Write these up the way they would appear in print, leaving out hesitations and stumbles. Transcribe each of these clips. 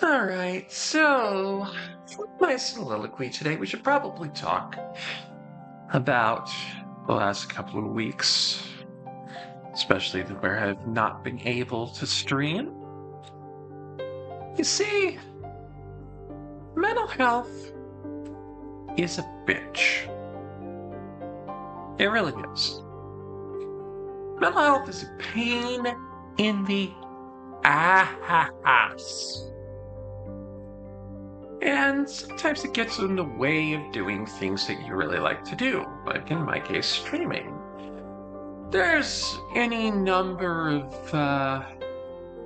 Alright, so for my soliloquy today, we should probably talk about the last couple of weeks, especially where I've not been able to stream. You see, mental health is a bitch. It really is. Mental health is a pain in the ass. And sometimes it gets in the way of doing things that you really like to do, like in my case, streaming. There's any number of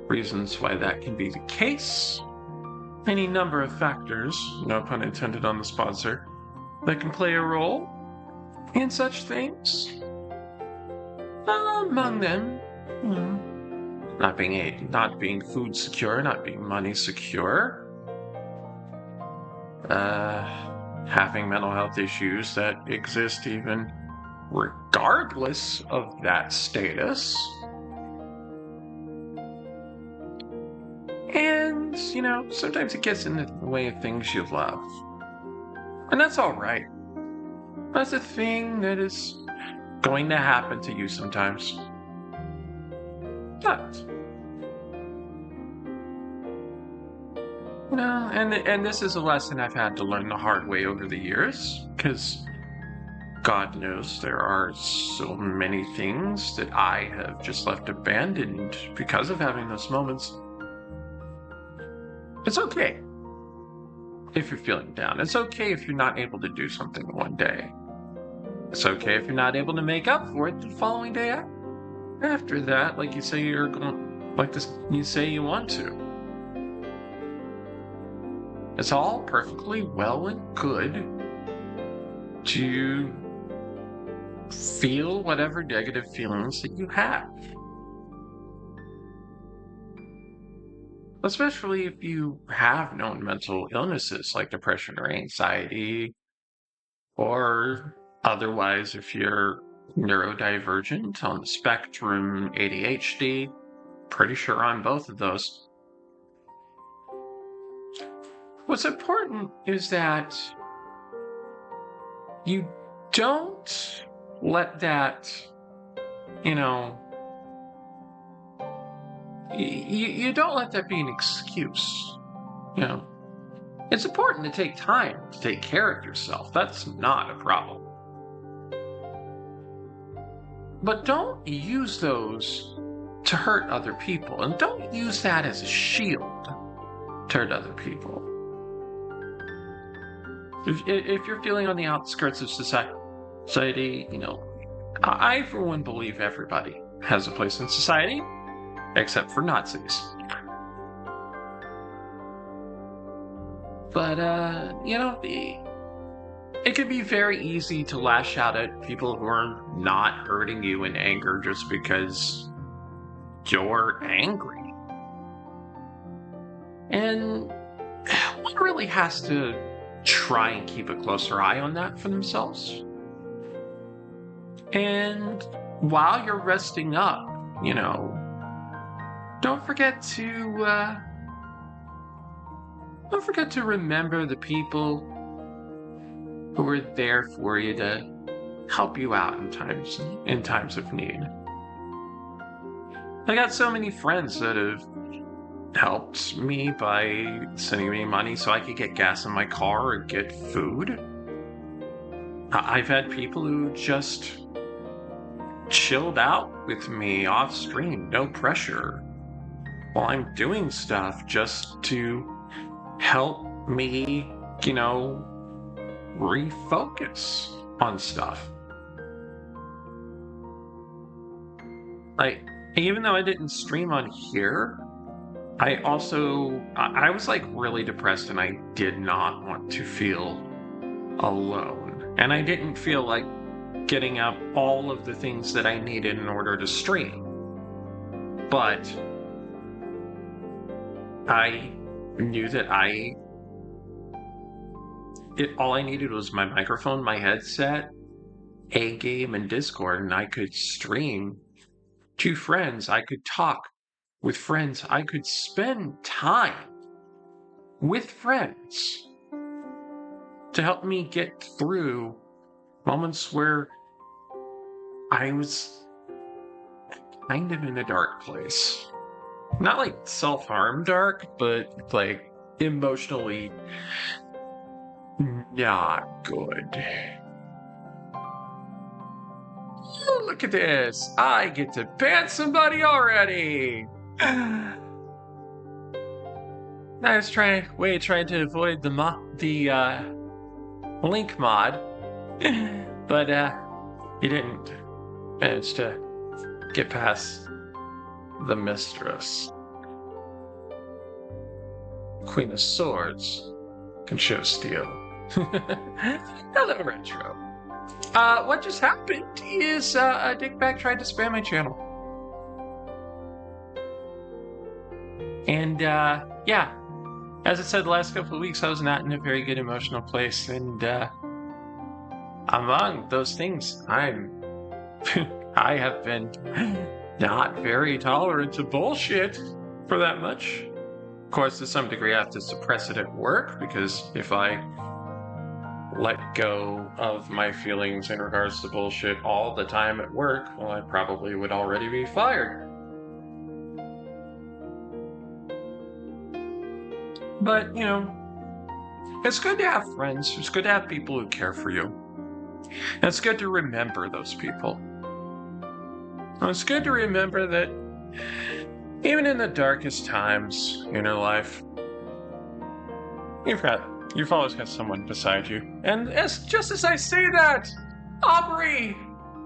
reasons why that can be the case. Any number of factors, no pun intended on the sponsor, that can play a role in such things. Among them, not being food secure, not being money secure, having mental health issues that exist even regardless of that status. And, sometimes it gets in the way of things you love. And that's all right. That's a thing that is going to happen to you sometimes. But, and this is a lesson I've had to learn the hard way over the years, because God knows there are so many things that I have just left abandoned because of having those moments. It's okay if you're feeling down. It's okay if you're not able to do something one day. It's okay if you're not able to make up for it the following day after that, like you say you say you want to. It's all perfectly well and good to feel whatever negative feelings that you have. Especially if you have known mental illnesses like depression or anxiety, or otherwise if you're neurodivergent on the spectrum, ADHD, pretty sure on both of those. What's important is that you don't let that, you don't let that be an excuse. It's important to take time to take care of yourself. That's not a problem. But don't use those to hurt other people. And don't use that as a shield to hurt other people. If you're feeling on the outskirts of society, I for one believe everybody has a place in society, except for Nazis. But, it can be very easy to lash out at people who are not hurting you in anger just because you're angry. And one really has to try and keep a closer eye on that for themselves. And while you're resting up, don't forget to remember the people who are there for you to help you out in times of need. I got so many friends that have helped me by sending me money so I could get gas in my car or get food. I've had people who just chilled out with me off stream, no pressure, while I'm doing stuff just to help me, refocus on stuff. Like, even though I didn't stream on here, I was really depressed and I did not want to feel alone. And I didn't feel like getting up all of the things that I needed in order to stream. But I knew that all I needed was my microphone, my headset, a game, and Discord, and I could stream to friends. I could talk with friends. I could spend time with friends to help me get through moments where I was kind of in a dark place. Not like self-harm dark, but like emotionally not good. Oh, look at this. I get to ban somebody already. I was trying to avoid the link mod, but you didn't manage to get past the mistress. Queen of Swords can show steel. Hello, Retro. What just happened is Dickback tried to spam my channel. And yeah, as I said the last couple of weeks, I was not in a very good emotional place, and among those things, I have been not very tolerant to bullshit for that much. Of course, to some degree, I have to suppress it at work, because if I let go of my feelings in regards to bullshit all the time at work, well, I probably would already be fired. But, you know, it's good to have friends. It's good to have people who care for you. And it's good to remember those people. And it's good to remember that even in the darkest times in your life, you've always got someone beside you. And just as I say that, Aubrey,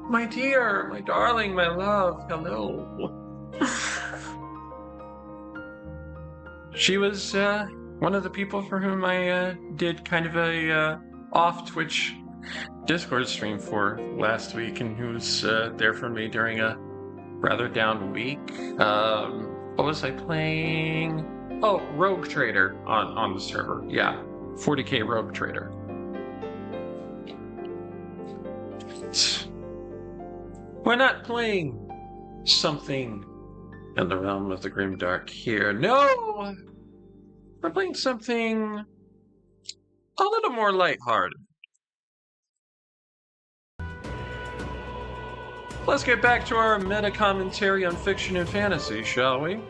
my dear, my darling, my love, hello. She was one of the people for whom I did kind of a off-Twitch Discord stream for last week, and who was there for me during a rather down week. What was I playing? Oh, Rogue Trader on the server. Yeah, 40k Rogue Trader. We're not playing something in the realm of the grimdark here. No! We're playing something a little more lighthearted. Let's get back to our meta commentary on fiction and fantasy, shall we?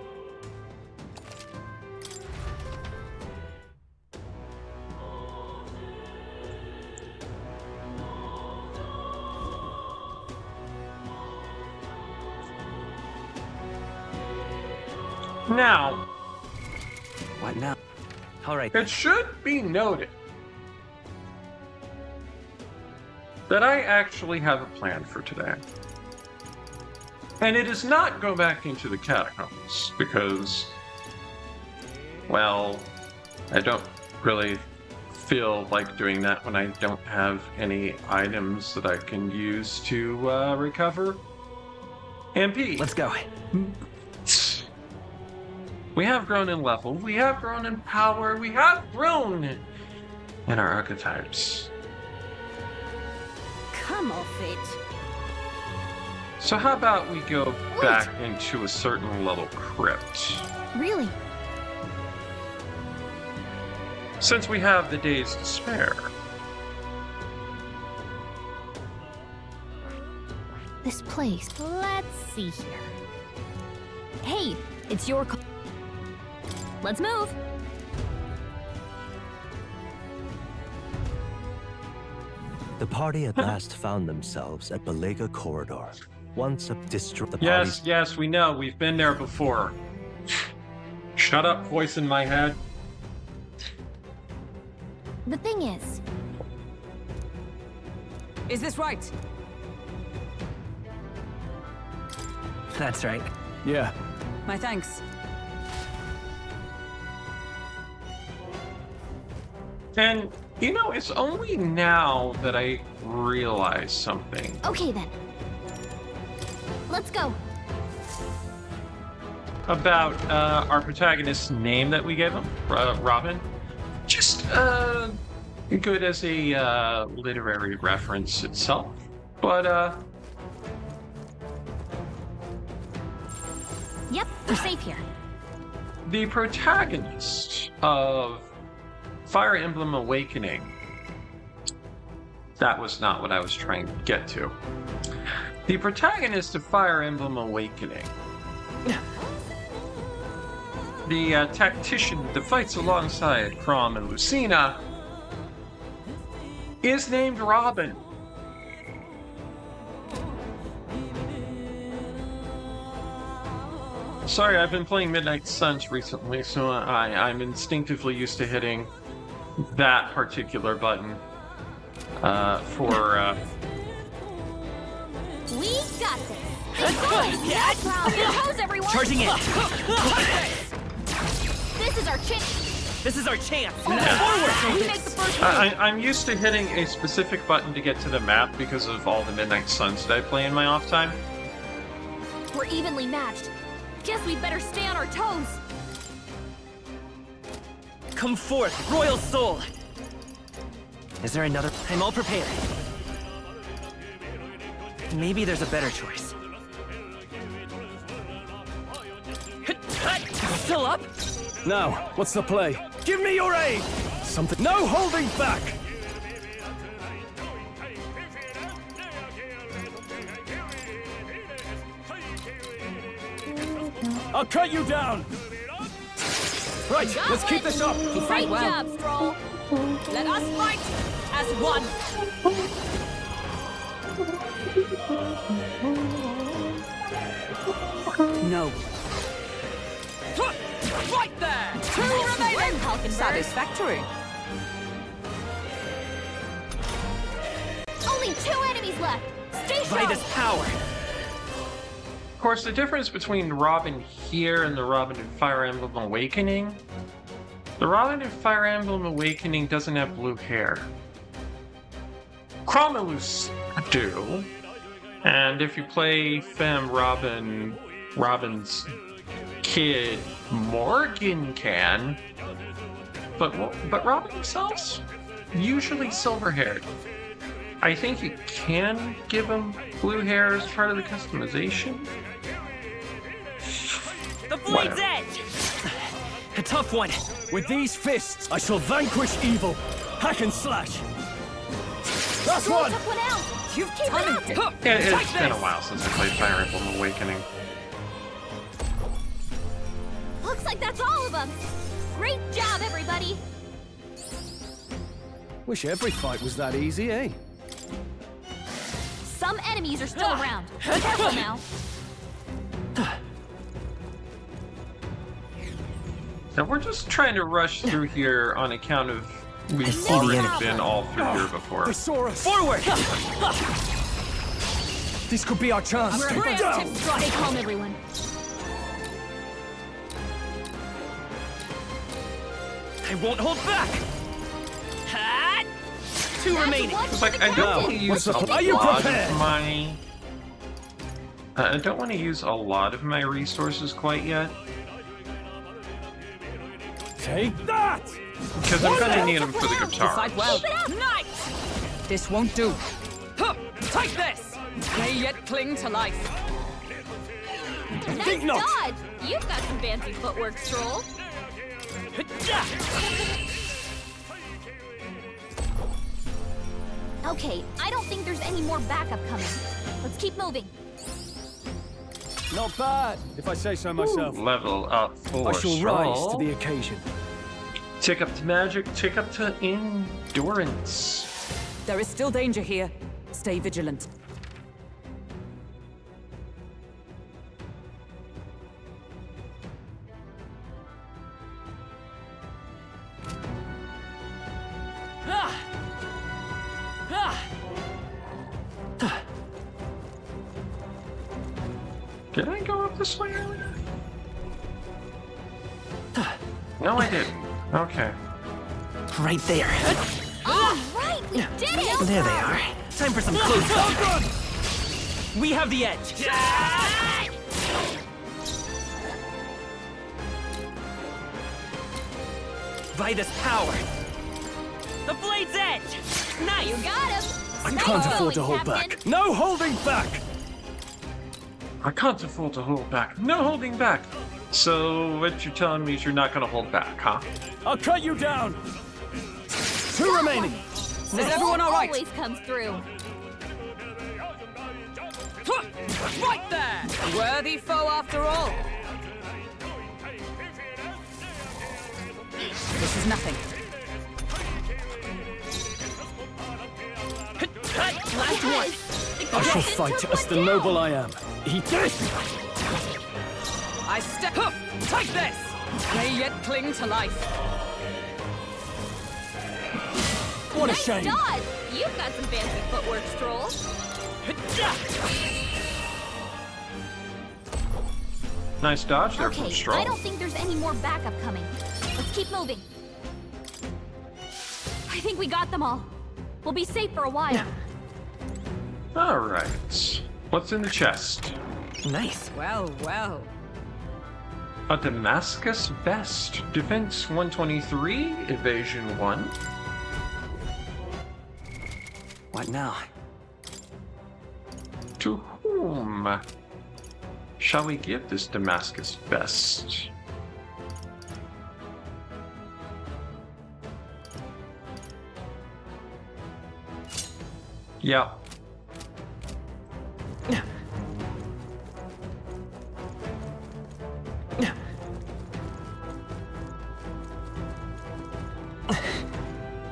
Now, what now? All right. It should be noted that I actually have a plan for today. And it is not go back into the catacombs, because, well, I don't really feel like doing that when I don't have any items that I can use to recover MP. Let's go. We have grown in level, we have grown in power, we have grown in our archetypes. Come off it. So how about we go back into a certain level crypt? Really? Since we have the days to spare. This place. Let's see here. Hey, it's your call. Let's move. The party at last found themselves at Belega Corridor. Once a district. Yes, we know. We've been there before. Shut up, voice in my head. The thing is... Is this right? That's right. Yeah. My thanks. And, you know, it's only now that I realize something. Okay, then. Let's go. About our protagonist's name that we gave him, Robin. Just good as a literary reference itself. But, Yep, we're safe here. the protagonist of Fire Emblem Awakening. That was not what I was trying to get to. The protagonist of Fire Emblem Awakening, the tactician that fights alongside Chrom and Lucina, is named Robin. Sorry, I've been playing Midnight Suns recently, so I'm instinctively used to hitting that particular button for... We got this. It's going. Pose, everyone. Charging in. This is our chance. This is our chance. We make the first move. I'm used to hitting a specific button to get to the map because of all the Midnight Suns that I play in my off time. We're evenly matched. Guess we'd better stay on our toes. Come forth, royal soul. Is there another? I'm all prepared. Maybe there's a better choice. Still up? Now, what's the play? Give me your aid! Something. No holding back! I'll cut you down! Right, let's keep this up! Great job, Stroll. Let us fight as one. No. Right there! Two remaining! Satisfactory. Only 2 enemies left. Stay By sharp. this power. Of course, the difference between Robin here and the Robin in Fire Emblem Awakening, the Robin in Fire Emblem Awakening doesn't have blue hair. Chrom and Lucina do, and if you play Robin's kid Morgan can, but Robin themselves usually silver-haired. I think you can give him blue hair as part of the customization. The blade's edge. A tough one. With these fists, I shall vanquish evil. Hack and slash. Last Stroll one! took one out. You've Keep it up. talented. It's been a while since I played Fire Emblem Awakening. Looks like that's all of them. Great job, everybody. Wish every fight was that easy, eh? Some enemies are still around. Be careful now. Now we're just trying to rush through here on account of we've see the already enemy. been all through here before. They saw us! Forward. This could be our chance! We're Take them down! preemptive strike. Stay calm, everyone. I won't hold back. Ha! 2 That's remaining. one It's for like the I don't want to captain. use a Are you lot prepared? of my. I don't want to use a lot of my resources quite yet Take that! because I'm gonna need them for the guitar. Fight well. Nice! This won't do. Huh, take this! May yet cling to life. Nice Think not. dodge. You've got some fancy footwork, Stroll. Okay, I don't think there's any more backup coming. Let's keep moving. Not bad, if I say so myself. Level up for I shall rise to Stroll. the occasion. Tick up to magic, tick up to endurance. There is still danger here. Stay vigilant. Did I go up this way earlier? No, I didn't. Okay. Right there. All right, we did it. There they are. Time for some close up. We have the edge. By this power. The blade's edge. Nice. You got him. I Nice can't afford to going, hold Captain. back. No holding back! I can't afford to hold back. No holding back. So what you're telling me is you're not gonna hold back, huh? I'll cut you down! Two remaining. Is everyone all right? Always comes through. Right there! Worthy foe after all. This is nothing. Last one. I shall fight as the noble I am. Eat this! I step up. Take this. May yet cling to life. What a Nice shame. dodge! You've got some fancy footwork, Stroll. Nice dodge there from Okay, Stroll. I don't think there's any more backup coming. Let's keep moving. I think we got them all. We'll be safe for a while. Alright. What's in the chest? Nice. Well, well. A Damascus vest. Defense 123, evasion 1. What now? To whom shall we give this Damascus vest? Yep.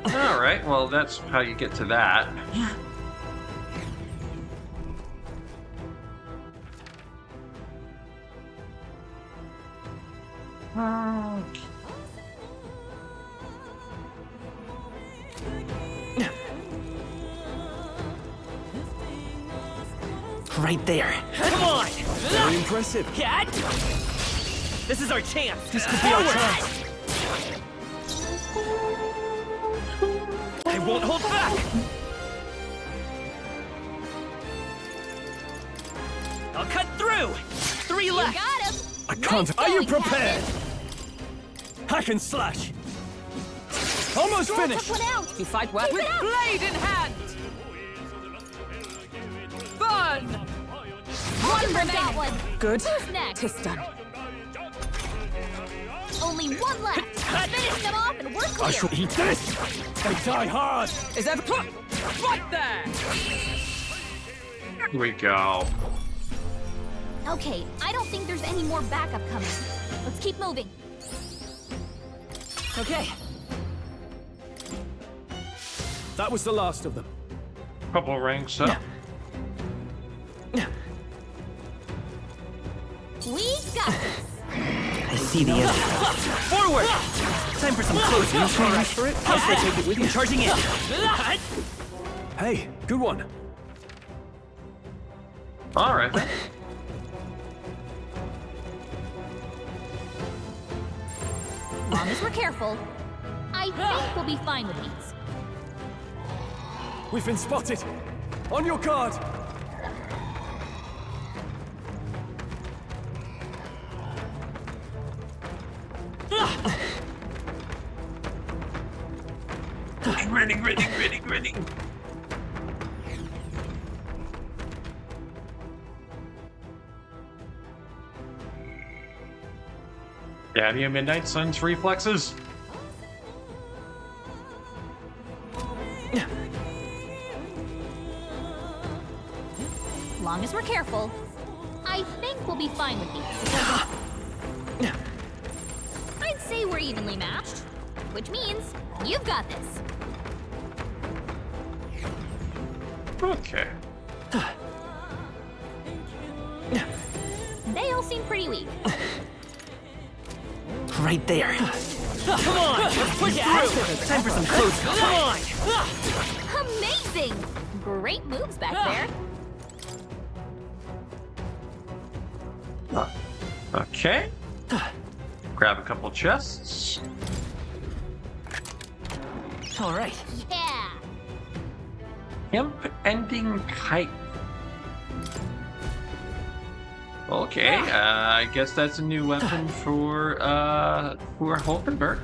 Alright, well, that's how you get to that. Right there. Come on! Very impressive. Cat! This is our chance. This could be our chance. I won't hold back. I'll cut through. 3 You left. got him! I can't. Nice Are you going, prepared? Hack and slash. Almost Stroll finished. took one out! You fight well Keep with it up. blade in hand. Burn. One got one! Good. Who's next? Tis done. Only one left! Finish them off and we're I clear! shall eat this. They die hard. Is ever right there? Here we go. Okay, I don't think there's any more backup coming. Let's keep moving. Okay. That was the last of them. Couple ranks up. We got this! I see the enemy. Forward! Time for some close range training for it. I'll take it with you. Charging in. Hey, good one. Alright. Long as we're careful, I think we'll be fine with these. We've been spotted. On your guard. Ready. Damn you, Midnight Sun's reflexes. Long as we're careful, I think we'll be fine with these. I'd say we're evenly matched, which means you've got this. Okay. They all seem pretty weak. Right there. Come on! Let's push through! Time for some close. Come on! Amazing! Great moves back there. Okay. Grab a couple chests. All right. Yeah! Imp ending kite. Okay, I guess that's a new weapon for Hulkenberg.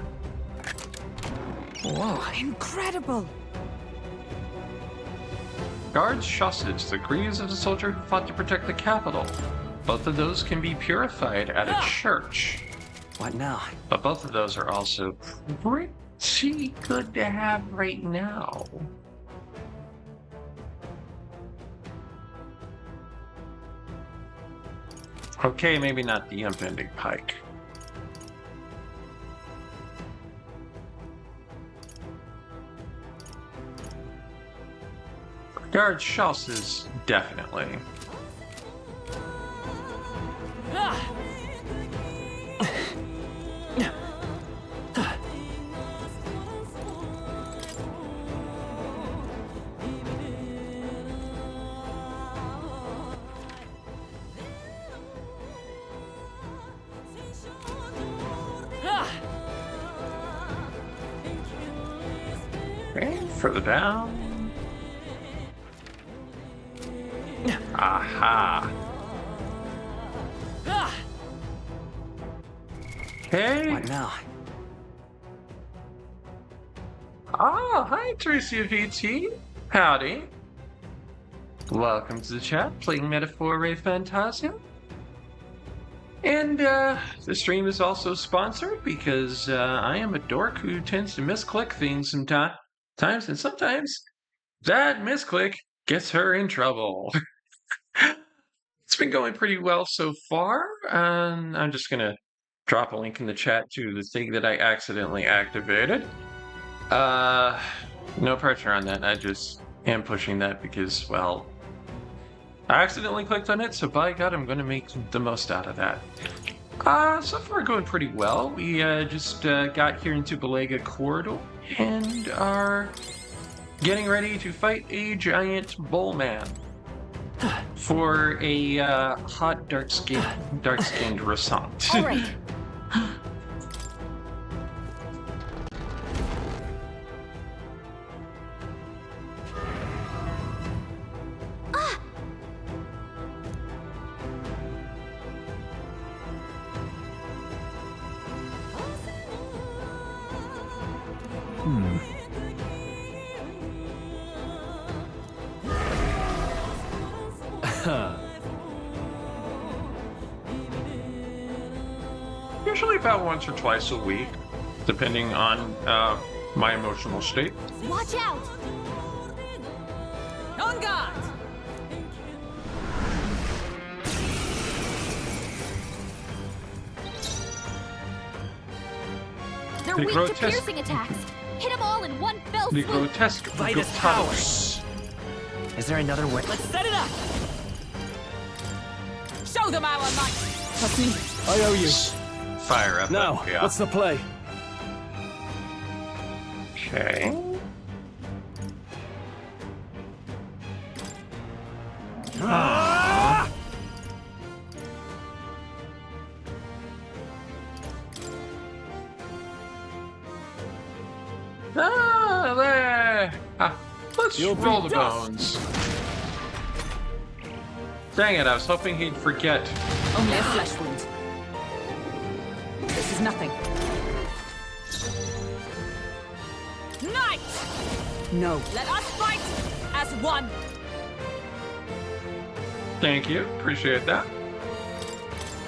Whoa. Incredible. Guards Chassage, the greaves of the soldier who fought to protect the capital. Both of those can be purified at a church. What now? But both of those are also pretty pretty good to have right now. Okay, maybe not the unbending pike. Guard Chalices, definitely. Okay, further down. Aha. Okay. What now? Ah, hi, Tracy of VT. Howdy. Welcome to the chat, playing Metaphor ReFantazio. And the stream is also sponsored because I am a dork who tends to misclick things sometimes, and sometimes that misclick gets her in trouble. It's been going pretty well so far, and I'm just gonna drop a link in the chat to the thing that I accidentally activated. No pressure on that. I just am pushing that because, well, I accidentally clicked on it, so by God, I'm going to make the most out of that. So far going pretty well. We just got here into Belega Corridor and are getting ready to fight a giant bull man for a hot dark-skinned Rassant. All right. Usually about once or twice a week, depending on my emotional state. Watch out! On guard! They're The weak grotesque- to piercing attacks. Hit them all in one fell The swoop. grotesque Vitus Gutalos. Is there another way? Let's set it up! Show them our might! That's me. I owe you. Fire up. Now, yeah. what's the play? Okay. Ah! Ah, there. Let's You'll be roll the dust. bones. Dang it, I was hoping he'd forget. Only a flesh wound. This is nothing. Knight! No. Let us fight as one! Thank you, appreciate that.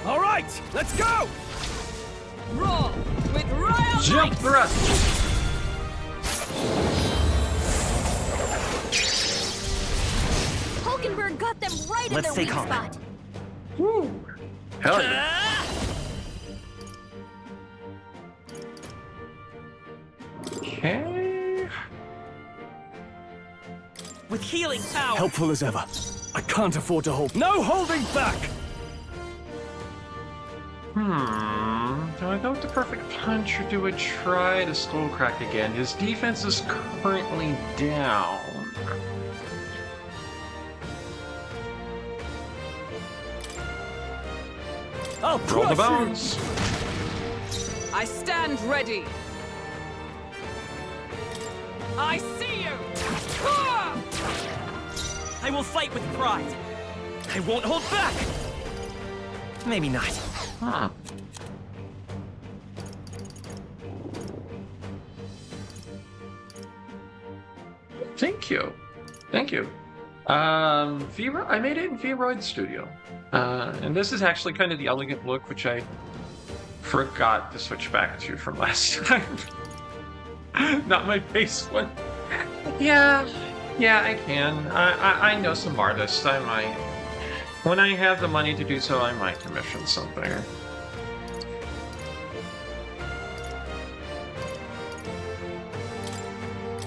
All right, let's go! Roar with royal Jump might! thrust! Hulkenberg got them right Let's in stay their weak calm. spot. Woo! Hell yeah. Okay. With healing power! Helpful as ever. I can't afford to hold. No holding back! Do I go with the perfect punch or do I try the skull crack again? His defense is currently down. I'll Roll the crush bones. I stand ready! I see you! Ah! I will fight with pride! I won't hold back! Maybe not. Huh. Thank you. Thank you. I made it in Vroid Studio. And this is actually kind of the elegant look, which I forgot to switch back to from last time. Not my base one. Yeah, I can. I know some artists. I might. When I have the money to do so, I might commission something.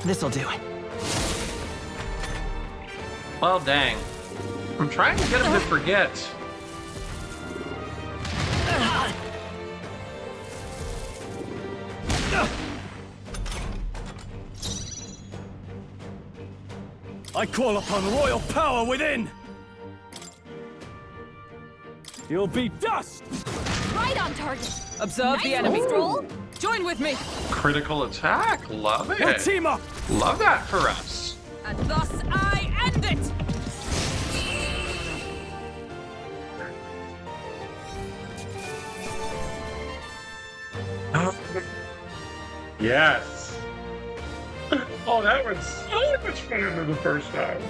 This'll do it. Well, dang. I'm trying to get him to forget. I call upon royal power within! You'll be dust! Right on target. Observe Nice the enemy. roll. Join with me. Critical attack. Love We'll it. team up! Love that for us. And thus I end it. Yes. Oh, that was so much better than the first time.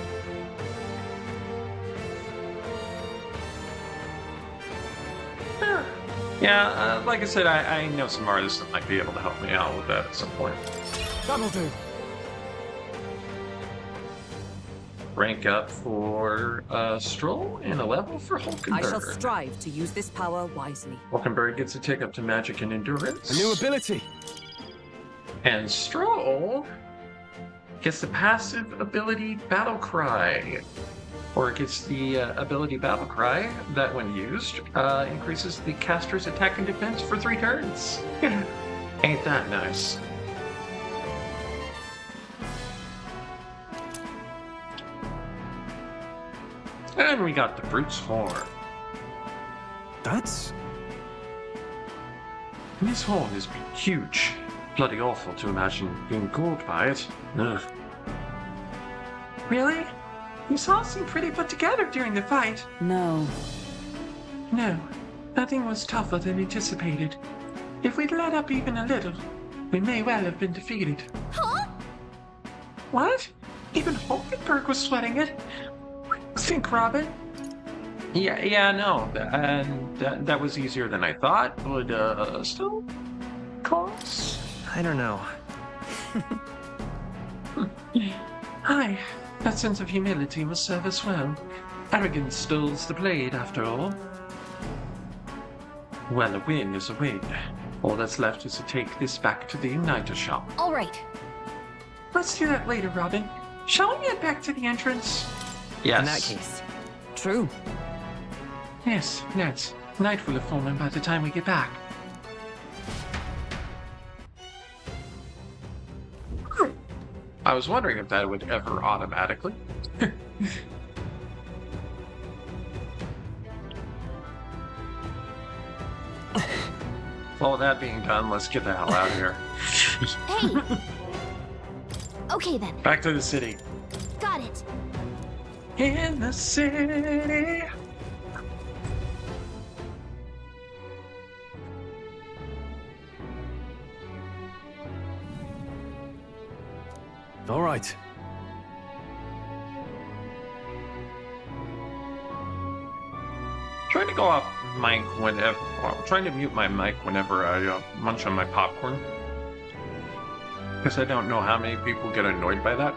Yeah, like I said, I know some artists that might be able to help me out with that at some point. That'll do. Rank up for Stroll and a level for Hulkenberg. I shall strive to use this power wisely. Hulkenberg gets a tick up to magic and endurance. A new ability. And Stroll gets the passive ability Battle Cry. Or it gets the ability Battle Cry that, when used, increases the caster's attack and defense for 3 turns. Ain't that nice? And we got the Brute's Horn. That's... And this horn is huge. Bloody awful to imagine being gored by it. Ugh. Really? You all seemed pretty put together during the fight. No. No, nothing was tougher than anticipated. If we'd let up even a little, we may well have been defeated. Huh? What? Even Hulkenberg was sweating it. Think, Robin? Yeah, no, that was easier than I thought, but still, close. I don't know. Hi, that sense of humility must serve us well. Arrogance stills the blade, after all. Well, a win is a win. All that's left is to take this back to the Igniter shop. All right. Let's do that later, Robin. Shall we get back to the entrance? Yes. In that case. True. Yes, let's. Night will have fallen by the time we get back. I was wondering if that would ever automatically. Well, with that being done, let's get the hell out of here. Hey. Okay then. Back to the city. Got it. In the city. All right. Trying to go off mic whenever, trying to mute my mic whenever I munch on my popcorn. Because I don't know how many people get annoyed by that.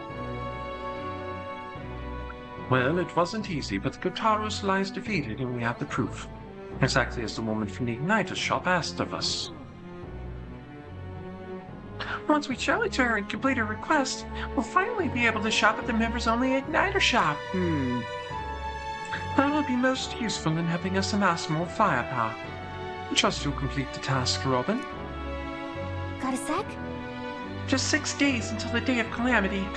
Well, it wasn't easy, but the Guitarus lies defeated, and we have the proof. Exactly as the woman from the Igniter shop asked of us. Once we show it to her and complete her request, we'll finally be able to shop at the members-only Igniter shop. That will be most useful in helping us amass more firepower. I trust you'll complete the task, Robin. Got a sec? Just 6 days until the day of calamity.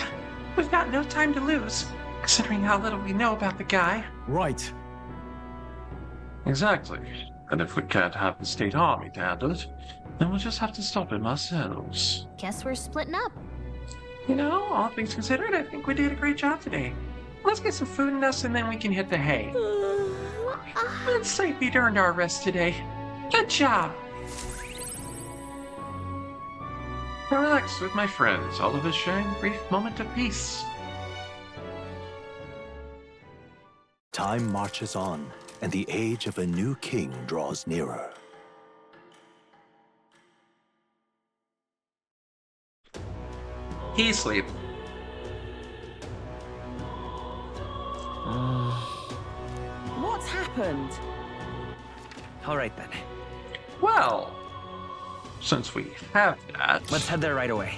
We've got no time to lose, considering how little we know about the guy. Right. Exactly. And if we can't have the state army to handle it, then we'll just have to stop him ourselves. Guess we're splitting up. You know, all things considered, I think we did a great job today. Let's get some food in us and then we can hit the hay. Let's say we'd earned our rest today. Good job! I relaxed with my friends, all of us sharing a brief moment of peace. Time marches on, and the age of a new king draws nearer. He's asleep. What's happened? All right then. Well, since we have that, Let's head there right away.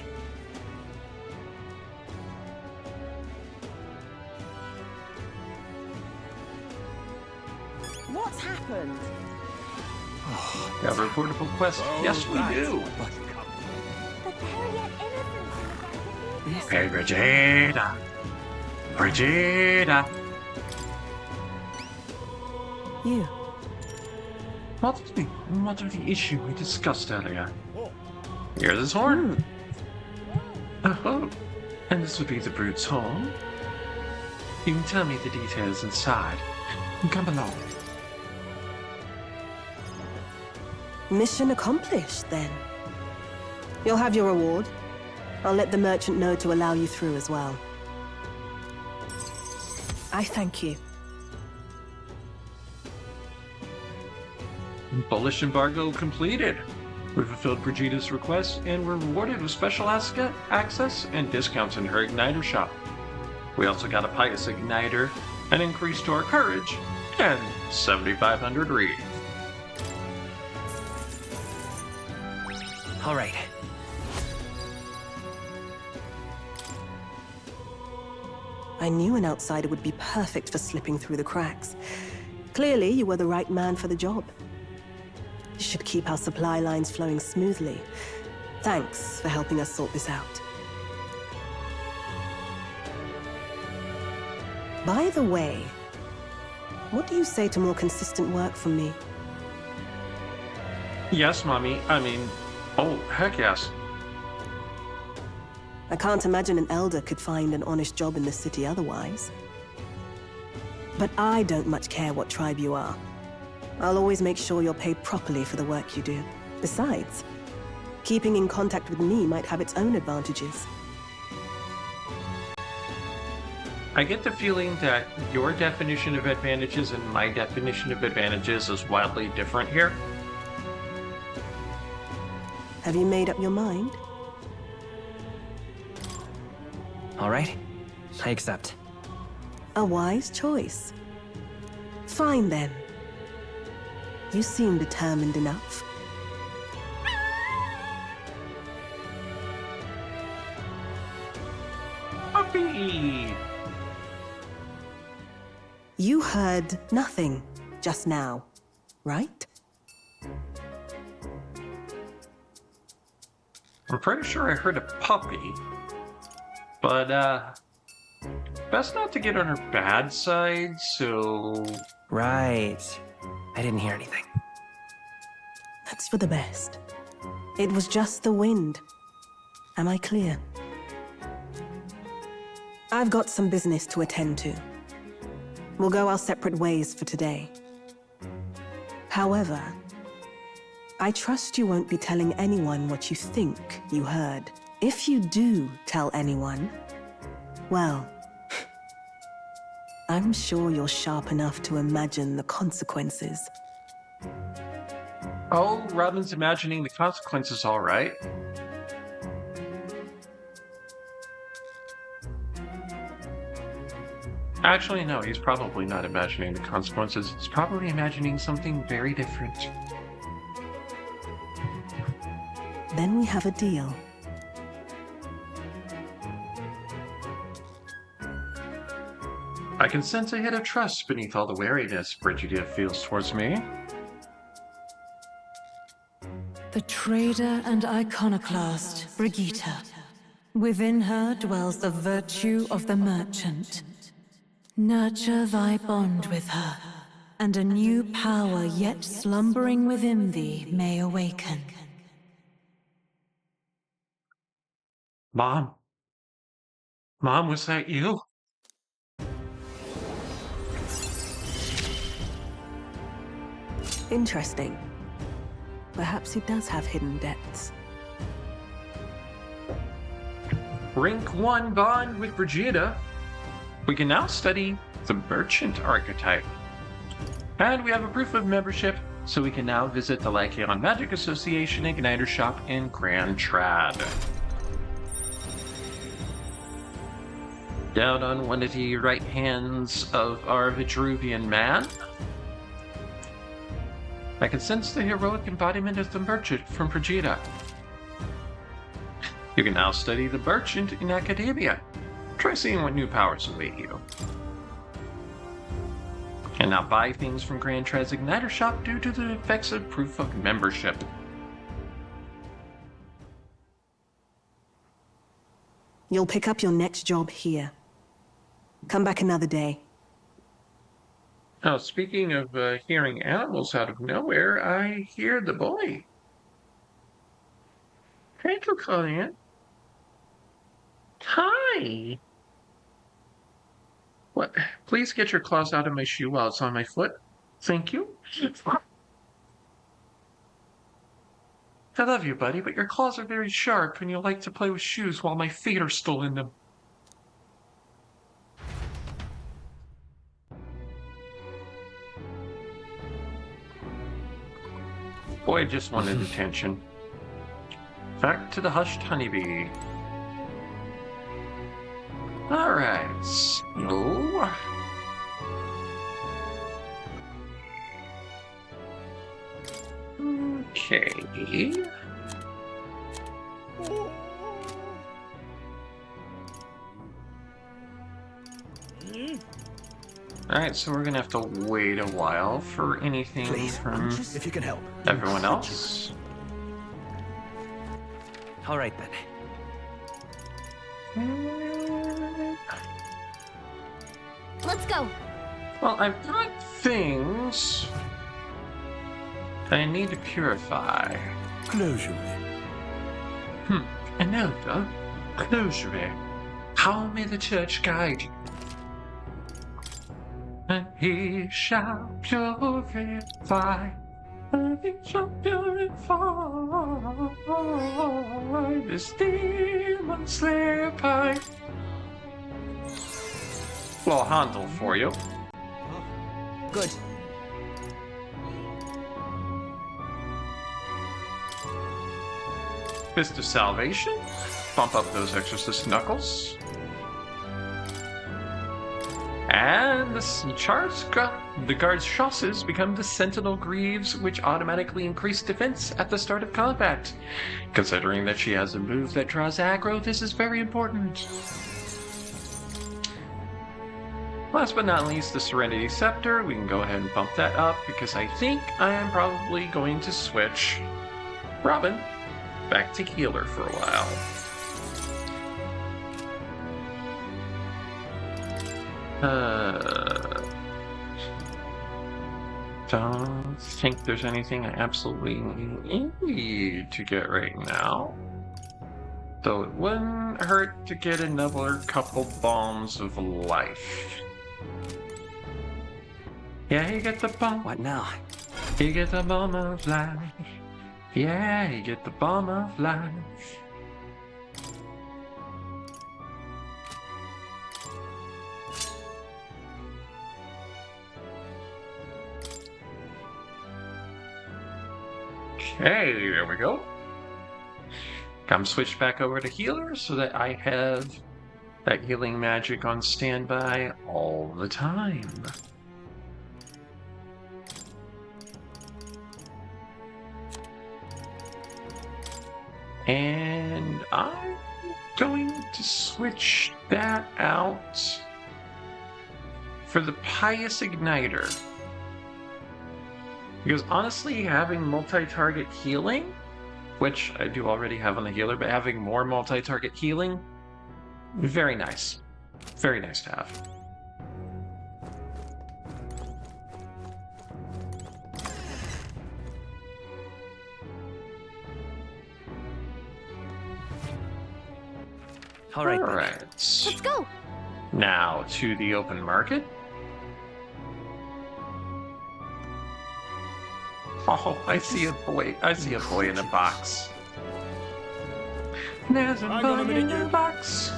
What's happened? we have a reportable quest. Yes, we do. Hey, Vegeta. Vegeta. You. What of the issue we discussed earlier? Here's his horn. Oh, and this would be the brute's horn. You can tell me the details inside. Come along. Mission accomplished, then. You'll have your reward. I'll let the merchant know to allow you through as well. I thank you. Bullish embargo completed. We fulfilled Brigida's request and were rewarded with special access and discounts in her igniter shop. We also got a pious igniter, an increase to our courage, and 7,500 read. All right. I knew an outsider would be perfect for slipping through the cracks. Clearly, you were the right man for the job. You should keep our supply lines flowing smoothly. Thanks for helping us sort this out. By the way, what do you say to more consistent work from me? Yes, Mommy. Oh, heck yes. I can't imagine an elder could find an honest job in the city otherwise. But I don't much care what tribe you are. I'll always make sure you're paid properly for the work you do. Besides, keeping in contact with me might have its own advantages. I get the feeling that your definition of advantages and my definition of advantages is wildly different here. Have you made up your mind? All right. I accept. A wise choice. Fine then. You seem determined enough. Puppy! You heard nothing just now, right? I'm pretty sure I heard a puppy. But, best not to get on her bad side, so... Right. I didn't hear anything. That's for the best. It was just the wind. Am I clear? I've got some business to attend to. We'll go our separate ways for today. However, I trust you won't be telling anyone what you think you heard. If you do tell anyone, well, I'm sure you're sharp enough to imagine the consequences. Oh, Robin's imagining the consequences, all right. Actually, no, he's probably not imagining the consequences. He's probably imagining something very different. Then we have a deal. I can sense a hint of trust beneath all the wariness Brigida feels towards me. The trader and iconoclast, Brigitte. Within her dwells the virtue of the merchant. Nurture thy bond with her, and a new power yet slumbering within thee may awaken. Mom? Mom, was that you? Interesting. Perhaps he does have hidden depths. Rank 1 bond with Brigida. We can now study the merchant archetype. And we have a proof of membership, so we can now visit the Lycaon Magic Association Igniter Shop in Grand Trad. Down on one of the right hands of our Vitruvian man. I can sense the heroic embodiment of the merchant from Brigida. You can now study the merchant in academia. Try seeing what new powers await you. And now buy things from Grand Trez Igniter Shop due to the effects of proof of membership. You'll pick up your next job here. Come back another day. Oh, speaking of hearing animals out of nowhere, I hear the boy. Thank you, Colleen. Hi. What? Please get your claws out of my shoe while it's on my foot. Thank you. I love you, buddy, but your claws are very sharp and you like to play with shoes while my feet are still in them. Boy just wanted attention. Back to the hushed honeybee. Alright, so... Okay... Alright, so we're gonna have to wait a while for anything from If you can help. everyone else. All right then. Let's go. Well, I've got things I need to purify. Closure. Another closure. How may the church guide you? And he shall purify. And he shall purify this demon slayer pie. Little handle for you. Good. Fist of Salvation. Bump up those exorcist knuckles. And the guard's chassis become the sentinel greaves, which automatically increase defense at the start of combat. Considering that she has a move that draws aggro, this is very important. Last but not least, the Serenity Scepter. We can go ahead and bump that up because I think I am probably going to switch Robin back to healer for a while. Don't think there's anything I absolutely need to get right now. Though it wouldn't hurt to get another couple bombs of life. Yeah, you get the bomb. What now? You get the bomb of life. Yeah, you get the bomb of life. Okay, there we go. Come switch back over to healer so that I have that healing magic on standby all the time. And I'm going to switch that out for the Pious Igniter. Because honestly, having multi-target healing, which I do already have on the healer, but having more multi-target healing, very nice. Very nice to have. All right. Let's go. Now to the open market. Oh, I see a boy. I see a boy in a box. There's a boy in a box.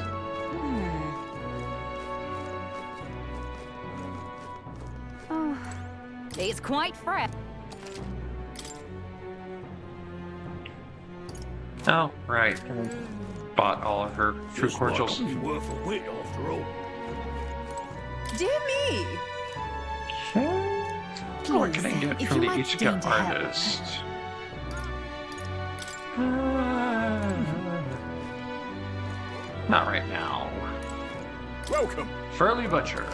Oh, He's quite fresh. Oh, right. Bought all of her fruit cordials. Worth a wait after all. Dear me! Okay. What can I Please, get if from you the might Ichigo deign to help. artist? Not right now. Welcome. Furley Butcher.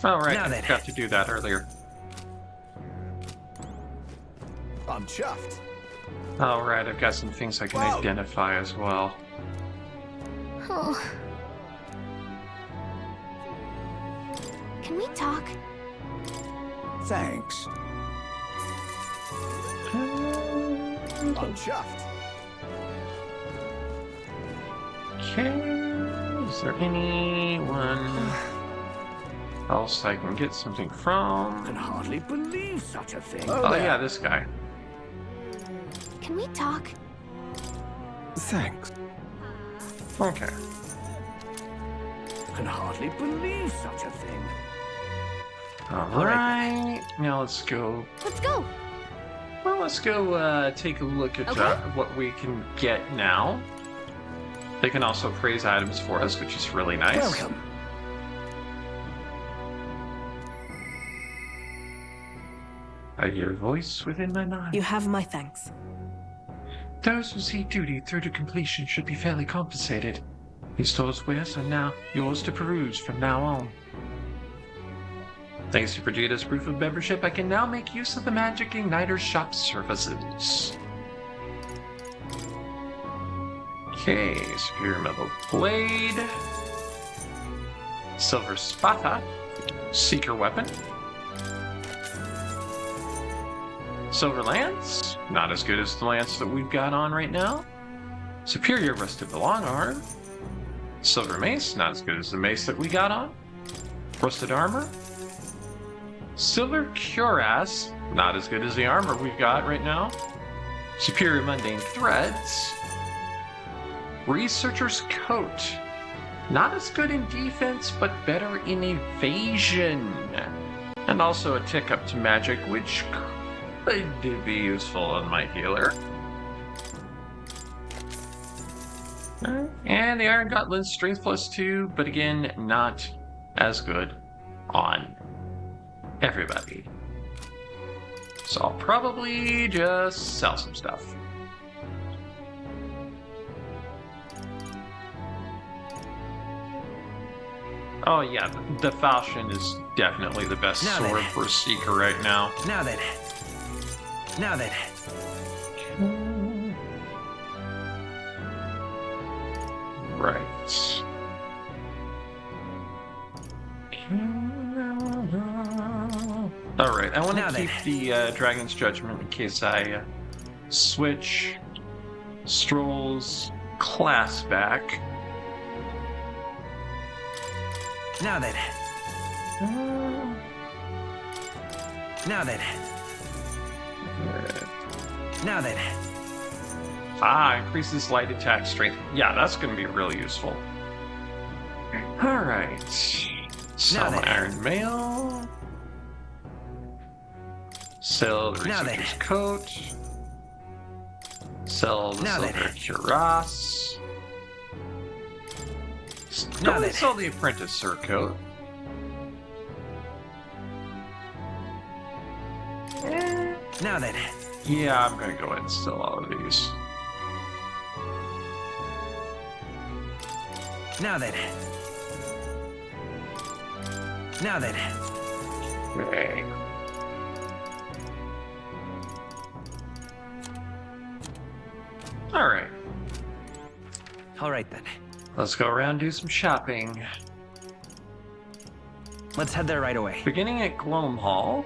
Alright, Now I then. forgot to do that earlier. I'm chuffed. Alright, I've got some things I can Whoa. identify as well. Oh. Can we talk? Thanks. I'm chuffed. Okay, is there anyone else I can get something Can from? hardly believe such a thing. Oh there. yeah, this guy. Can we talk? Thanks. Okay. Can hardly believe such a thing. Alright, now let's go. Let's go. Well, let's go take a look at Okay. what we can get now. They can also praise items for us, which is really nice. Welcome. I hear a voice within my mind. You have my thanks. Those who see duty through to completion should be fairly compensated. These store's wares are now yours to peruse from now on. Thanks to Vegeta's proof of membership, I can now make use of the Magic Igniter shop services. Okay, Superior Metal Blade. Silver Spada. Seeker Weapon. Silver Lance. Not as good as the lance that we've got on right now. Superior Rusted Longarm. Silver Mace. Not as good as the mace that we got on. Rusted Armor. Silver Cuirass. Not as good as the armor we've got right now. Superior Mundane Threads. Researcher's Coat. Not as good in defense, but better in evasion. And also a tick up to magic, which could be useful on my healer. And the Iron Gauntlet's Strength +2, but again, not as good on everybody. So I'll probably just sell some stuff. Oh yeah, the Falchion is definitely the best Now sword then. for a Seeker right now. Now then. Now then. Right. Alright, I want Now to then. keep the Dragon's Judgment in case I switch Stroll's class back. Now then. Now then. Now then. Increases light attack strength. Yeah, that's going to be really useful. Alright. Sell then. my Iron Mail. Sell the Now then. Researcher's Coat. Sell the Now then. Silver Cuirass. Now Don't then. sell the Apprentice Surcoat. Now then. Yeah, I'm going to go ahead and sell all of these. Now then. Now then. Okay. Alright. All right then. Let's go around and do some shopping. Let's head there right away. Beginning at Gloam Hall,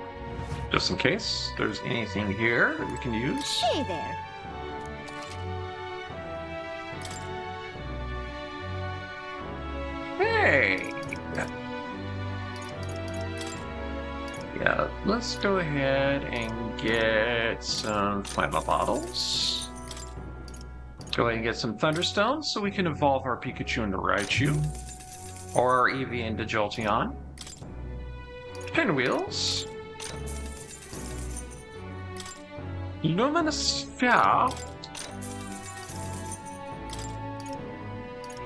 just in case there's anything here that we can use. Hey there. Hey! Yeah, let's go ahead and get some flannel bottles. Go ahead and get some Thunderstones so we can evolve our Pikachu into Raichu. Or our Eevee into Jolteon. Pinwheels. Luminous Sphere.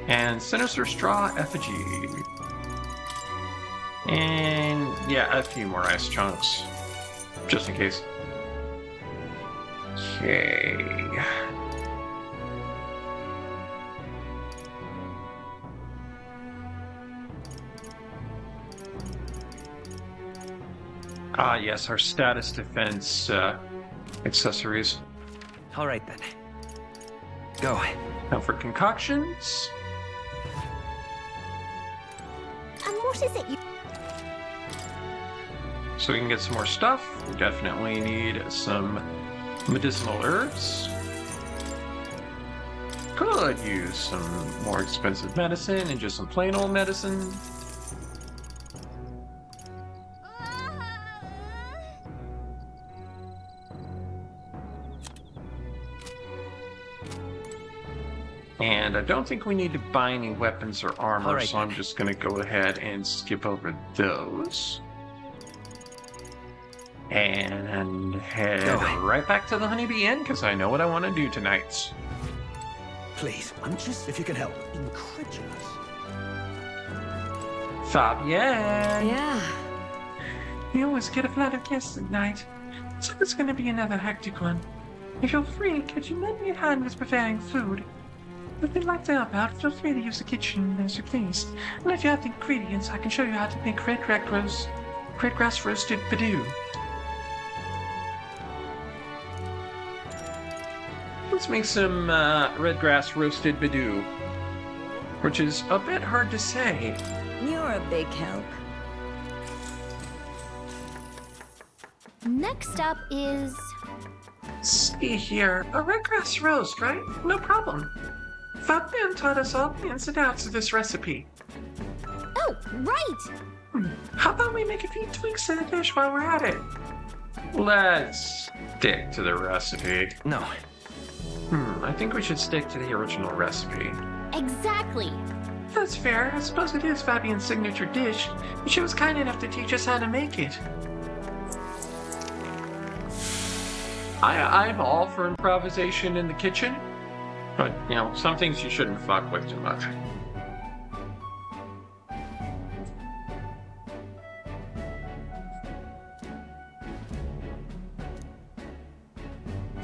And Sinister Straw Effigy. And yeah, a few more ice chunks. Just in case. Okay. Ah, yes, our status defense accessories. All right then. Go. Now for concoctions. And what is it you... So we can get some more stuff. We definitely need some medicinal herbs. Could use some more expensive medicine and just some plain old medicine. And I don't think we need to buy any weapons or armor, All right, so I'm just going to go ahead and skip over those. And head right back to the Honeybee Inn, because I know what I want to do tonight. Please, I'm just, if you can help, incredulous. Fabienne! Yeah. You always get a flood of guests at night, so it's going to be another hectic one. If you're free, could you lend me a hand with preparing food? If you'd like to help out, feel free to use the kitchen as you please. And if you have the ingredients, I can show you how to make red grass roasted badoo. Let's make some red grass roasted badoo, which is a bit hard to say. You're a big help. Next up is... See here, a red grass roast, right? No problem. Fabienne taught us all the ins and outs of this recipe. Oh, right! How about we make a few tweaks to the dish while we're at it? Let's stick to the recipe. No. I think we should stick to the original recipe. Exactly! That's fair. I suppose it is Fabienne's signature dish, and she was kind enough to teach us how to make it. I'm all for improvisation in the kitchen, but, you know, some things you shouldn't fuck with too much.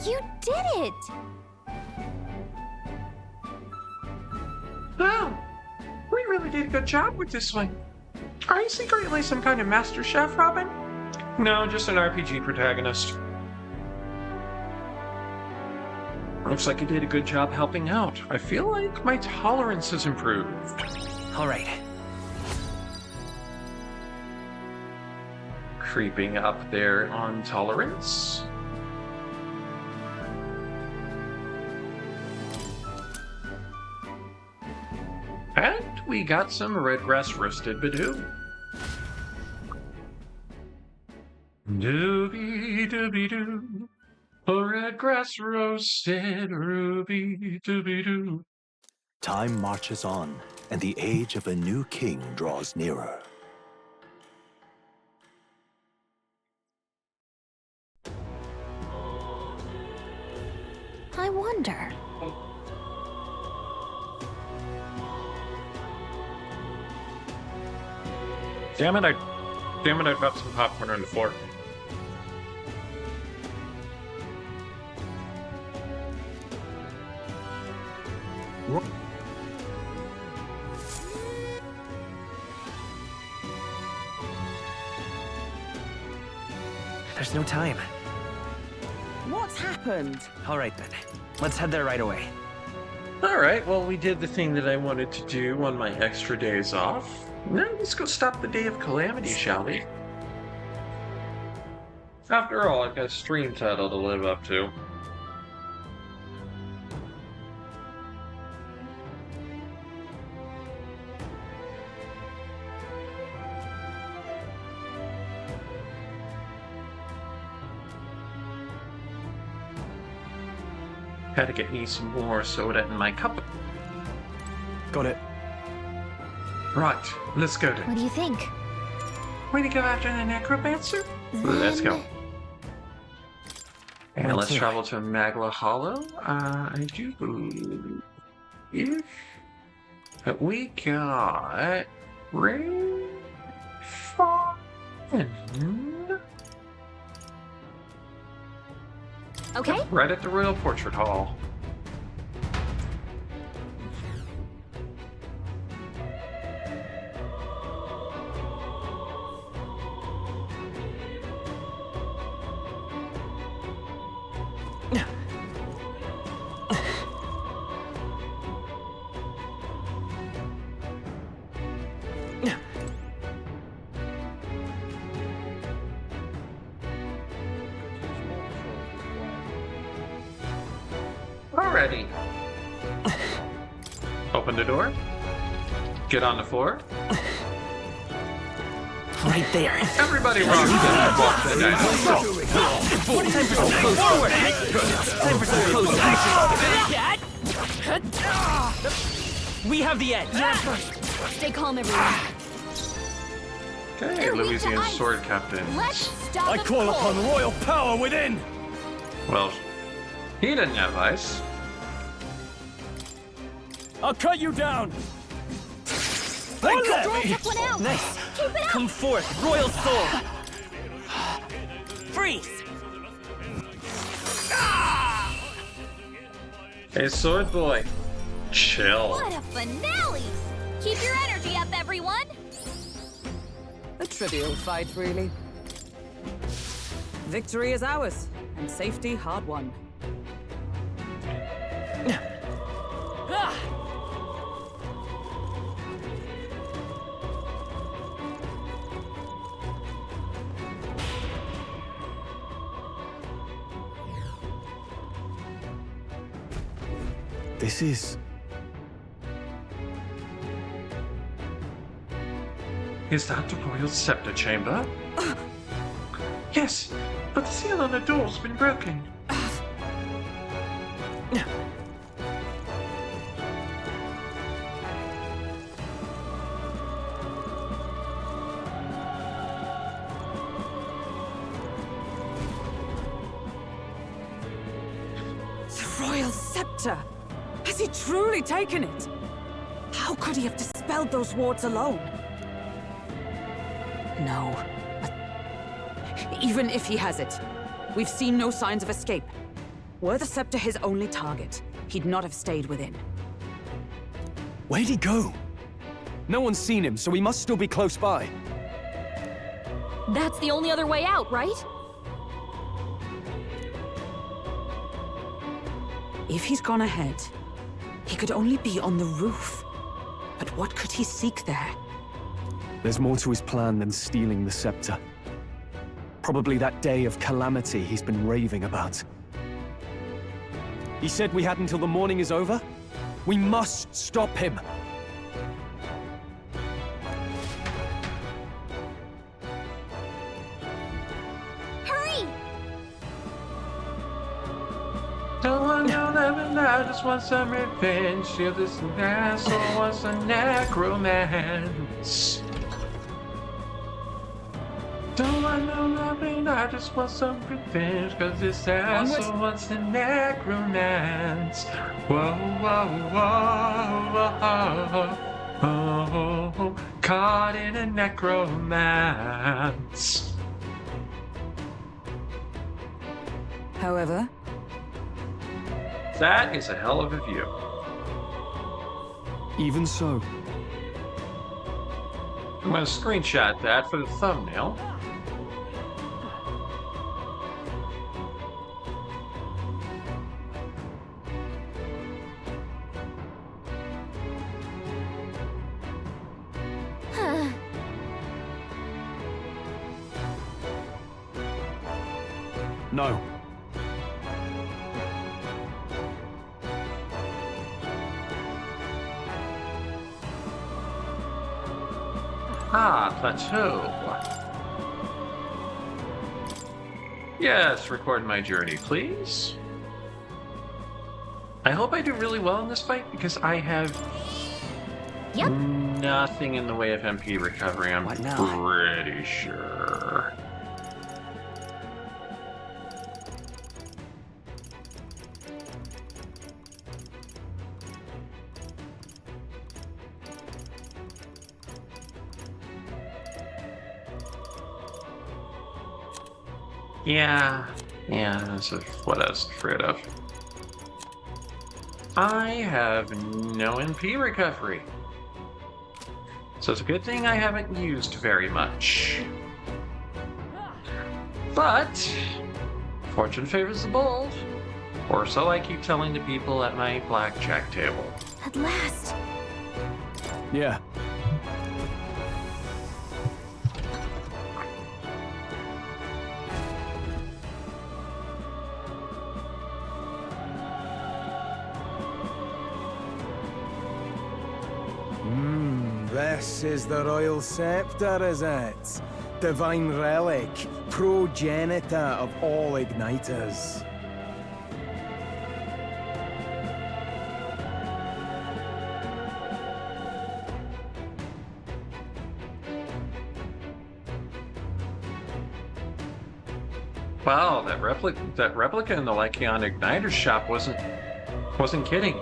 You did it! Oh, we really did a good job with this one. Are you secretly some kind of master chef, Robin? No, just an RPG protagonist. Looks like you did a good job helping out. I feel like my tolerance has improved. All right. Creeping up there on tolerance. And we got some red grass roasted badoo. Doobie doobie doo. Red grass roasted ruby doobie doo. Time marches on, and the age of a new king draws nearer. I wonder... Damn it, I dropped some popcorn on the floor. There's no time. What's happened? All right then. Let's head there right away. Alright, well, we did the thing that I wanted to do on my extra days off. Now let's go stop the Day of Calamity, shall we? After all, I've got a stream title to live up to. Had to get me some more soda in my cup. Got it. Right, let's go What then. do you think? Way to go after the necromancer? Let's go. And let's travel to Magla Hollow. I do believe... But we got ReFantazio. Okay? Right at the Royal Portrait Hall. Alrighty. Open the door. Get on the floor. Right there. Everybody rock walk the dance. Time for some close forward. Time for some close action. We have the edge. Stay calm, everyone. Okay, Louisiana sword captain. Let's stop I it call cold. upon royal power within! Well, he didn't have ice. I'll cut you down! Let Don't me. took one out. Nice. Keep it up. Come forth, royal soul. Freeze. Hey, sword boy. Chill. What a finale! Keep your energy up, everyone. A trivial fight, really. Victory is ours, and safety hard won. This is... Is that the royal scepter chamber? Yes, but the seal on the door's been broken. The royal scepter! Has he truly taken it? How could he have dispelled those wards alone? No. But even if he has it, we've seen no signs of escape. Were the scepter his only target, he'd not have stayed within. Where'd he go? No one's seen him, so he must still be close by. That's the only other way out, right? If he's gone ahead, he could only be on the roof. But what could he seek there? There's more to his plan than stealing the scepter. Probably that day of calamity he's been raving about. He said we had until the morning is over? We must stop him! Hurry! No one know that I just want some revenge. Feel this asshole wants a necromance. Don't I know nothing, I just want some revenge. Cause this asshole wants a necromance. Whoa, whoa, whoa, whoa, oh, caught in a necromance. However, That is a hell of a view. Even so, I'm gonna screenshot that for the thumbnail. no. Ah, plateau. Yes, record my journey, please. I hope I do really well in this fight because I have Yep. nothing in the way of MP recovery, I'm What now? pretty sure. Yeah, that's what I was afraid of. I have no NP recovery. So it's a good thing I haven't used very much. But fortune favors the bold. Or so I keep telling the people at my blackjack table. At last. Yeah. This is the Royal Scepter, is it? Divine relic, progenitor of all igniters. Wow, that replica in the Lycaon Igniter shop wasn't kidding.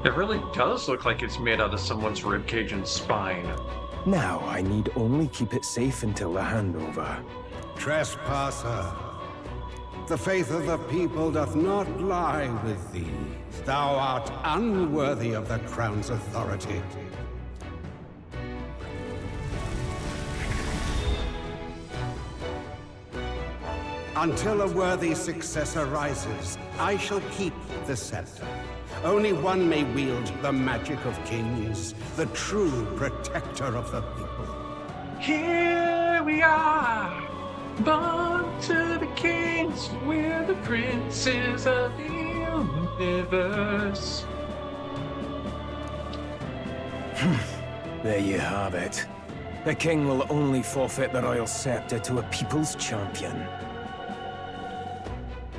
It really does look like it's made out of someone's ribcage and spine. Now I need only keep it safe until the handover. Trespasser, the faith of the people doth not lie with thee. Thou art unworthy of the crown's authority. Until a worthy successor rises, I shall keep the scepter. Only one may wield the magic of kings, the true protector of the people. Here we are, born to be kings. We're the princes of the universe. There you have it. The king will only forfeit the royal scepter to a people's champion.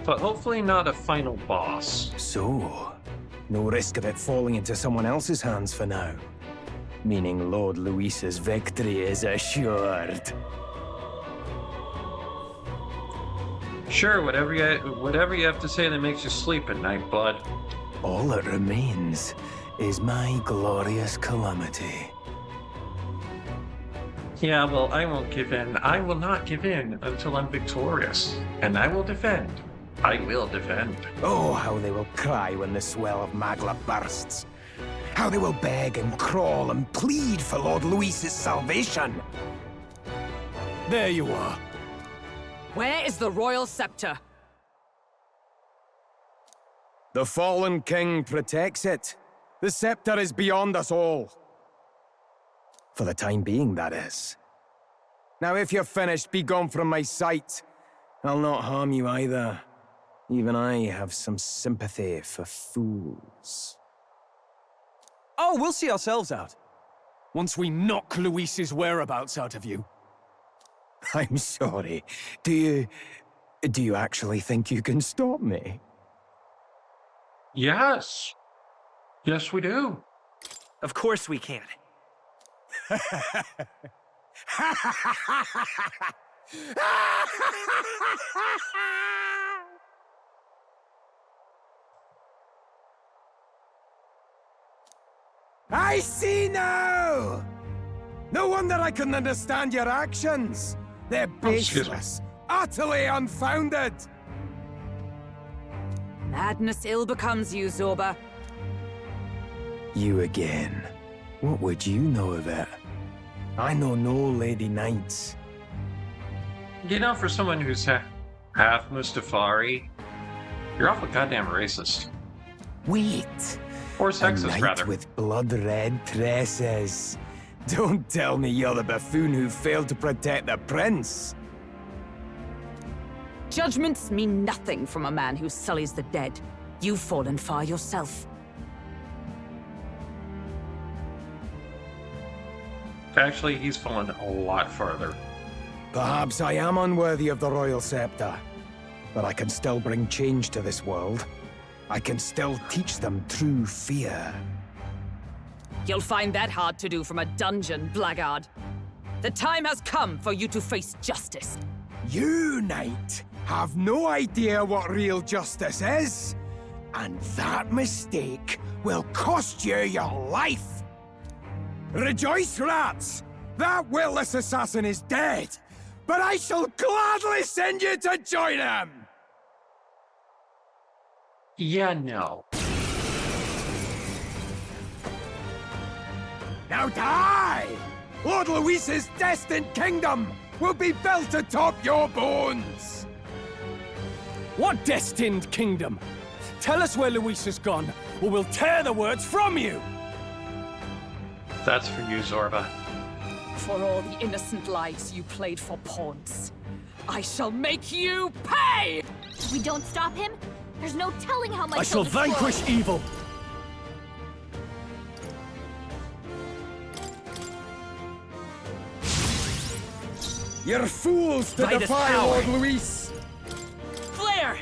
But hopefully not a final boss. So, no risk of it falling into someone else's hands for now. Meaning Lord Luis's victory is assured. Sure, whatever you have to say that makes you sleep at night, bud. All that remains is my glorious calamity. Yeah, well, I won't give in. I will not give in until I'm victorious. And I will defend. I will defend. Oh, how they will cry when the swell of Magla bursts. How they will beg and crawl and plead for Lord Luis's salvation. There you are. Where is the royal scepter? The fallen king protects it. The scepter is beyond us all. For the time being, that is. Now, if you're finished, be gone from my sight. I'll not harm you either. Even I have some sympathy for fools. Oh, we'll see ourselves out. Once we knock Luis's whereabouts out of you. I'm sorry. Do you actually think you can stop me? Yes. Yes, we do. Of course we can. I see now! No wonder I couldn't understand your actions. They're baseless, utterly unfounded. Madness ill becomes you, Zorba. You again. What would you know of it? I know no Lady Knights. You know, for someone who's half Mustafari, you're awful goddamn racist. Wait. Or A sexist, knight rather. with blood-red tresses. Don't tell me you're the buffoon who failed to protect the prince. Judgments mean nothing from a man who sullies the dead. You've fallen far yourself. Actually, he's fallen a lot farther. Perhaps I am unworthy of the royal scepter, but I can still bring change to this world. I can still teach them true fear. You'll find that hard to do from a dungeon, blackguard. The time has come for you to face justice. You, Knight, have no idea what real justice is, and that mistake will cost you your life. Rejoice, rats! That witless assassin is dead! but I shall gladly send you to join him! Yeah, no. Now die! Lord Luis's destined kingdom will be built atop your bones! What destined kingdom? Tell us where Luis has gone, or we'll tear the words from you! That's for you, Zorba. For all the innocent lives you played for pawns, I shall make you pay! If we don't stop him, there's no telling how much I shall he'll destroy. vanquish evil! You're fools to Vitus defy power. Lord Luis! Flare!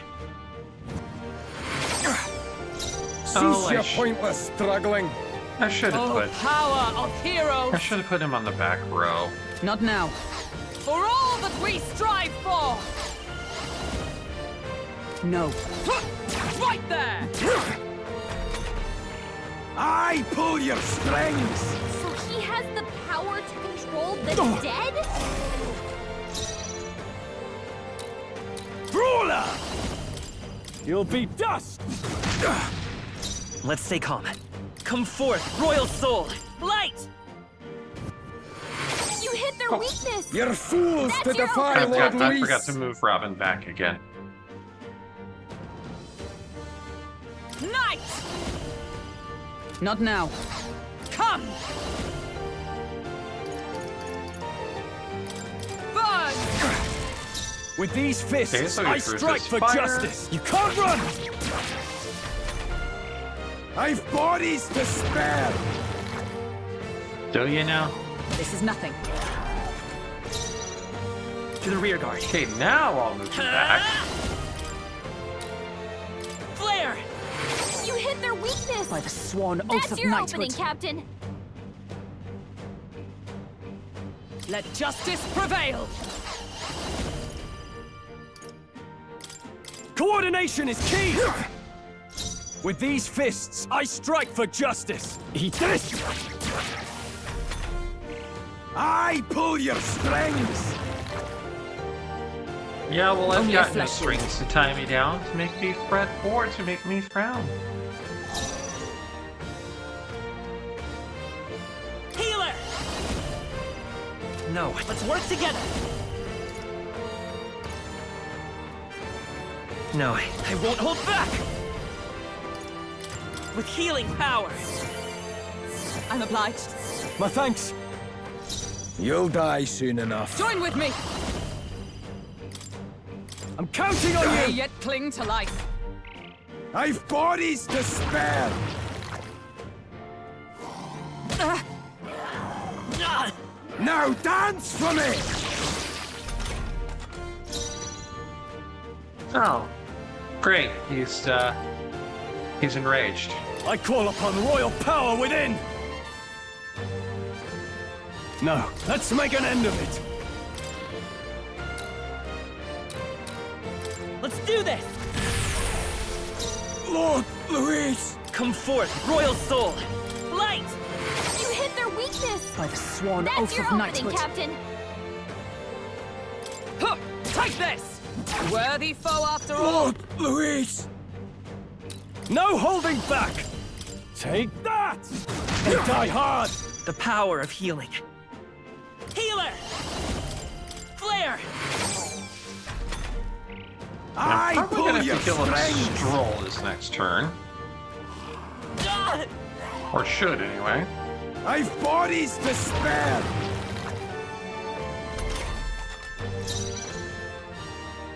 Cease your pointless struggling! I should have Oh, put. power of heroes! I should have put him on the back row. Not now. For all that we strive for! No. Right there! I pull your strings! So he has the power to control the dead? Brawler! You'll be dust! Let's stay calm. Come forth, royal soul! Light! You hit their weakness! You're fools That's to your defy opening Lord I Luis! forgot to move Robin back again. Night! Not now. Come! Burn! With these fists, Okay, so I your truth strike is for fire. justice! You can't run! I've bodies to spare! Do you now? This is nothing. To the rear guard. Okay, now I'll move you back. Flare! You hit their weakness! By the sworn oath That's of your opening, knighthood. Captain! Let justice prevail! Coordination is key! With these fists, I strike for justice! Eat this! I pull your strings! Yeah, well, I've Only a got no flesh wound. strings to tie me down, to make me fret, or to make me frown. Healer! No, let's work together! No, I won't hold back! With healing power! I'm obliged. My thanks! You'll die soon enough. Join with me! I'm counting on I you! yet cling to life. I've bodies to spare! Ah! Now dance for me! Oh, great. He's enraged. I call upon royal power within! No, let's make an end of it! Let's do this! Lord Luis! Come forth, royal soul! Light! You hit their weakness! By the sworn That's oath your of opening, knighthood. Captain! Huh, take this! Worthy foe after all! Lord Luis! No holding back! Take that! And die hard! The power of healing. Healer! Flare! I I'm probably pull gonna your have to kill a strings! Stroll this next turn. Ah! Or should, anyway. I've bodies to spare!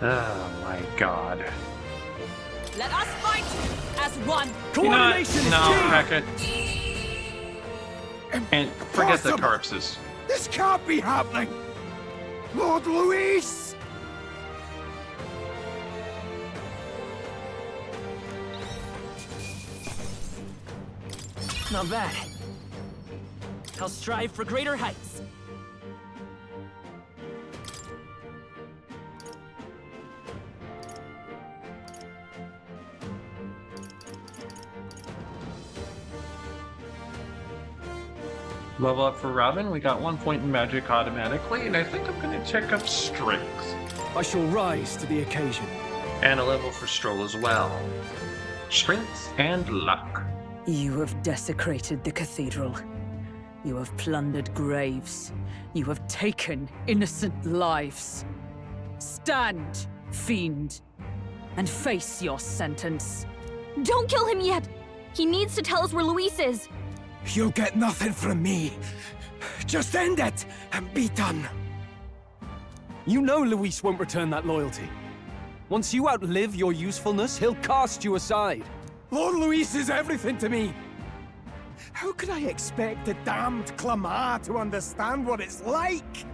Oh my god. Let us fight as one! You know what? Coordination is No, key! wreck it. And forget the Impossible. corpses. This can't be happening! Lord Luis! Not bad. I'll strive for greater heights. Level up for Robin, we got 1 point in magic automatically, and I think I'm gonna check up strength. I shall rise to the occasion. And a level for Stroll as well. Strength and luck. You have desecrated the cathedral. You have plundered graves. You have taken innocent lives. Stand, fiend, and face your sentence. Don't kill him yet! He needs to tell us where Luis is! You'll get nothing from me. Just end it and be done. You know Luis won't return that loyalty. Once you outlive your usefulness, he'll cast you aside. Lord Luis is everything to me. How could I expect the damned Clamar to understand what it's like?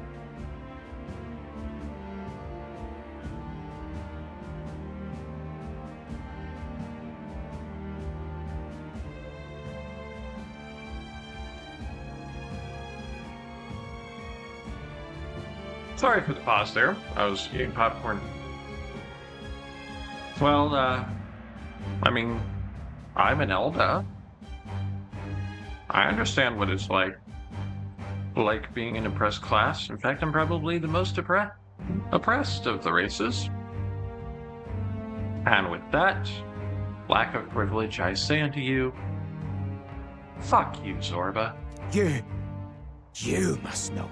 Sorry for the pause there. I was eating popcorn. Well, I mean, I'm an Elda. I understand what it's like being an oppressed class. In fact, I'm probably the most oppressed of the races. And with that lack of privilege, I say unto you, fuck you, Zorba. You must know.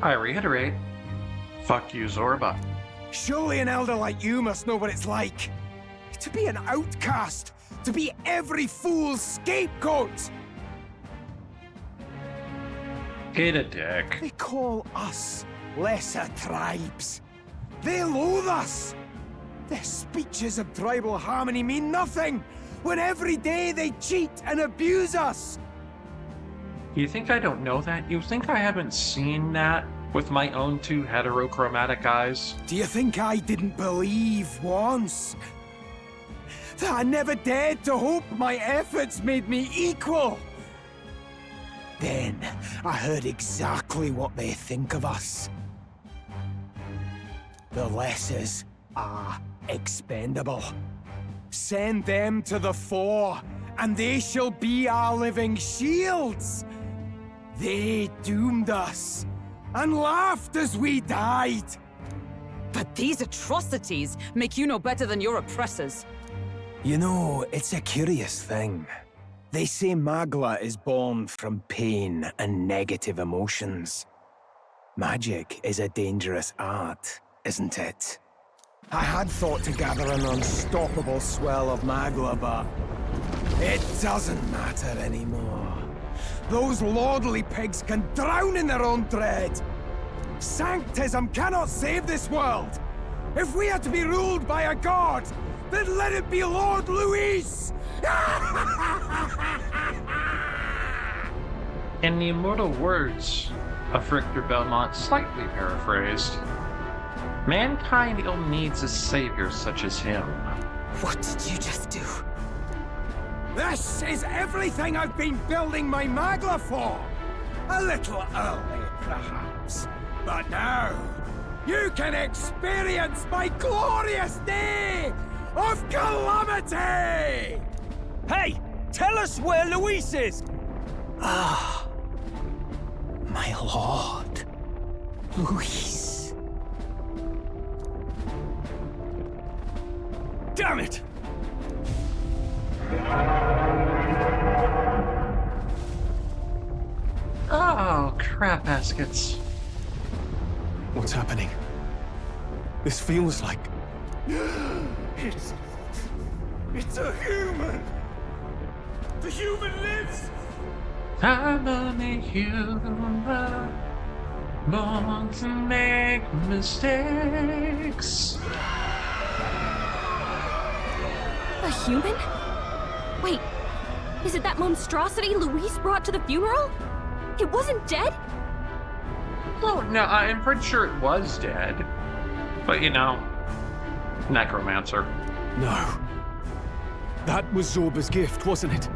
I reiterate, fuck you, Zorba. Surely an elder like you must know what it's like. To be an outcast. To be every fool's scapegoat. Get a dick. They call us lesser tribes. They loathe us. Their speeches of tribal harmony mean nothing, when every day they cheat and abuse us. You think I don't know that? You think I haven't seen that with my own 2 heterochromatic eyes? Do you think I didn't believe once? That I never dared to hope my efforts made me equal? Then I heard exactly what they think of us. The lessers are expendable. Send them to the fore, and they shall be our living shields. They doomed us, and laughed as we died. But these atrocities make you no better than your oppressors. You know, it's a curious thing. They say Magla is born from pain and negative emotions. Magic is a dangerous art, isn't it? I had thought to gather an unstoppable swell of Magla, but it doesn't matter anymore. Those lordly pigs can drown in their own dread. Sanctism cannot save this world. If we are to be ruled by a god, then let it be Lord Luis! In the immortal words of Richter Belmont, slightly paraphrased, mankind ill needs a savior such as him. What did you just do? This is everything I've been building my Magla for! A little early, perhaps. But now, you can experience my glorious day of calamity! Hey! Tell us where Luis is! Ah, my lord, Luis. Damn it! Oh, crap baskets. What's happening? This feels like... It's a human! The human lives! I'm only human, born to make mistakes. A human? Wait, is it that monstrosity Luis brought to the funeral? It wasn't dead? Oh, no, I'm pretty sure it was dead. But, you know, necromancer. No. That was Zorba's gift, wasn't it?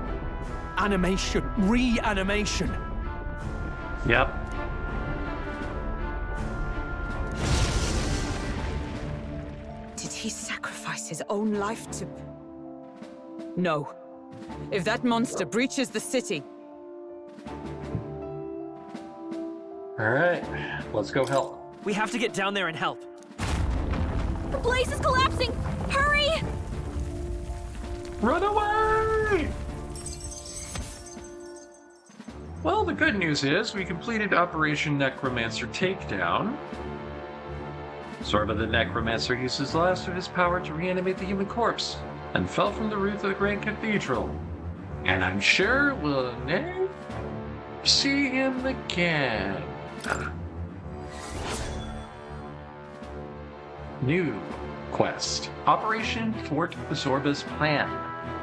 Animation. Reanimation. Yep. Did he sacrifice his own life to... No. If that monster breaches the city... Alright, let's go help. We have to get down there and help. The place is collapsing! Hurry! Run away! Well, the good news is we completed Operation Necromancer Takedown. Zorba the Necromancer used his last of his power to reanimate the human corpse and fell from the roof of the Grand Cathedral. And I'm sure we'll never see him again. New quest. Operation Thwart Zorba's Plan.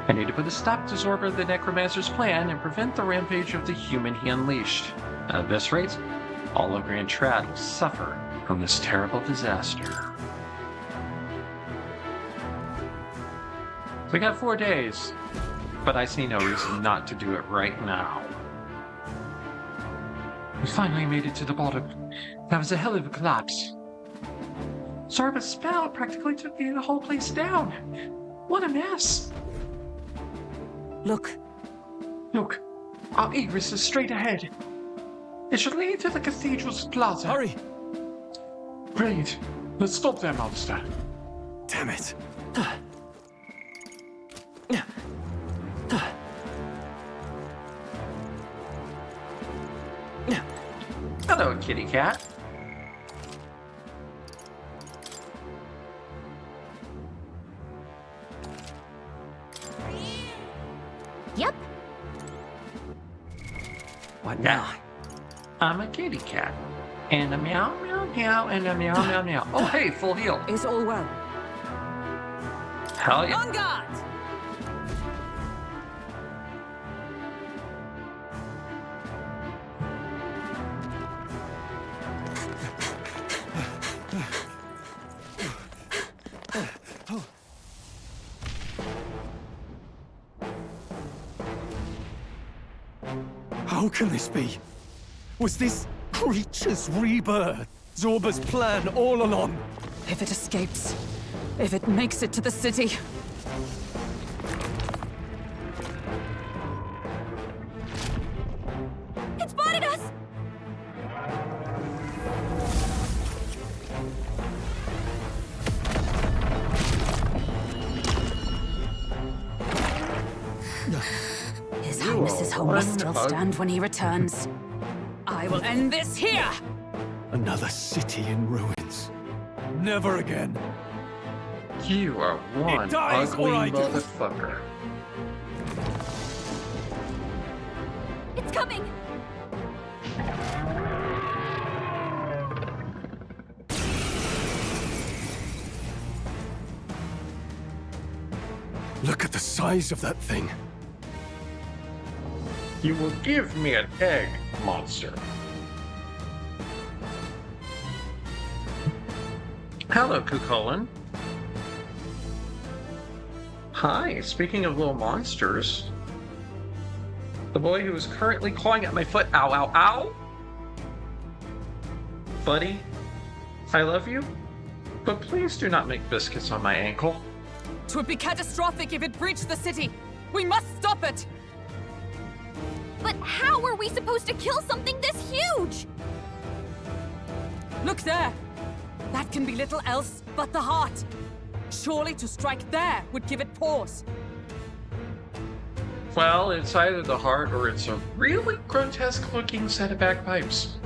I need to put a stop to Zorba the Necromancer's plan and prevent the rampage of the human he unleashed. At this rate, all of Grand Trad will suffer from this terrible disaster. We got 4 days, but I see no reason not to do it right now. We finally made it to the bottom. That was a hell of a collapse. Zorba's spell practically took the whole place down. What a mess. Look. Look, our egress is straight ahead. It should lead to the cathedral's plaza. Hurry! Brilliant. Let's stop that monster. Damn it. Hello, kitty cat. Yep. What now? I'm a kitty cat. And a meow, meow, meow, and a meow, meow, meow. Oh, hey, full heal. Is all well? Hell yeah. On guard! How can this be? Was this creature's rebirth Zorba's plan all along? If it escapes, if it makes it to the city... It spotted us! His Highness's home will still stand when he returns. I will end this here! Another city in ruins. Never again. You are one dies ugly or I do. motherfucker. It's coming! Look at the size of that thing. You will give me an egg, monster. Hello, Cucullin. Hi, speaking of little monsters. The boy who is currently clawing at my foot. Ow, ow, ow! Buddy, I love you, but please do not make biscuits on my ankle. It would be catastrophic if it breached the city! We must stop it! But how are we supposed to kill something this huge? Look there! That can be little else but the heart. Surely to strike there would give it pause. Well, it's either the heart or it's a really grotesque-looking set of bagpipes.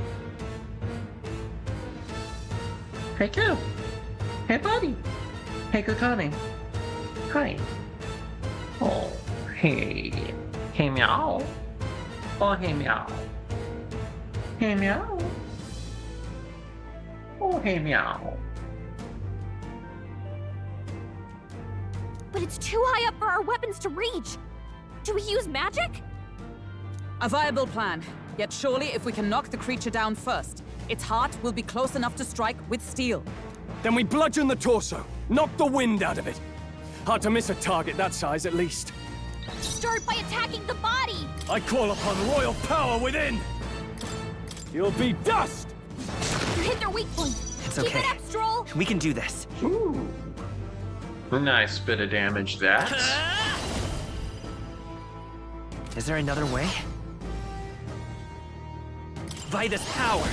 Hey, Coo. Hey, buddy. Hey, Kukani. Hi. Oh, hey. Hey, meow. Oh, hey, meow. Hey, meow. Oh, hey, meow. But it's too high up for our weapons to reach. Do we use magic? A viable plan. Yet surely if we can knock the creature down first, its heart will be close enough to strike with steel. Then we bludgeon the torso, knock the wind out of it. Hard to miss a target that size, at least. Start by attacking the body! I call upon royal power within! You'll be dust! You hit their weak point. It's Keep okay. it up, Stroll! We can do this. Ooh. Nice bit of damage, that. Is there another way? By this power!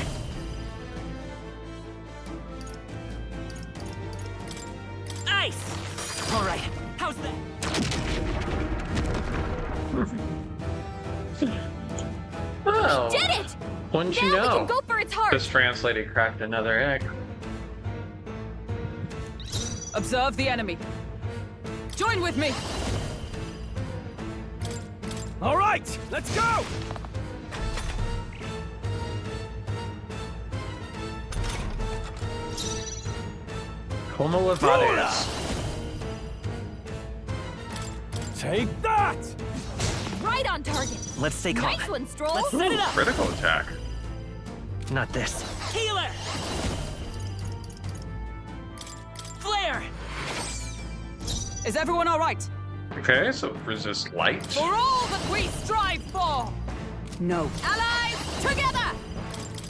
Ice! Alright, how's that? Oh. Did it! Wouldn't Now you we know? can go for its heart! This translated cracked another egg. Observe the enemy. Join with me. All right, let's go! Como Levades. Take that! Right on target! Let's stay calm. Nice one, Stroll! Let's set it up! Critical attack. Not this. Healer! Flare! Is everyone all right? Okay, so resist light. For all that we strive for! No. Allies, together!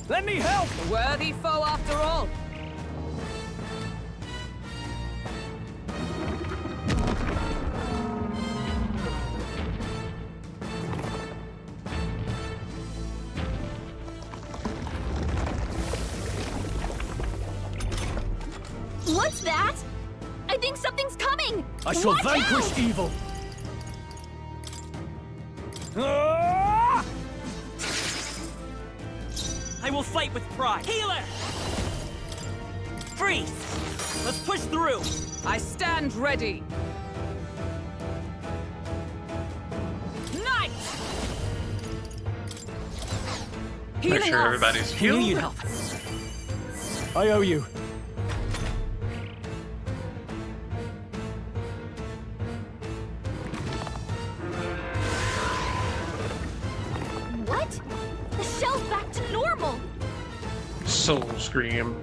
Let me help! A worthy foe after all. What's that? I think something's coming! I shall Watch vanquish out! evil! Ah! I will fight with pride. Healer! Freeze! Let's push through! I stand ready. Knight! Make Healing sure us. everybody's Can you healed. need help? I owe you. What? The shell's back to normal! Soul Scream.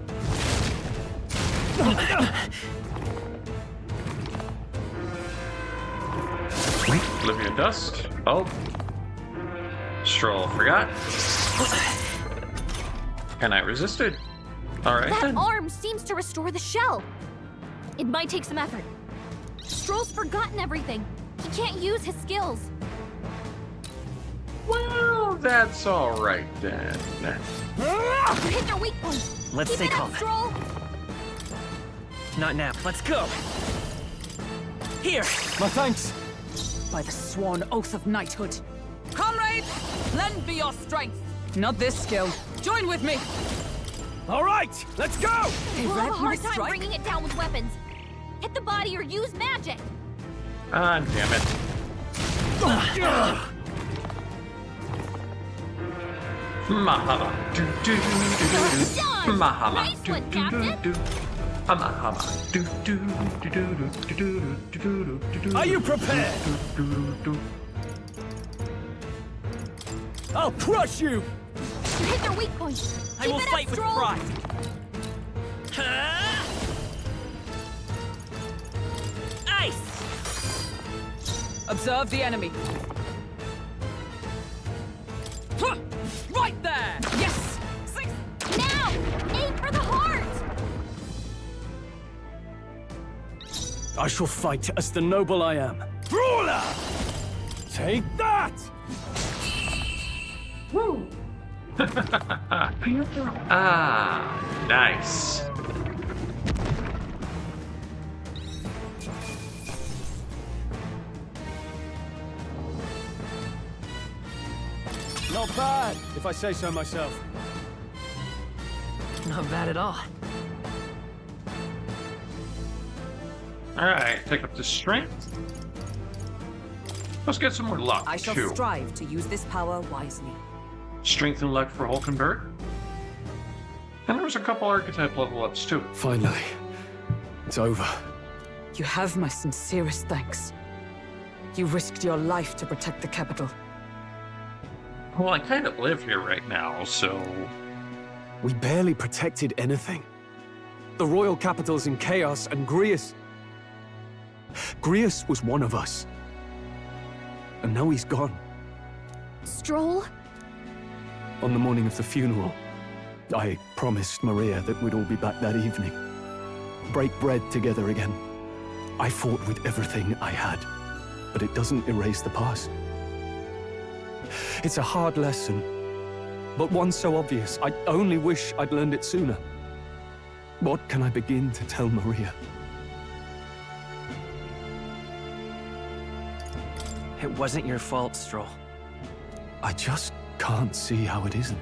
Olivia Dust. Oh. Stroll forgot. And I resisted. Alright That then. arm seems to restore the shell. It might take some effort. Stroll's forgotten everything. He can't use his skills. Well, that's alright then. You hit their weak point. Let's Keep stay it up, calm. Stroll. Not now. Let's go! Here! My thanks. By the sworn oath of knighthood. Comrades, lend me your strength. Not this skill. Join with me. All right, let's go! They We'll have read a my hard time strike. bringing it down with weapons. Hit the body or use magic. Ah, damn it. Mahama. Do do do do do. Done! Mahama. Nice Do one, do do Captain. do. Mahama. Do do do do do do do do do do. Are you prepared? Do do do. I'll crush you! You hit their weak point. I Keep will it fight up, with Stroll. pride! Ha! Ice! Observe the enemy. Huh! Right there! Yes! Now, aim for the heart. I shall fight as the noble I am. Brawler! Take that! Woo! Ah, nice. Not bad, if I say so myself. Not bad at all. Alright, take up the strength. Let's get some more luck, I shall too. strive to use this power wisely. Strength and luck for Hulkenberg. And there was a couple archetype level ups, too. Finally, it's over. You have my sincerest thanks. You risked your life to protect the capital. Well, I kind of live here right now, so... We barely protected anything. The royal capital's in chaos, and Grius was one of us. And now he's gone. Stroll? On the morning of the funeral, I promised Maria that we'd all be back that evening. Break bread together again. I fought with everything I had, but it doesn't erase the past. It's a hard lesson, but one so obvious. I only wish I'd learned it sooner. What can I begin to tell Maria? It wasn't your fault, Stroll. I just can't see how it isn't.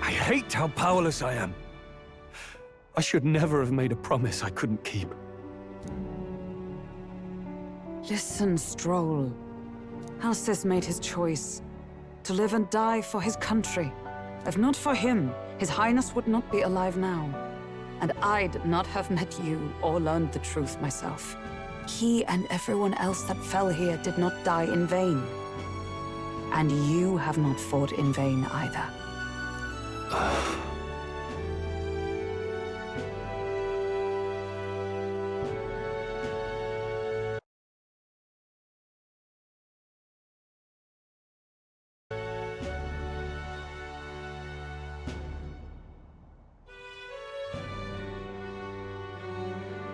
I hate how powerless I am. I should never have made a promise I couldn't keep. Listen, Stroll. Harshness made his choice. To live and die for his country. If not for him, His Highness would not be alive now. And I'd not have met you or learned the truth myself. He and everyone else that fell here did not die in vain. And you have not fought in vain either.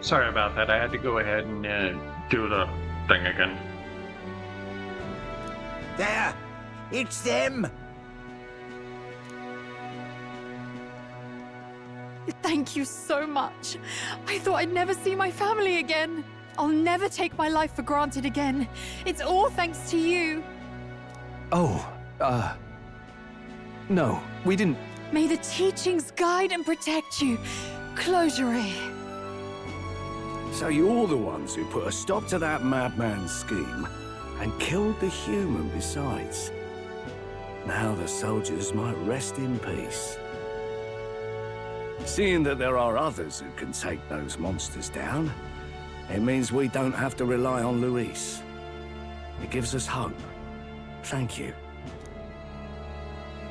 Sorry about that. I had to go ahead and do the thing again. There! It's them! Thank you so much. I thought I'd never see my family again. I'll never take my life for granted again. It's all thanks to you. Oh, no, we didn't. May the teachings guide and protect you. Closure. So you're the ones who put a stop to that madman's scheme, and killed the human besides. Now the soldiers might rest in peace. Seeing that there are others who can take those monsters down, it means we don't have to rely on Luis. It gives us hope. Thank you.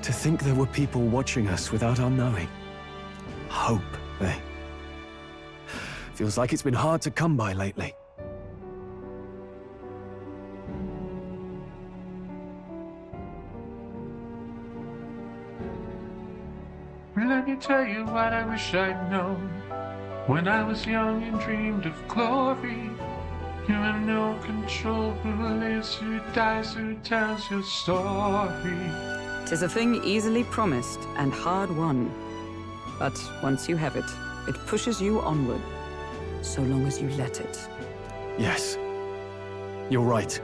To think there were people watching us without our knowing. Hope, eh? Feels like it's been hard to come by lately. Let me tell you what I wish I'd known. When I was young and dreamed of glory, you have no control who lives, who dies, who tells your story. 'Tis a thing easily promised and hard won. But once you have it, it pushes you onward. So long as you let it. Yes, you're right.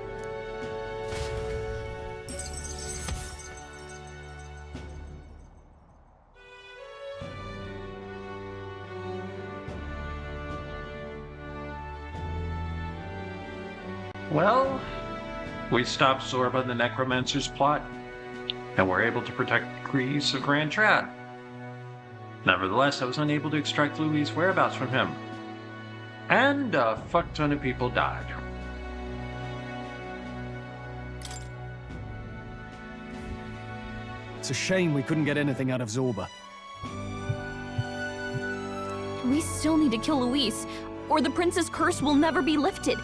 Well, we stopped Zorba the Necromancer's plot, and were able to protect Grease of Grand Trad. Nevertheless, I was unable to extract Louis' whereabouts from him. And a fuck ton of people died. It's a shame we couldn't get anything out of Zorba. We still need to kill Luis, or the prince's curse will never be lifted.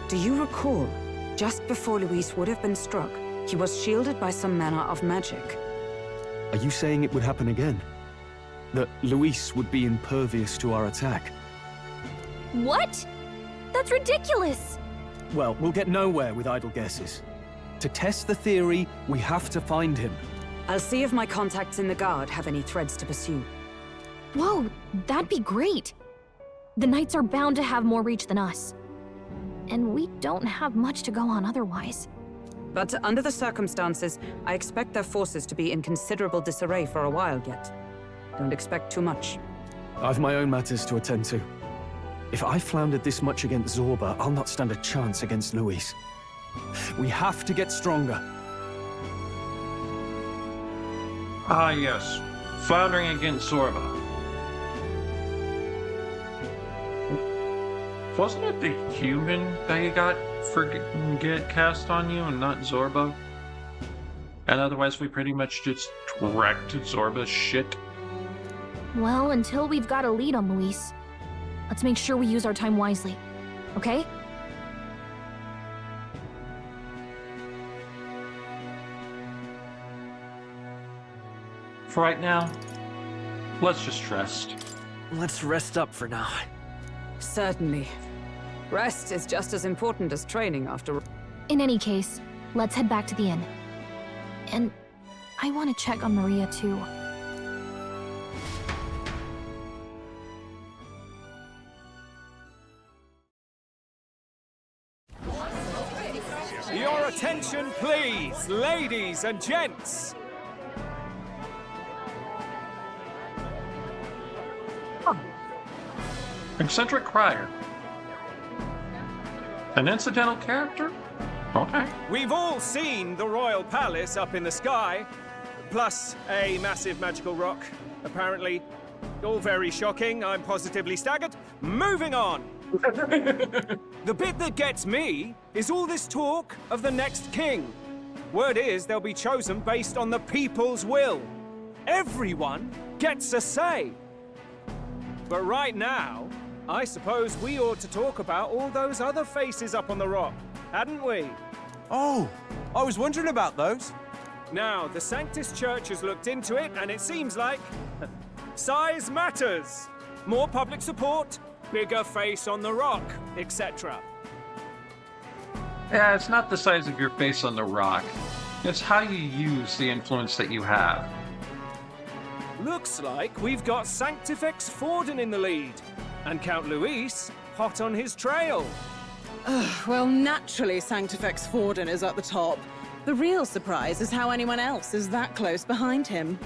Do you recall, just before Luis would have been struck, he was shielded by some manner of magic? Are you saying it would happen again? That Luis would be impervious to our attack? What? That's ridiculous! Well, we'll get nowhere with idle guesses. To test the theory, we have to find him. I'll see if my contacts in the Guard have any threads to pursue. Whoa, that'd be great. The Knights are bound to have more reach than us. And we don't have much to go on otherwise. But under the circumstances, I expect their forces to be in considerable disarray for a while yet. Don't expect too much. I've my own matters to attend to. If I floundered this much against Zorba, I'll not stand a chance against Luis. We have to get stronger. Ah, yes. Floundering against Zorba. Wasn't it the human that you got get cast on you and not Zorba? And otherwise we pretty much just wrecked Zorba's shit. Well, until we've got a lead on Luis, let's make sure we use our time wisely, okay? For right now, let's just rest. Let's rest up for now. Certainly. Rest is just as important as training, after all. In any case, let's head back to the inn. And I want to check on Maria, too. Your attention, please, ladies and gents. Eccentric crier. An incidental character? Okay. We've all seen the royal palace up in the sky, plus a massive magical rock, apparently. All very shocking. I'm positively staggered. Moving on. The bit that gets me is all this talk of the next king. Word is they'll be chosen based on the people's will. Everyone gets a say. But right now, I suppose we ought to talk about all those other faces up on the rock, hadn't we? Oh, I was wondering about those. Now, the Sanctus Church has looked into it, and it seems like size matters. More public support, bigger face on the rock, etc. Yeah, it's not the size of your face on the rock. It's how you use the influence that you have. Looks like we've got Sanctifex Forden in the lead, and Count Luis hot on his trail. Well, naturally, Sanctifex Forden is at the top. The real surprise is how anyone else is that close behind him.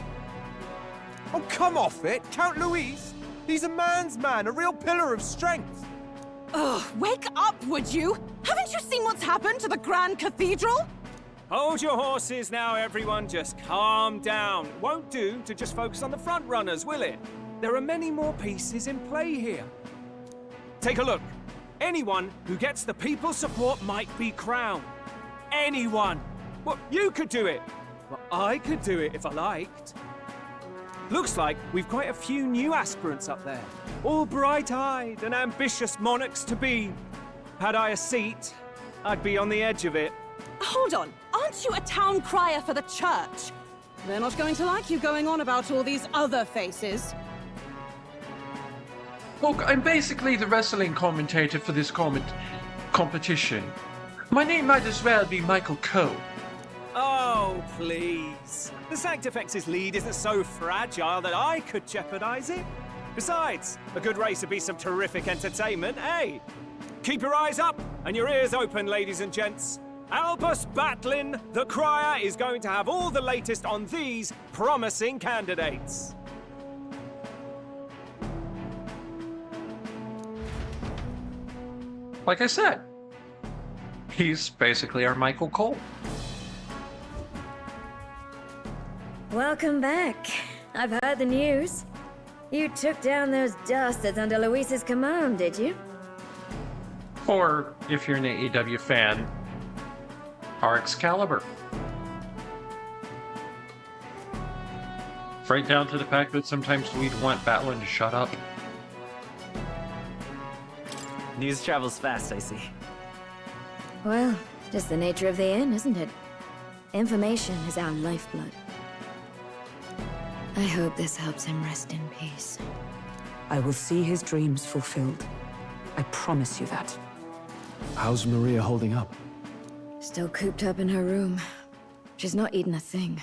Oh, come off it, Count Luis. He's a man's man, a real pillar of strength. Ugh, wake up, would you? Haven't you seen what's happened to the Grand Cathedral? Hold your horses now, everyone. Just calm down. Won't do to just focus on the front runners, will it? There are many more pieces in play here. Take a look. Anyone who gets the people's support might be crowned. Anyone. Well, you could do it. Well, I could do it if I liked. Looks like we've quite a few new aspirants up there. All bright-eyed and ambitious monarchs-to-be. Had I a seat, I'd be on the edge of it. Hold on. Aren't you a town crier for the church? They're not going to like you going on about all these other faces. Look, I'm basically the wrestling commentator for this competition. My name might as well be Michael Coe. Oh, please. The Sanctifex's lead isn't so fragile that I could jeopardize it. Besides, a good race would be some terrific entertainment, eh? Keep your eyes up and your ears open, ladies and gents. Albus Batlin, the crier, is going to have all the latest on these promising candidates. Like I said, he's basically our Michael Cole. Welcome back. I've heard the news. You took down those dastards under Luis's command, did you? Or, if you're an AEW fan, our Excalibur. Right down to the fact that sometimes we'd want Batlin to shut up. News travels fast, I see. Well, just the nature of the inn, isn't it? Information is our lifeblood. I hope this helps him rest in peace. I will see his dreams fulfilled. I promise you that. How's Maria holding up? Still cooped up in her room. She's not eaten a thing.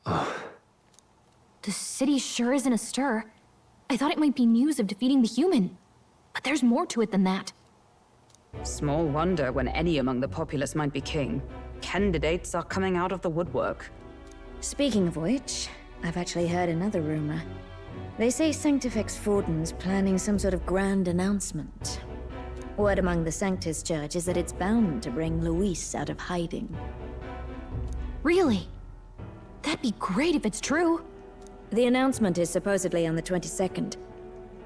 The city sure isn't astir. I thought it might be news of defeating the human. But there's more to it than that. Small wonder when any among the populace might be king. Candidates are coming out of the woodwork. Speaking of which, I've actually heard another rumor. They say Sanctifex Forden's planning some sort of grand announcement. Word among the Sanctus Church is that it's bound to bring Luis out of hiding. Really? That'd be great if it's true. The announcement is supposedly on the 22nd.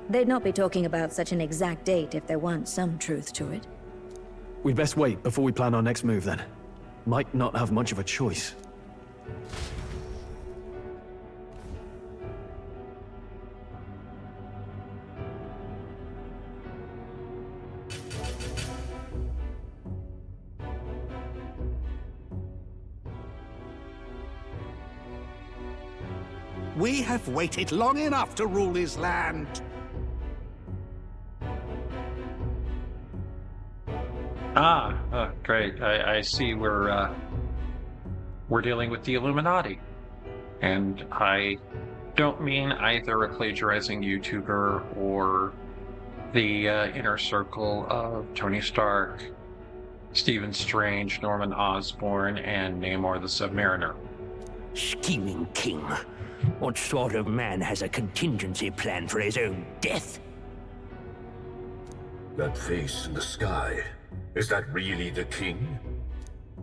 They'd not be talking about such an exact date if there weren't some truth to it. We'd best wait before we plan our next move, then. Might not have much of a choice. We have waited long enough to rule his land. Great. I see we're dealing with the Illuminati. And I don't mean either a plagiarizing YouTuber or the inner circle of Tony Stark, Stephen Strange, Norman Osborn, and Namor the Submariner. Scheming king. What sort of man has a contingency plan for his own death? That face in the sky, is that really the king?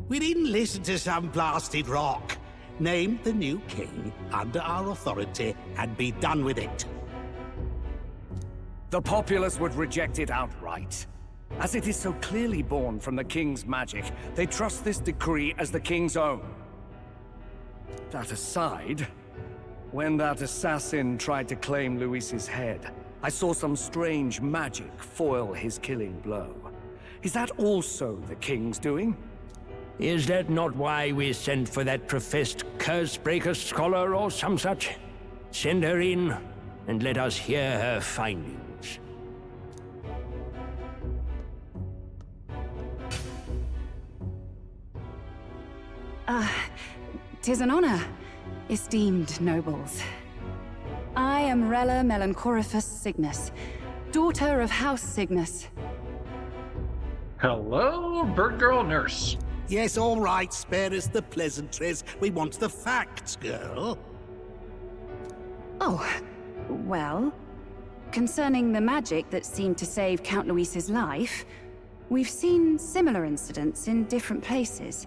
We didn't listen to some blasted rock. Name the new king under our authority and be done with it. The populace would reject it outright. As it is so clearly born from the king's magic, they trust this decree as the king's own. That aside, when that assassin tried to claim Luis's head, I saw some strange magic foil his killing blow. Is that also the king's doing? Is that not why we sent for that professed curse-breaker scholar or some such? Send her in, and let us hear her findings. Tis an honor, esteemed nobles. I am Rella Melanchorophus Cygnus, daughter of House Cygnus. Hello, bird girl nurse. Yes, all right, spare us the pleasantries. We want the facts, girl. Oh, well, concerning the magic that seemed to save Count Luis's life, we've seen similar incidents in different places.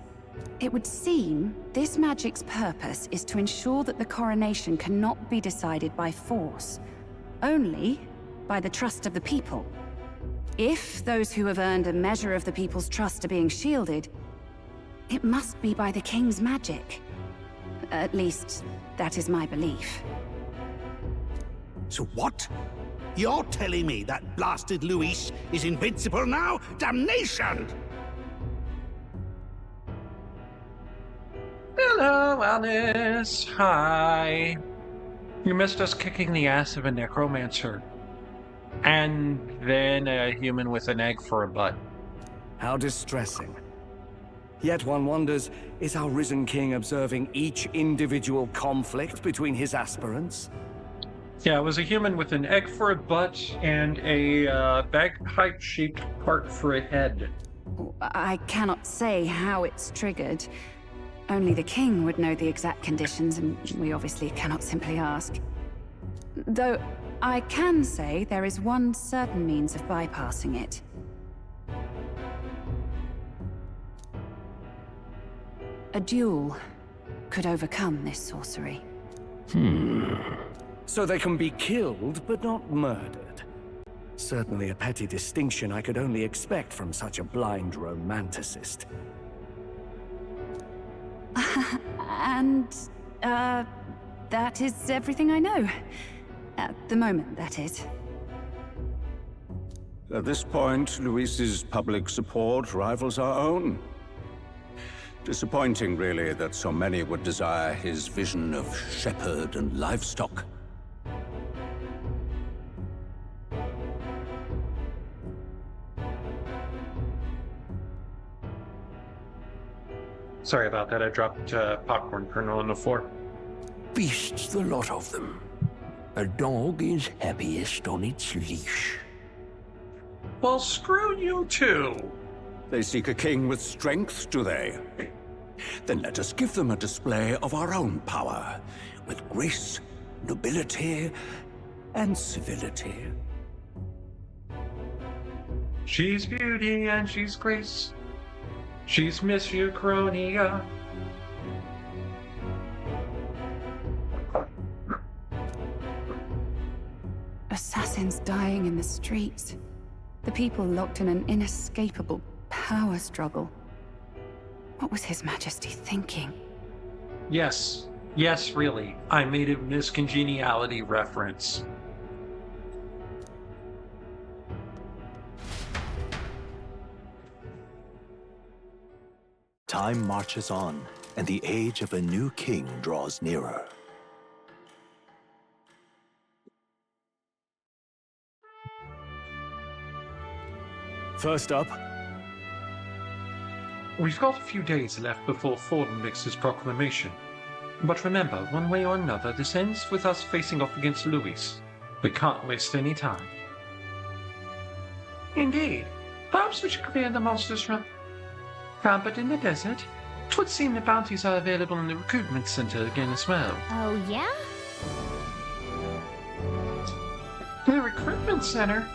It would seem this magic's purpose is to ensure that the coronation cannot be decided by force, only by the trust of the people. If those who have earned a measure of the people's trust are being shielded, it must be by the king's magic. At least, that is my belief. So what? You're telling me that blasted Luis is invincible now? Damnation! Hello, Alice. Hi. You missed us kicking the ass of a necromancer. And then a human with an egg for a butt. How distressing. Yet one wonders, is our risen king observing each individual conflict between his aspirants? Yeah, it was a human with an egg for a butt and a bagpipe-shaped part for a head. I cannot say how it's triggered. Only the king would know the exact conditions, and we obviously cannot simply ask. Though, I can say there is one certain means of bypassing it. A duel could overcome this sorcery. So they can be killed, but not murdered. Certainly a petty distinction I could only expect from such a blind romanticist. And, that is everything I know. At the moment, that is. At this point, Luis's public support rivals our own. Disappointing, really, that so many would desire his vision of shepherd and livestock. Sorry about that, I dropped popcorn kernel on the floor. Beasts, the lot of them. A dog is happiest on its leash. Well, screw you too. They seek a king with strength, do they? Then let us give them a display of our own power, with grace, nobility, and civility. She's beauty and she's grace. She's Miss Uchronia. Assassins dying in the streets. The people locked in an inescapable power struggle. What was His Majesty thinking? Yes, really. I made a Miss Congeniality reference. Time marches on, and the age of a new king draws nearer. First up, we've got a few days left before Forden makes his proclamation. But remember, one way or another, this ends with us facing off against Luis. We can't waste any time. Indeed. Perhaps we should clear the monsters from rampant in the desert. It would seem the bounties are available in the recruitment center again as well. Oh, yeah? The recruitment center?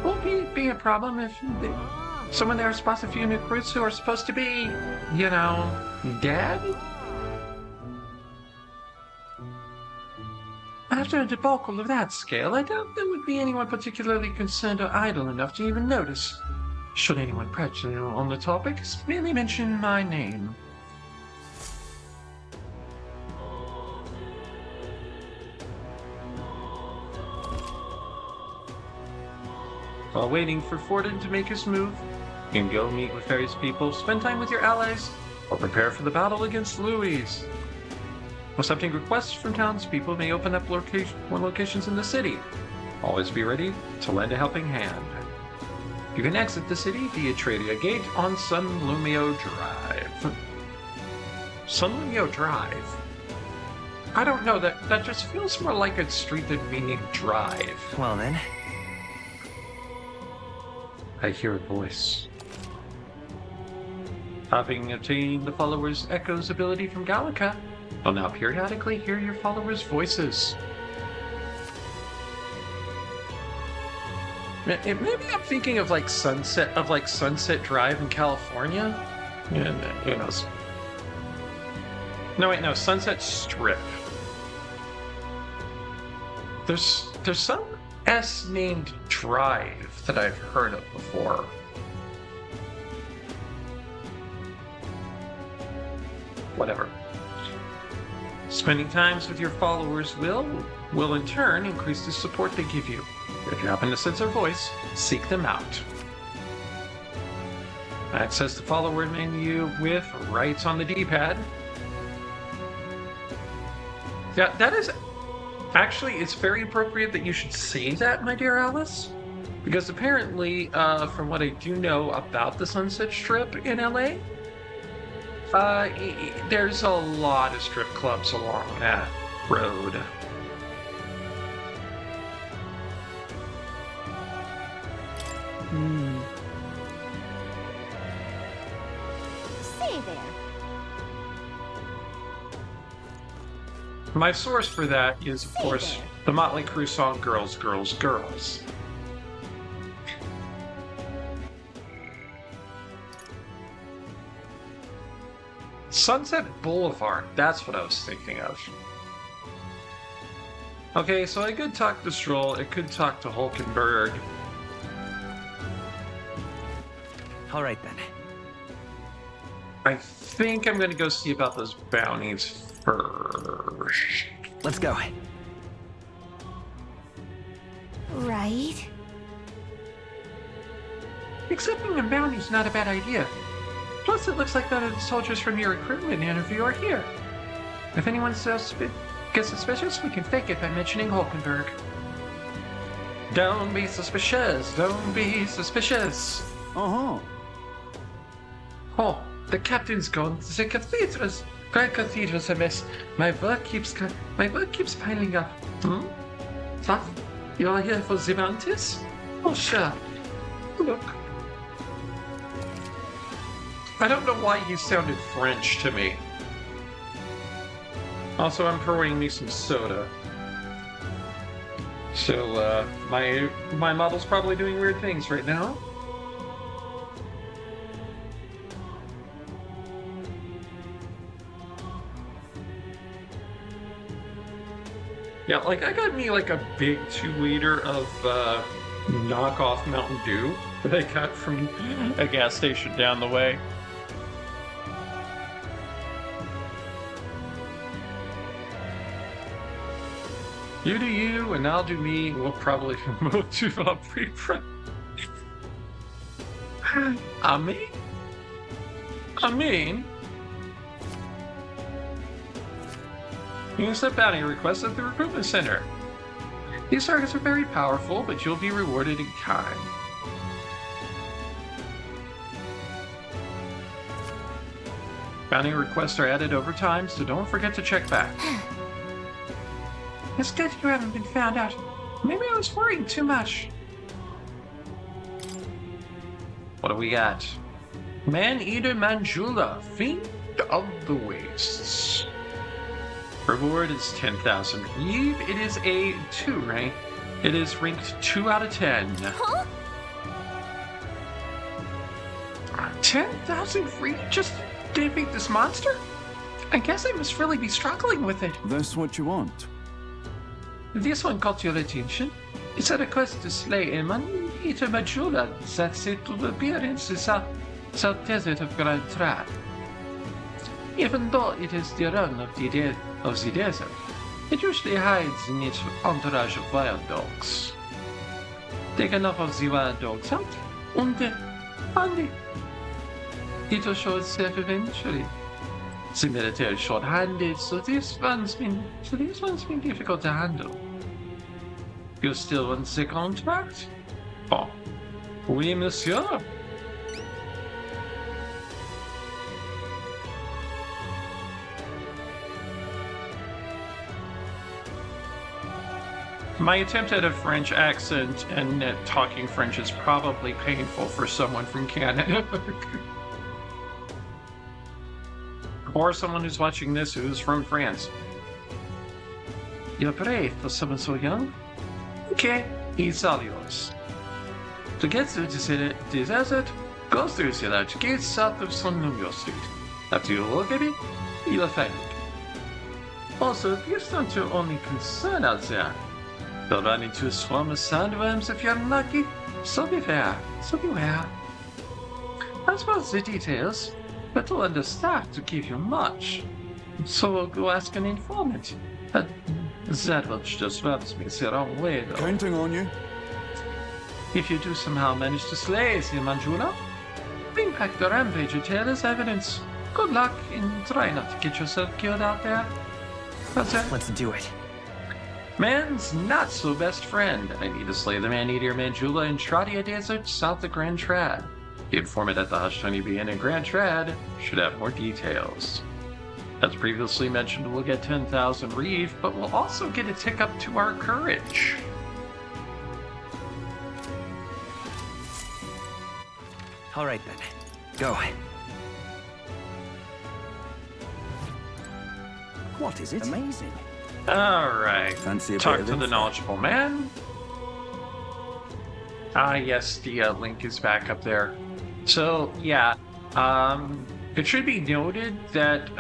Won't be a problem if someone there spots a few new recruits who are supposed to be, you know, dead? After a debacle of that scale, I doubt there would be anyone particularly concerned or idle enough to even notice. Should anyone prejudiced on the topic, merely mention my name. While waiting for Forden to make his move, you can go meet with various people, spend time with your allies, or prepare for the battle against Luis. Accepting requests from townspeople may open up more locations in the city. Always be ready to lend a helping hand. You can exit the city via Tradia Gate on Sunlumio Drive. Sunlumio Drive? I don't know, that just feels more like a street than meaning drive. Well then. I hear a voice. Having obtained the follower's Echo's ability from Gallica, you'll now periodically hear your followers' voices. Maybe I'm thinking of like Sunset Drive in California. Yeah, who knows? No, wait, no, Sunset Strip. There's some S named Drive that I've heard of before. Whatever. Spending times with your followers will in turn increase the support they give you. If you happen to sense their voice, seek them out. Access the follower menu with rights on the D-pad. Yeah, that is... Actually, it's very appropriate that you should say that, my dear Alice. Because apparently, from what I do know about the Sunset Strip in LA, there's a lot of strip clubs along that road. Say there. My source for that is, of course, the Motley Crue song Girls, Girls, Girls. Sunset Boulevard, that's what I was thinking of. Okay, so I could talk to Stroll, I could talk to Hulkenberg. Alright then. I think I'm gonna go see about those bounties first. Let's go. Right. Accepting a bounty's not a bad idea. Plus, it looks like none of the soldiers from your recruitment interview are here. If anyone gets suspicious, we can fake it by mentioning Hulkenberg. Don't be suspicious. Don't be suspicious. Uh-huh. Oh, the captain's gone. The cathedral's... Grand cathedral's a mess. My work keeps piling up. Hmm? Huh? You're here for Zimantis? Oh, sure. Look. I don't know why you sounded French to me. Also, I'm pouring me some soda. So, my model's probably doing weird things right now. Yeah, like, I got me, like, a big 2-liter of, knockoff Mountain Dew that I got from a gas station down the way. You do you, and I'll do me. We'll probably move to a pre-prep. I mean... You can accept bounty requests at the recruitment center. These targets are very powerful, but you'll be rewarded in kind. Bounty requests are added over time, so don't forget to check back. It's good you haven't been found out. Maybe I was worrying too much. What do we got? Man-Eater Manjula, Fiend of the Wastes. Reward is 10,000 Reeve. It is a 2 rank. It is ranked 2 out of 10. Huh? 10,000 Reeve just to defeat this monster? I guess I must really be struggling with it. That's what you want. This one caught your attention. It's a request to slay a man-eater Majula that said to appear in the south desert of Grand Trad. Even though it is the run of the desert, it usually hides in its entourage of wild dogs. Take enough of the wild dogs out, and it will show itself eventually. The military is short-handed, so these ones been difficult to handle. You still want the contract? Oh, oui, monsieur. My attempt at a French accent and talking French is probably painful for someone from Canada. Or someone who's watching this who's from France. You're brave for someone so young? Okay, it's all yours. To get through the desert, go through the large gates south of Sonnumbio Street. After you look at it, you'll find it. Also, please don't your only concern out there. You'll run into a swarm of sandworms if you're unlucky, so beware, I suppose the details, but we'll understaffed to give you much. So we'll go ask an informant. That will just rubs me the wrong way, though. Counting on you. If you do somehow manage to slay the Manjula, bring back the Rampager tail as evidence. Good luck, and try not to get yourself killed out there. That's it. Let's do it. Man's not so best friend. I need to slay the man-eater Manjula in Tradia Desert, south of Grand Trad. The informant at the Hush Honeybee Inn in Grand Trad should have more details. As previously mentioned, we'll get 10,000 Reeve, but we'll also get a tick up to our courage. All right then, go. What is it? Amazing. Alright, Fancy a talk bit to of the info? knowledgeable man. Ah, yes, the link is back up there. So, yeah, it should be noted that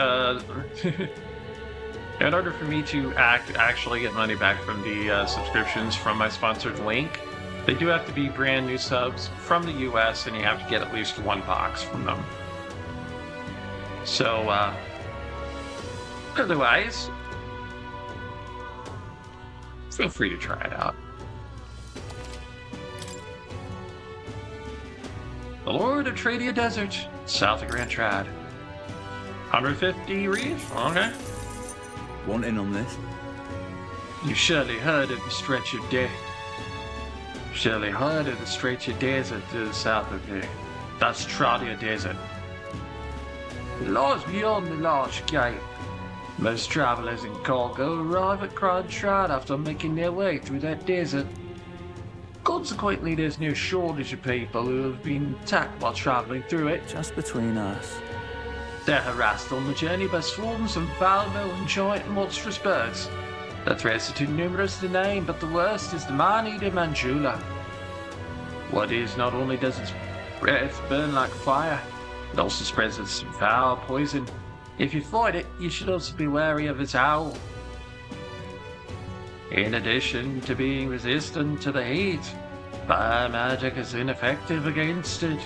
in order for me to actually get money back from the subscriptions from my sponsored link, they do have to be brand new subs from the US, and you have to get at least one box from them. So, otherwise, feel free to try it out. The Lord of Tradia Desert, south of Grand Trad. 150 Reeve? Okay. Want in on this? You surely heard of the stretch of day. Surely heard of the stretch of desert to the south of here. That's Tradia Desert. It lies beyond the large gate. Most travelers in cargo arrive at Grand Trad after making their way through that desert. Consequently, there's no shortage of people who have been attacked while traveling through it. Just between us. They're harassed on the journey by swarms of foul-mouthed and giant monstrous birds. The threats are too numerous to name, but the worst is the man-eater Manjula. What is, not only does its breath burn like fire, it also spreads its foul poison. If you fight it, you should also be wary of its howl. In addition to being resistant to the heat, fire magic is ineffective against it.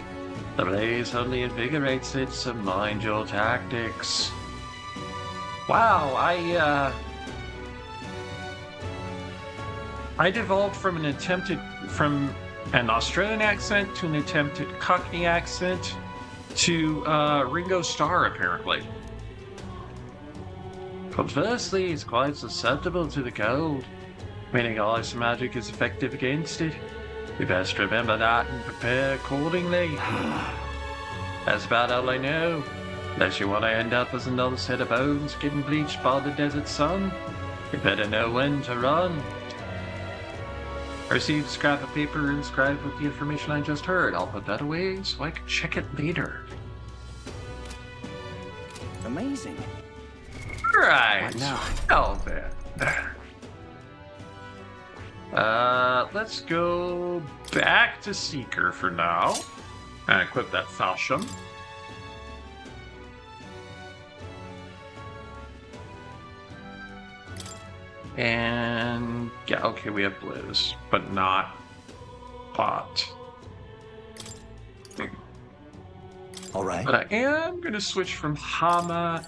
The blaze only invigorates it, so mind your tactics. Wow, I devolved from an Australian accent to an attempted Cockney accent to Ringo Starr, apparently. Conversely, it's quite susceptible to the cold, meaning ice magic is effective against it. We best remember that and prepare accordingly. That's about all I know. Unless you want to end up as another set of bones getting bleached by the desert sun, you better know when to run. I received a scrap of paper inscribed with the information I just heard. I'll put that away so I can check it later. Amazing. Right. What now? Well then. Let's go back to Seeker for now. And equip that falchion. And yeah, okay, we have Blizz, but not Pot. All right. But I am gonna switch from Hama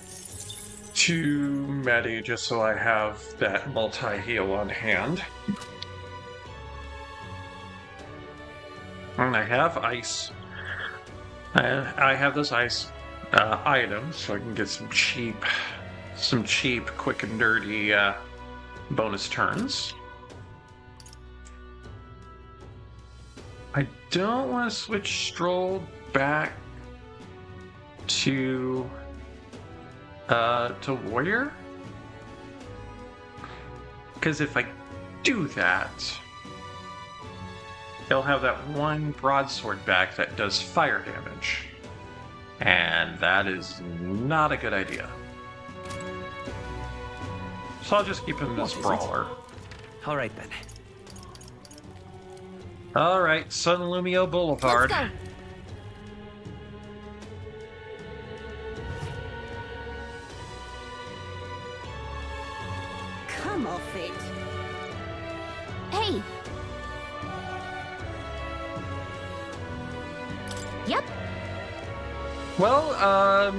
to Medi just so I have that multi-heal on hand. And I have ice. I have this ice item, so I can get some cheap, quick and dirty bonus turns. I don't want to switch Stroll back to Warrior, because if I do that, he'll have that one broadsword back that does fire damage, and that is not a good idea. So I'll just keep him as Brawler. All right then. All right, Sun Lumio Boulevard. Let's go. Come off it. Hey. Yep. Well,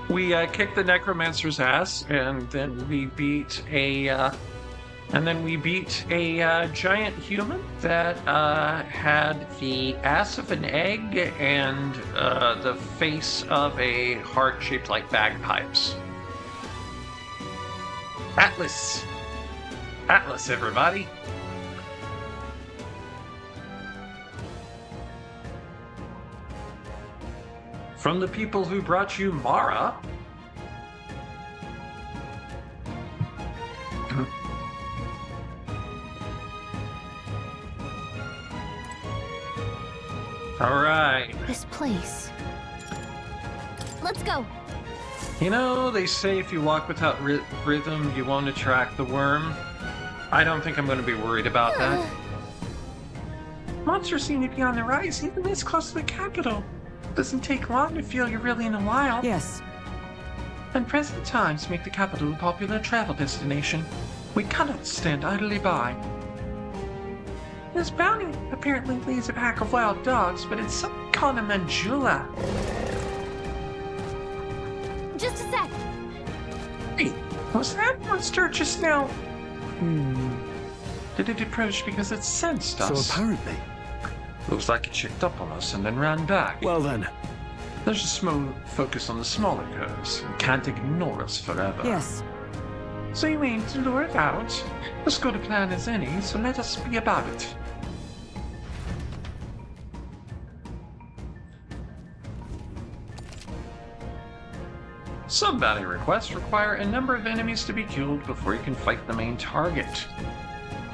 we kicked the Necromancer's ass, and then we beat a giant human that had the ass of an egg and the face of a heart shaped like bagpipes. Atlas, everybody. From the people who brought you Mara. All right. This place. Let's go. You know, they say if you walk without rhythm, you won't attract the worm. I don't think I'm going to be worried about that. Monsters seem to be on the rise, even this close to the capital. Doesn't take long to feel you're really in a wild. Yes. And present times make the capital a popular travel destination. We cannot stand idly by. This bounty apparently leads a pack of wild dogs, but it's some kind of Manjula. Just a sec. Hey, was that monster just now? Did it approach because it sensed us? So apparently. Looks like it checked up on us and then ran back. Well then. There's a small focus on the smaller curves. You can't ignore us forever. Yes. So you aim to lure it out? As good a plan as any, so let us be about it. Some bounty requests require a number of enemies to be killed before you can fight the main target.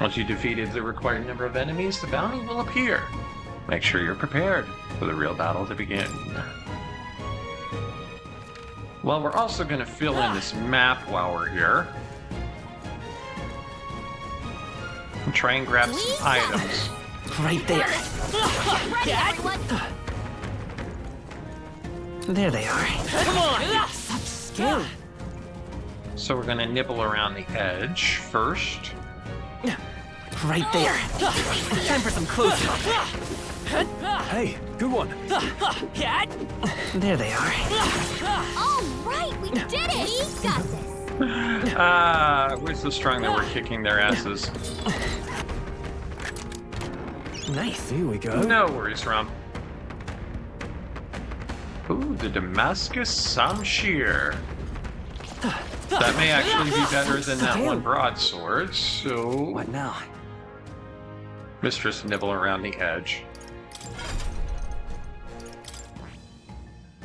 Once you defeated the required number of enemies, the bounty will appear. Make sure you're prepared for the real battle to begin. Well, we're also going to fill in this map while we're here. And try and grab some items. Right there. There they are. Come on! Such skill. So we're going to nibble around the edge first. Right there. Time for some close up. Hey, good one. There they are. All right, we did it. We got this. We're so strong that we're kicking their asses. Nice. Here we go. No worries, Rum. Ooh, the Damascus Samshir. That may actually be better than that one broadsword, so... What now? Mistress nibble around the edge.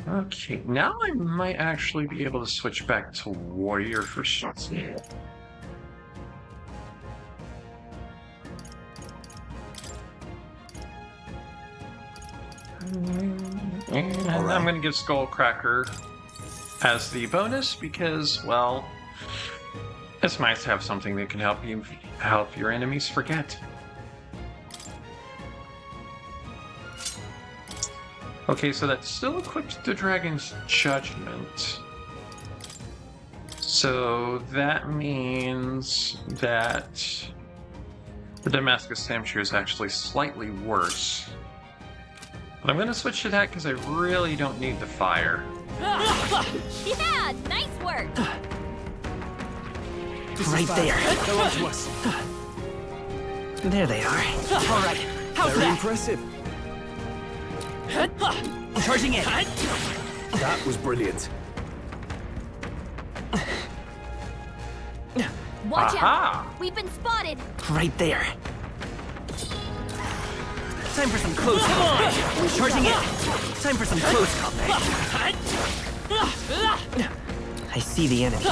Okay, now I might actually be able to switch back to warrior for something. And I'm going to give Skullcracker as the bonus because, well, it's nice to have something that can help your enemies forget. Okay, so that still equips the Dragon's Judgment. So that means that the Damascus Samshire is actually slightly worse. But I'm going to switch to that because I really don't need the fire. Yeah, nice work. Right there. They're onto us. There they are. All right. How's Very that? impressive. Charging in. That was brilliant. Watch Aha! out. We've been spotted. Right there. Time for some close combat. Charging in. Time for some close combat. I see the enemy.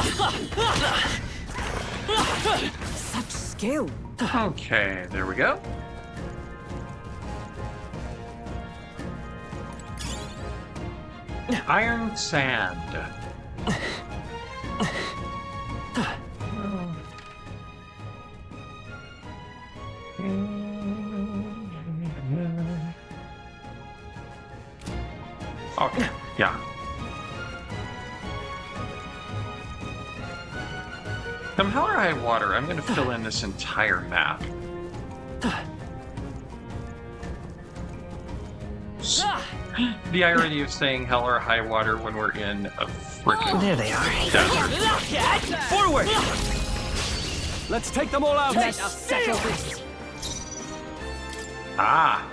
Such skill. Okay, there we go. Iron Sand. Okay, yeah. Come hell or high water, I'm going to fill in this entire map. The irony of saying hell or high water when we're in a freaking There they are. desert. Forward! Let's take them all out. Let us settle this. Ah.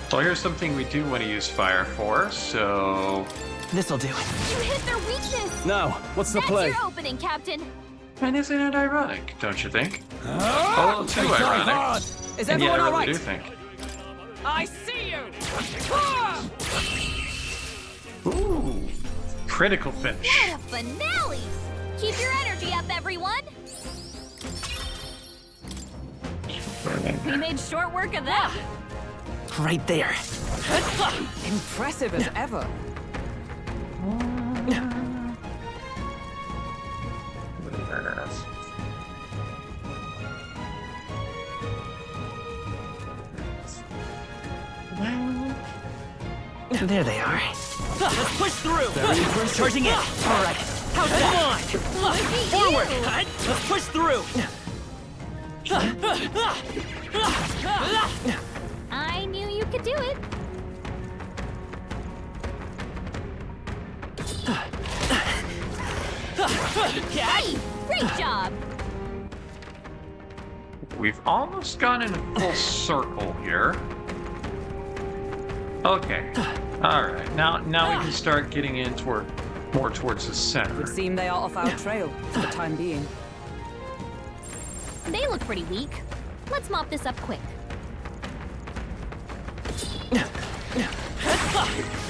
So here's something we do want to use fire for, so... This'll do it. You hit their weakness. Now, what's the That's play? your opening, Captain. And isn't it ironic, don't you think? A little too ironic. Is And everyone yeah, I all really right? do think. I see you. Ooh. Critical finish. What a finale. Keep your energy up, everyone. We made short work of them. Right there. Impressive as ever. There they are. Let's push through. Very impressive. Charging in. All right. How's that? Forward. Let's push through. I knew you could do it. Hey, great job. We've almost gone in a full circle here. Okay. Alright, now we can start getting in more towards the center. Would seem they are off our trail for the time being. They look pretty weak. Let's mop this up quick.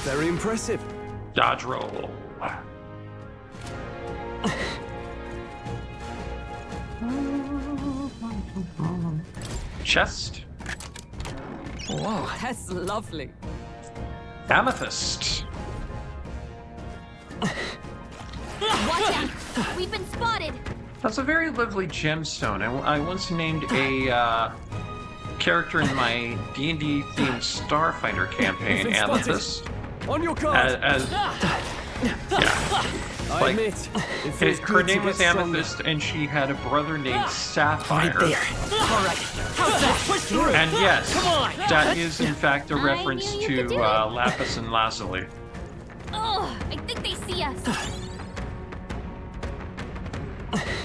Very impressive. Dodge roll. Chest. Whoa, that's lovely. Amethyst. Watch out. We've been spotted. That's a very lovely gemstone. I once named a character in my D&D themed Starfighter campaign You've been spotted. Amethyst. On your guard. Yeah. I Like, admit, it feels her good to name was get stronger. Amethyst, and she had a brother named Sapphire. Right there. All right. How's that? Push through. And yes, Come on. that is in fact a I reference knew you to could do it. Lapis and Lazuli. Oh, I think they see us.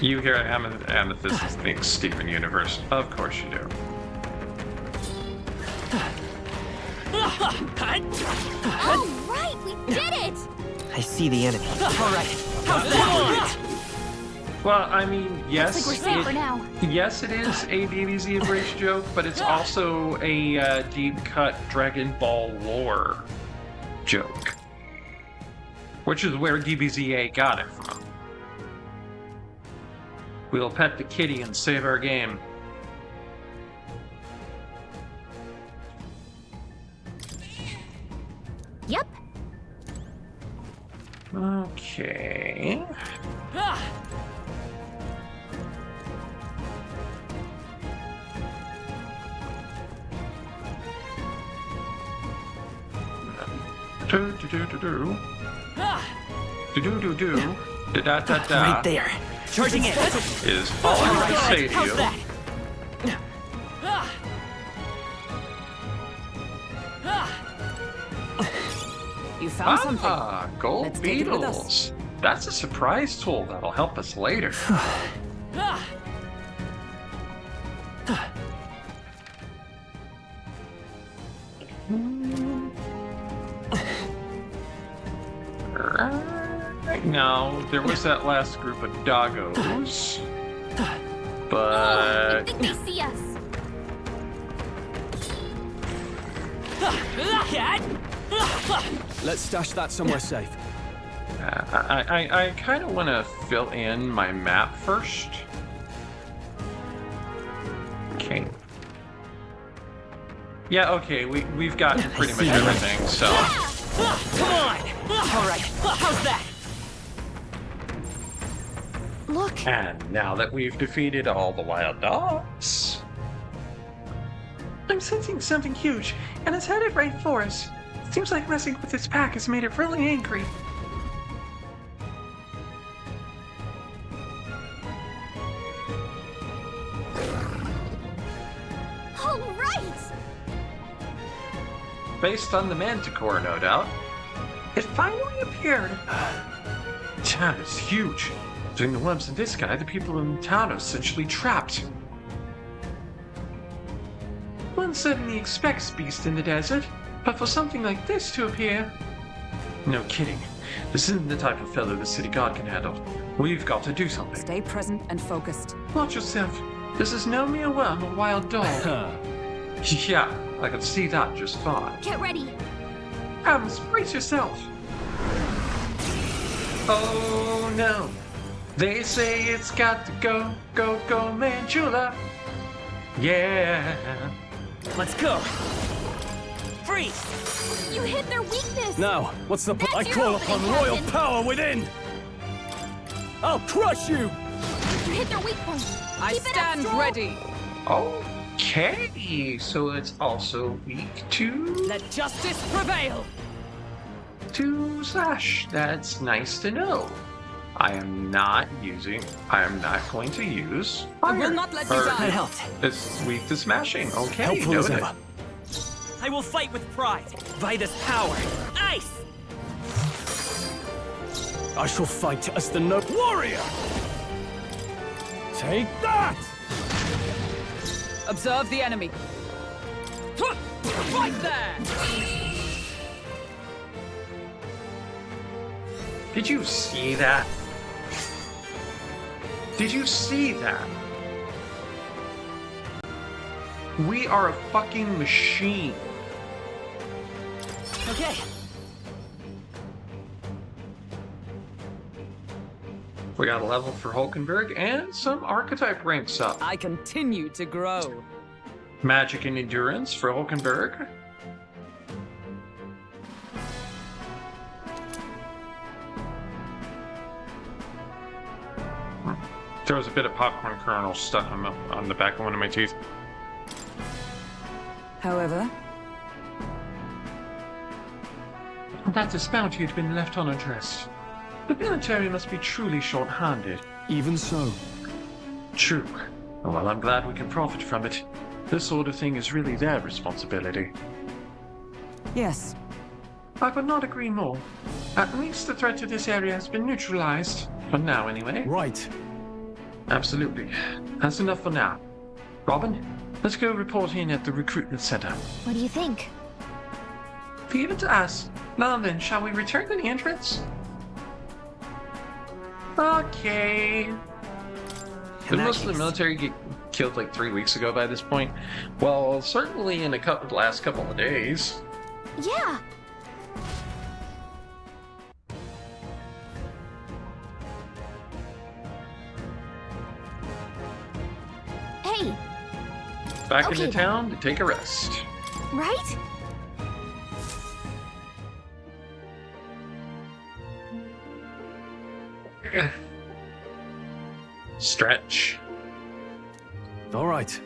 You hear Amethyst is being Steven Universe. Of course you do. All right, we did it. I see the enemy. All right. How's that? Well, I mean, yes, Looks like we're safe for now. yes, it is a DBZ Embrace joke, but it's also a deep cut Dragon Ball lore joke. Which is where DBZA got it from. We'll pet the kitty and save our game. Yep. Okay. Do do do do do. Do do do do. Da da da da. Right there. Charging in. Is all I want to say to How's you. that? You found something. Ah, gold Let's take it with us. beetles. That's a surprise tool that'll help us later. Right now, there was that last group of doggos. I But think they see us. Let's stash that somewhere safe. I kind of want to fill in my map first. Okay. Yeah, okay, we've got pretty much everything, so. Come on! Alright, how's that? Look. And now that we've defeated all the wild dogs. I'm sensing something huge, and it's headed right for us. Seems like messing with its pack has made it really angry. All right. Based on the manticore, no doubt. It finally appeared. Town is huge. Between the webs and this guy, the people in the town are essentially trapped. One certainly expects beast in the desert, but for something like this to appear... No kidding. This isn't the type of fellow the city god can handle. We've got to do something. Stay present and focused. Watch yourself. This is no mere worm or wild dog. Yeah, I can see that just fine. Get ready. Adams, brace yourself. Oh no. They say it's got to go, go, go, Manchula. Yeah. Let's go. Freeze! You hit their weakness. Now, what's the That's I your call opening, upon royal Captain. power within! I'll crush you! You hit their weak point. I Keep it up, stand Stroll. ready. Okay, so it's also weak to Let justice prevail. Slash. That's nice to know. I am not going to use I fire. will not let you Or- die. That helped. It's weak to smashing. Okay, Helpful as noted. ever. I will fight with pride. By this power. Ice! I shall fight as the no warrior! Take that! Observe the enemy. Right there! Did you see that? Did you see that? We are a fucking machine. Okay. We got a level for Hulkenberg and some archetype ranks up. I continue to grow. Magic and endurance for Hulkenberg. There was a bit of popcorn kernel stuck on the back of one of my teeth. However, That this bounty had been left unaddressed. The military must be truly short-handed. Even so. True. Well, I'm glad we can profit from it. This sort of thing is really their responsibility. yes. I could not agree more. At least the threat to this area has been neutralized. For now, anyway. Right. Absolutely. That's enough for now. Robin, let's go report in at the recruitment center. What do you think? Leave it to us. Now then, shall we return to the entrance? Okay. Did most of the military get killed like 3 weeks ago by this point? Well, certainly in the last couple of days. Yeah. back Okay, into then. town to take a rest. Right? Stretch. All right.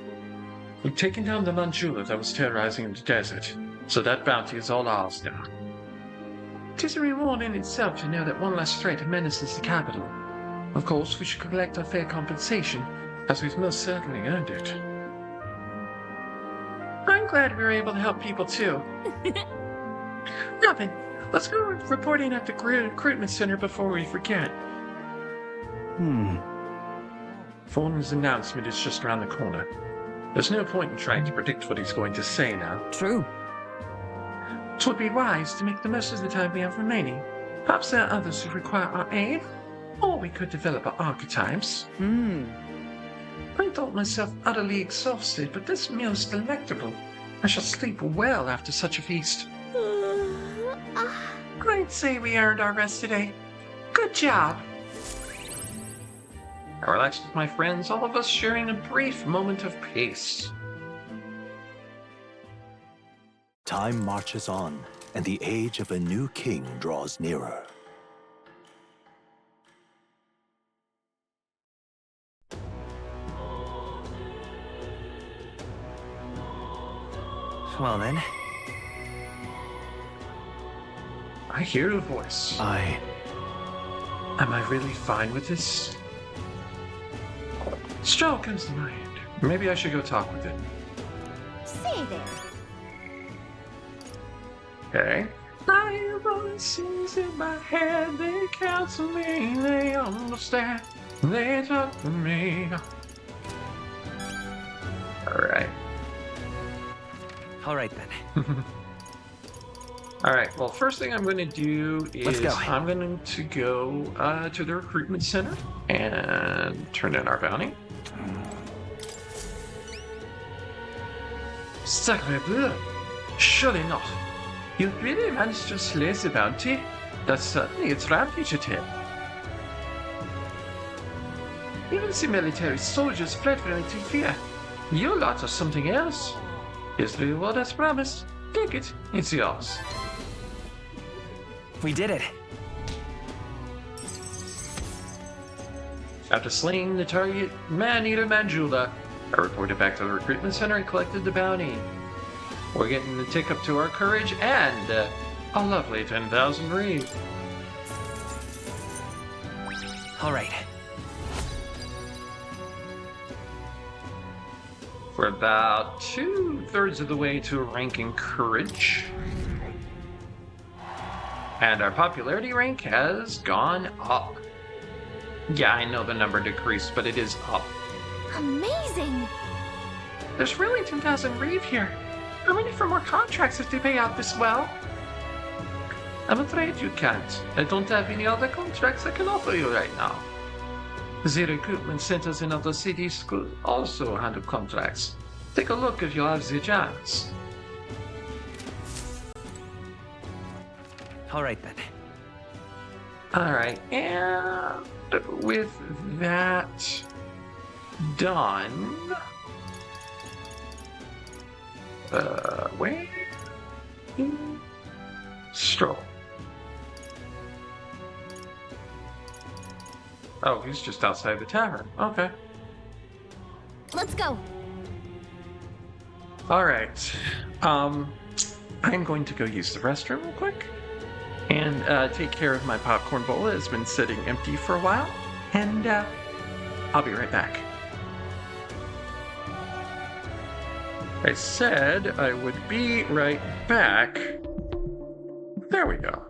We've taken down the Manjula that was terrorizing the desert, so that bounty is all ours now. It is a reward in itself to know that one less threat menaces the capital. Of course, we should collect our fair compensation, as we've most certainly earned it. I'm glad we were able to help people too. Robin, let's go reporting at the recruitment center before we forget. Thornton's announcement is just around the corner. There's no point in trying to predict what he's going to say now. True. It would be wise to make the most of the time we have remaining. Perhaps there are others who require our aid, or we could develop our archetypes. I thought myself utterly exhausted, but this meal is delectable. I shall sleep well after such a feast. I'd say we earned our rest today. Good job. I relaxed with my friends, all of us sharing a brief moment of peace. Time marches on, and the age of a new king draws nearer. Well then. I hear a voice. Am I really fine with this? Stroll comes to mind. Maybe I should go talk with it. Say there. Okay. I hear voices in my head, they counsel me, they understand, they talk to me. Alright. Alright then. Alright, well, first thing I'm going to do Let's is go. I'm going to go to the recruitment center and turn in our bounty. Sacre bleu! Sure enough, you really managed to slay the bounty? That's certainly its rampage attack. Even the military soldiers fled from it in fear. You lot are something else. Here's the reward as promised. Take it, it's yours. We did it. After slaying the target, man-eater Manjula, I reported back to the recruitment center and collected the bounty. We're getting the tick up to our courage and a lovely 10,000 reeve. Alright. We're about 2/3 of the way to ranking courage. And our popularity rank has gone up. Yeah, I know the number decreased, but it is up. Amazing! There's really 10,000 reeve here. I'm ready for more contracts if they pay out this well. I'm afraid you can't. I don't have any other contracts I can offer you right now. The recruitment centers in other cities could also handle contracts. Take a look if you have the chance. Alright then. Alright, and with that done, where? Stroll. Oh, he's just outside the tavern. Okay. Let's go. Alright. I'm going to go use the restroom real quick. And take care of my popcorn bowl that has been sitting empty for a while. And I'll be right back. I said I would be right back. There we go.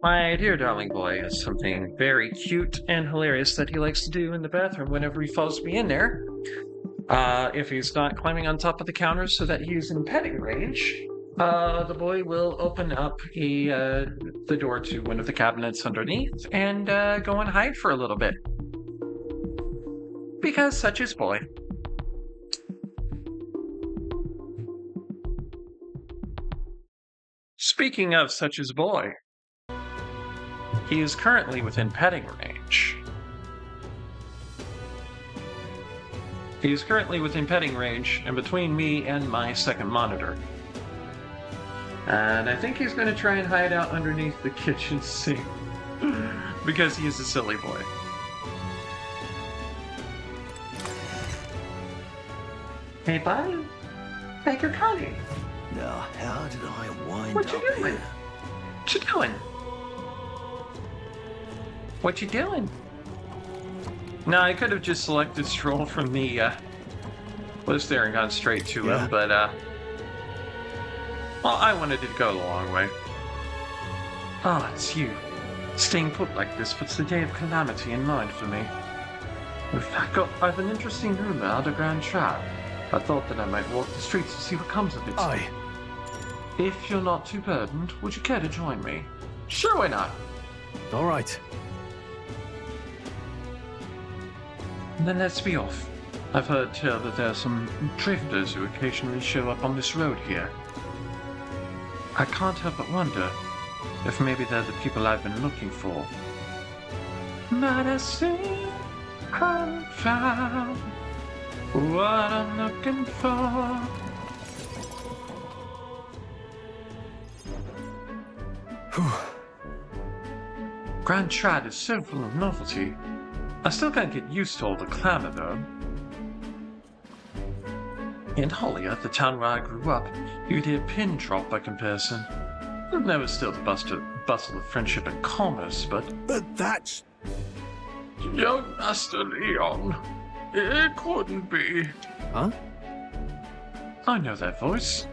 My dear darling boy has something very cute and hilarious that he likes to do in the bathroom whenever he follows me in there. If he's not climbing on top of the counter so that he's in petting range, the boy will open up the door to one of the cabinets underneath and go and hide for a little bit. Because such is boy. Speaking of such as boy, he is currently within petting range. He is currently within petting range and between me and my second monitor. And I think he's going to try and hide out underneath the kitchen sink because he is a silly boy. Hey, buddy. Thank you, Connie. Now, how did I wind What you up doing? here? What you doing? What you doing? No, I could have just selected Stroll from the list there and gone straight to him, but well, I wanted to go the long way. Ah, it's you. Staying put like this puts the day of calamity in mind for me. I've an interesting rumor out of Grand Trap. I thought that I might walk the streets to see what comes of it. Aye. If you're not too burdened, would you care to join me? Sure, why not? All right. Then let's be off. I've heard tell that there are some drifters who occasionally show up on this road here. I can't help but wonder if maybe they're the people I've been looking for. Might I say I found what I'm looking for? Grand Trad is so full of novelty. I still can't get used to all the clamor, though. In Hollier, the town where I grew up, you'd hear pin drop by comparison. There was still the bustle of friendship and commerce, but... But that's... Young Master Leon, it couldn't be. Huh? I know that voice.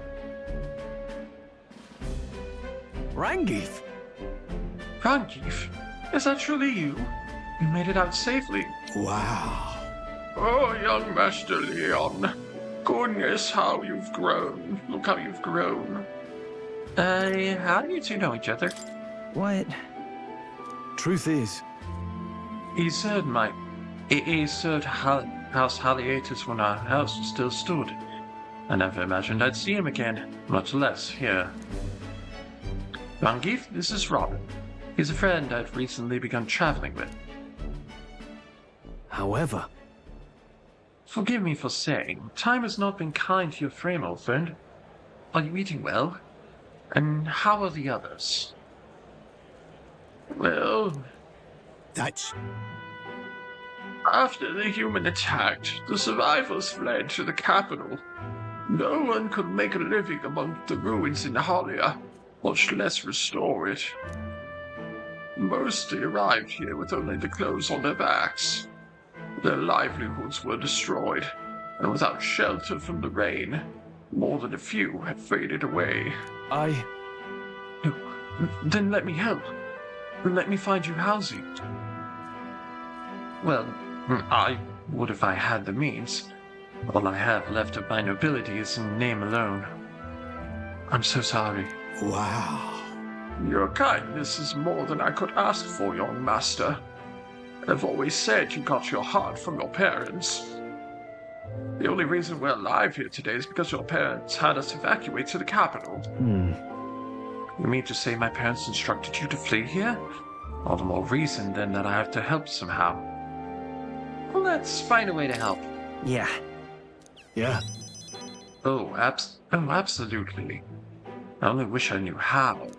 Rangif? Rangif? Is that truly you? You made it out safely. Wow. Oh, young Master Leon. Goodness, how you've grown. Look how you've grown. How do you two know each other? What? Truth is, He served House Halliatus when our house still stood. I never imagined I'd see him again, much less here. Rangif, this is Robin. He's a friend I've recently begun traveling with. however... Forgive me for saying, time has not been kind to your frame, old friend. Are you eating well? And how are the others? Well, That's... after the human attacked, the survivors fled to the capital. No one could make a living among the ruins in Hollier, much less restore it. Most arrived here with only the clothes on their backs. Their livelihoods were destroyed, and without shelter from the rain, more than a few had faded away. Then let me help. Let me find you housing. Well, I would if I had the means. All I have left of my nobility is in name alone. I'm so sorry. Wow. Your kindness is more than I could ask for, young master. I've always said you got your heart from your parents. The only reason we're alive here today is because your parents had us evacuate to the capital. You mean to say my parents instructed you to flee here? All the more reason, then, that I have to help somehow. Well, let's find a way to help. Yeah. Yeah. Oh, absolutely. I only wish I knew how.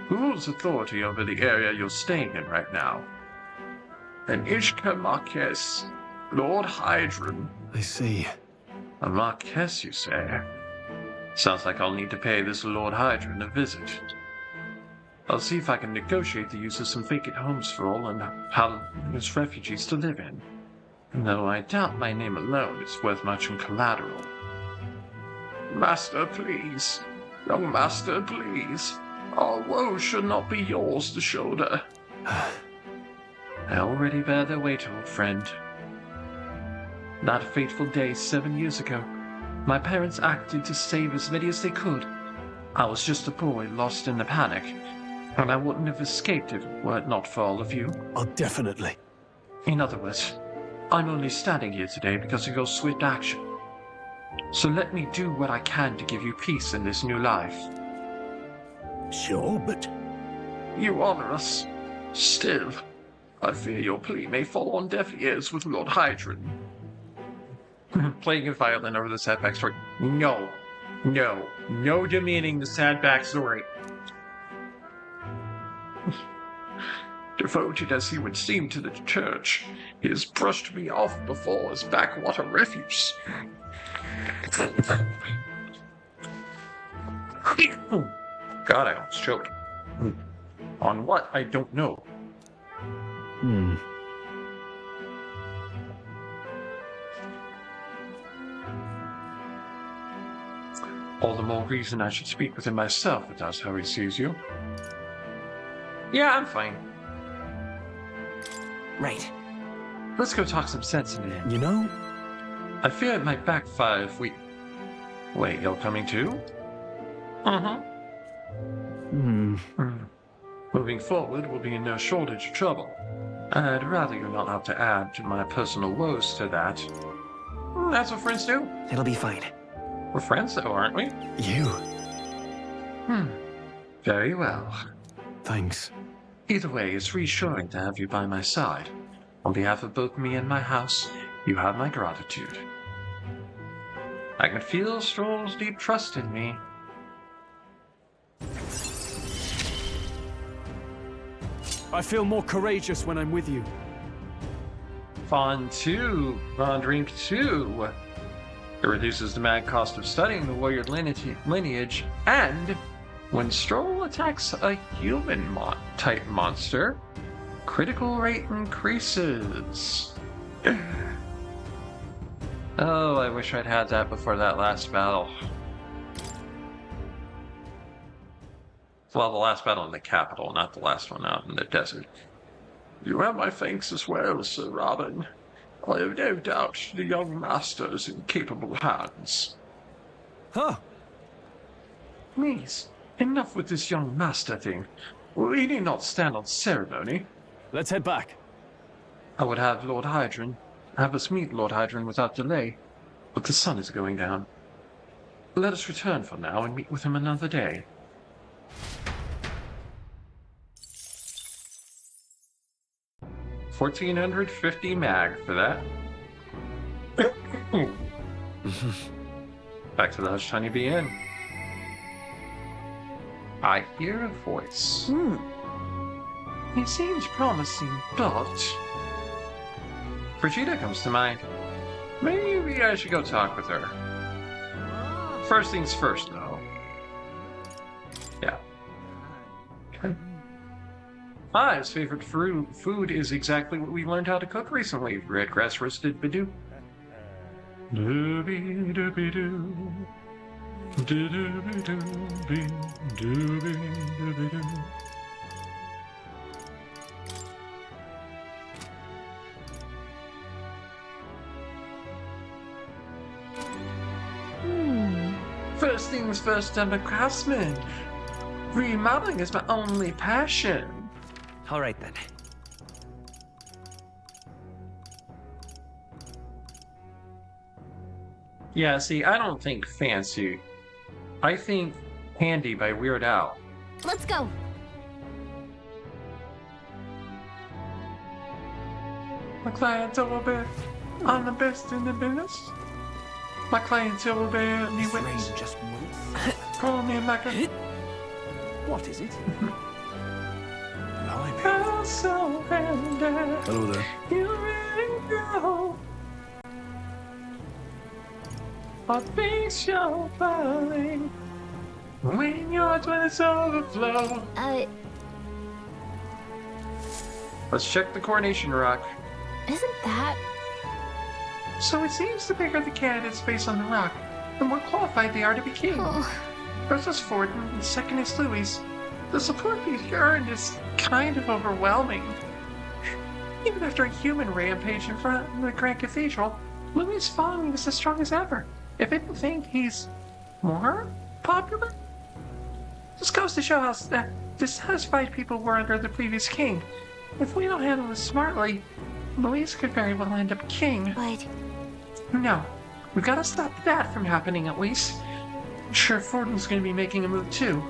Who holds authority over the area you're staying in right now? An Ishka Marquess, Lord Hydron. I see. A Marquess, you say? Sounds like I'll need to pay this Lord Hydron a visit. I'll see if I can negotiate the use of some vacant homes for all and his refugees to live in. Though I doubt my name alone is worth much in collateral. Master, please. Young master, please. Our woe should not be yours to shoulder. I already bear their weight, old friend. That fateful day 7 years ago, my parents acted to save as many as they could. I was just a boy lost in the panic, and I wouldn't have escaped if it were not for all of you. Oh, definitely. In other words, I'm only standing here today because of your swift action. So let me do what I can to give you peace in this new life. Sure, but... You honor us. Still, I fear your plea may fall on deaf ears with Lord Hydron. Playing a violin over the sad backstory. No. No demeaning the sad backstory. Devoted as he would seem to the church, he has brushed me off before as backwater refuse. God, I almost choked. On what? I don't know. All the more reason I should speak with him myself if that's how he sees you. Yeah, I'm fine. Right. Let's go talk some sense into him. You know? I fear it might backfire if we... Wait, you're coming too? Uh-huh. Moving forward, we'll be in no shortage of trouble. I'd rather you not have to add to my personal woes to that. That's what friends do. It'll be fine. We're friends though, aren't we? You. Very well. Thanks. Either way, it's reassuring to have you by my side. On behalf of both me and my house, you have my gratitude. I can feel Stroll's deep trust in me. I feel more courageous when I'm with you. Fond drink 2. It reduces the mad cost of studying the warrior lineage, and when Stroll attacks a human type monster, critical rate increases. Oh, I wish I'd had that before that last battle. Well, the last battle in the capital, not the last one out in the desert. You have my thanks as well, Sir Robin. I have no doubt the young master is in capable hands. Huh? Please, enough with this young master thing. We need not stand on ceremony. Let's head back. I would have us meet Lord Hydron without delay, but the sun is going down. Let us return for now and meet with him another day. $1,450 mag for that. Back to the Hush Tiny BN. I hear a voice. He seems promising, but... Brigida comes to mind. Maybe I should go talk with her. First things first, though. Yeah. Okay. His favorite food is exactly what we learned how to cook recently. Red grass roasted badoo. Doobie doobie doo. Doobie doobie doobie doobie doo. First things first, I'm a craftsman. Remodeling is my only passion. All right then. Yeah, see, I don't think fancy. I think Handy by Weird Al. Let's go. My clientele will be I'm the best in the business. My clientele will bear me witness. Just move. Call me like a... What is it? I'll surrender. Hello there. You really know. I think you're falling when your toilets overflow. Let's check the coronation rock. Isn't that... So it seems the bigger the candidate's face on the rock, the more qualified they are to be king. First is Forden, and second is Louis. The support we've earned is kind of overwhelming. Even after a human rampage in front of the Grand Cathedral, Louis' following is as strong as ever. If anything, he's more popular? This goes to show how dissatisfied people were under the previous king. If we don't handle this smartly, Louis could very well end up king. But... No. We've got to stop that from happening, at least. I'm sure Fortin's going to be making a move, too.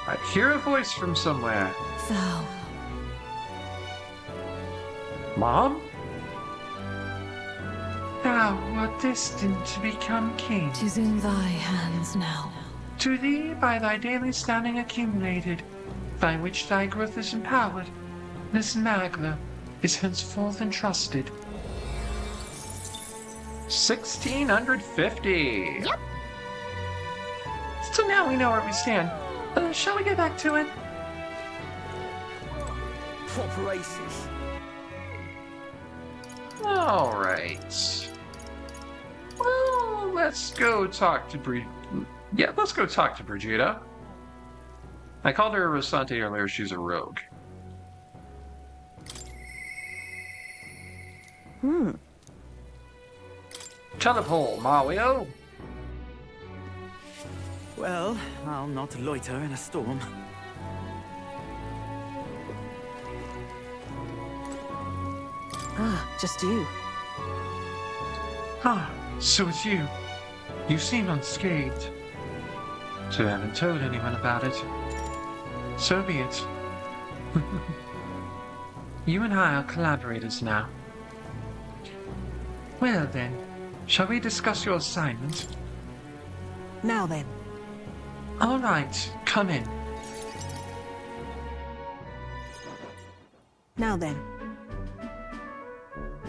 I hear a voice from somewhere. Thou. Mom? Thou art destined to become king. 'Tis in thy hands now. To thee by thy daily standing accumulated, by which thy growth is empowered, this Magla is henceforth entrusted. 1650! Yep. So now we know where we stand. Shall we get back to it? Proper races. Alright. Well, let's go talk to let's go talk to Brigitte. I called her a Rosante earlier, she's a rogue. Telepole, Mario. Well, I'll not loiter in a storm. Ah, just you. Ah, so it's you. You seem unscathed. So I haven't told anyone about it. So be it. You and I are collaborators now. Well then, shall we discuss your assignment? Now then. All right, come in. Now then.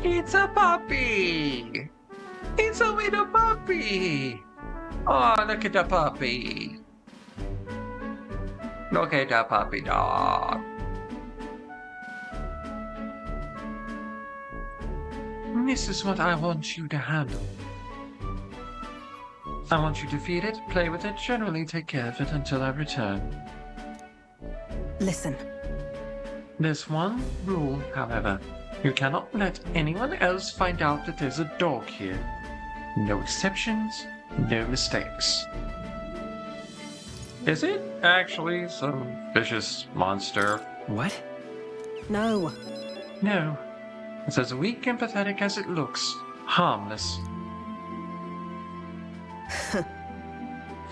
It's a puppy! It's a little puppy! Oh, look at the puppy. Look at the puppy dog. This is what I want you to handle. I want you to feed it, play with it, generally take care of it until I return. Listen. There's one rule, however. You cannot let anyone else find out that there's a dog here. No exceptions, no mistakes. Is it actually some vicious monster? What? No. No. It's as weak and pathetic as it looks. Harmless.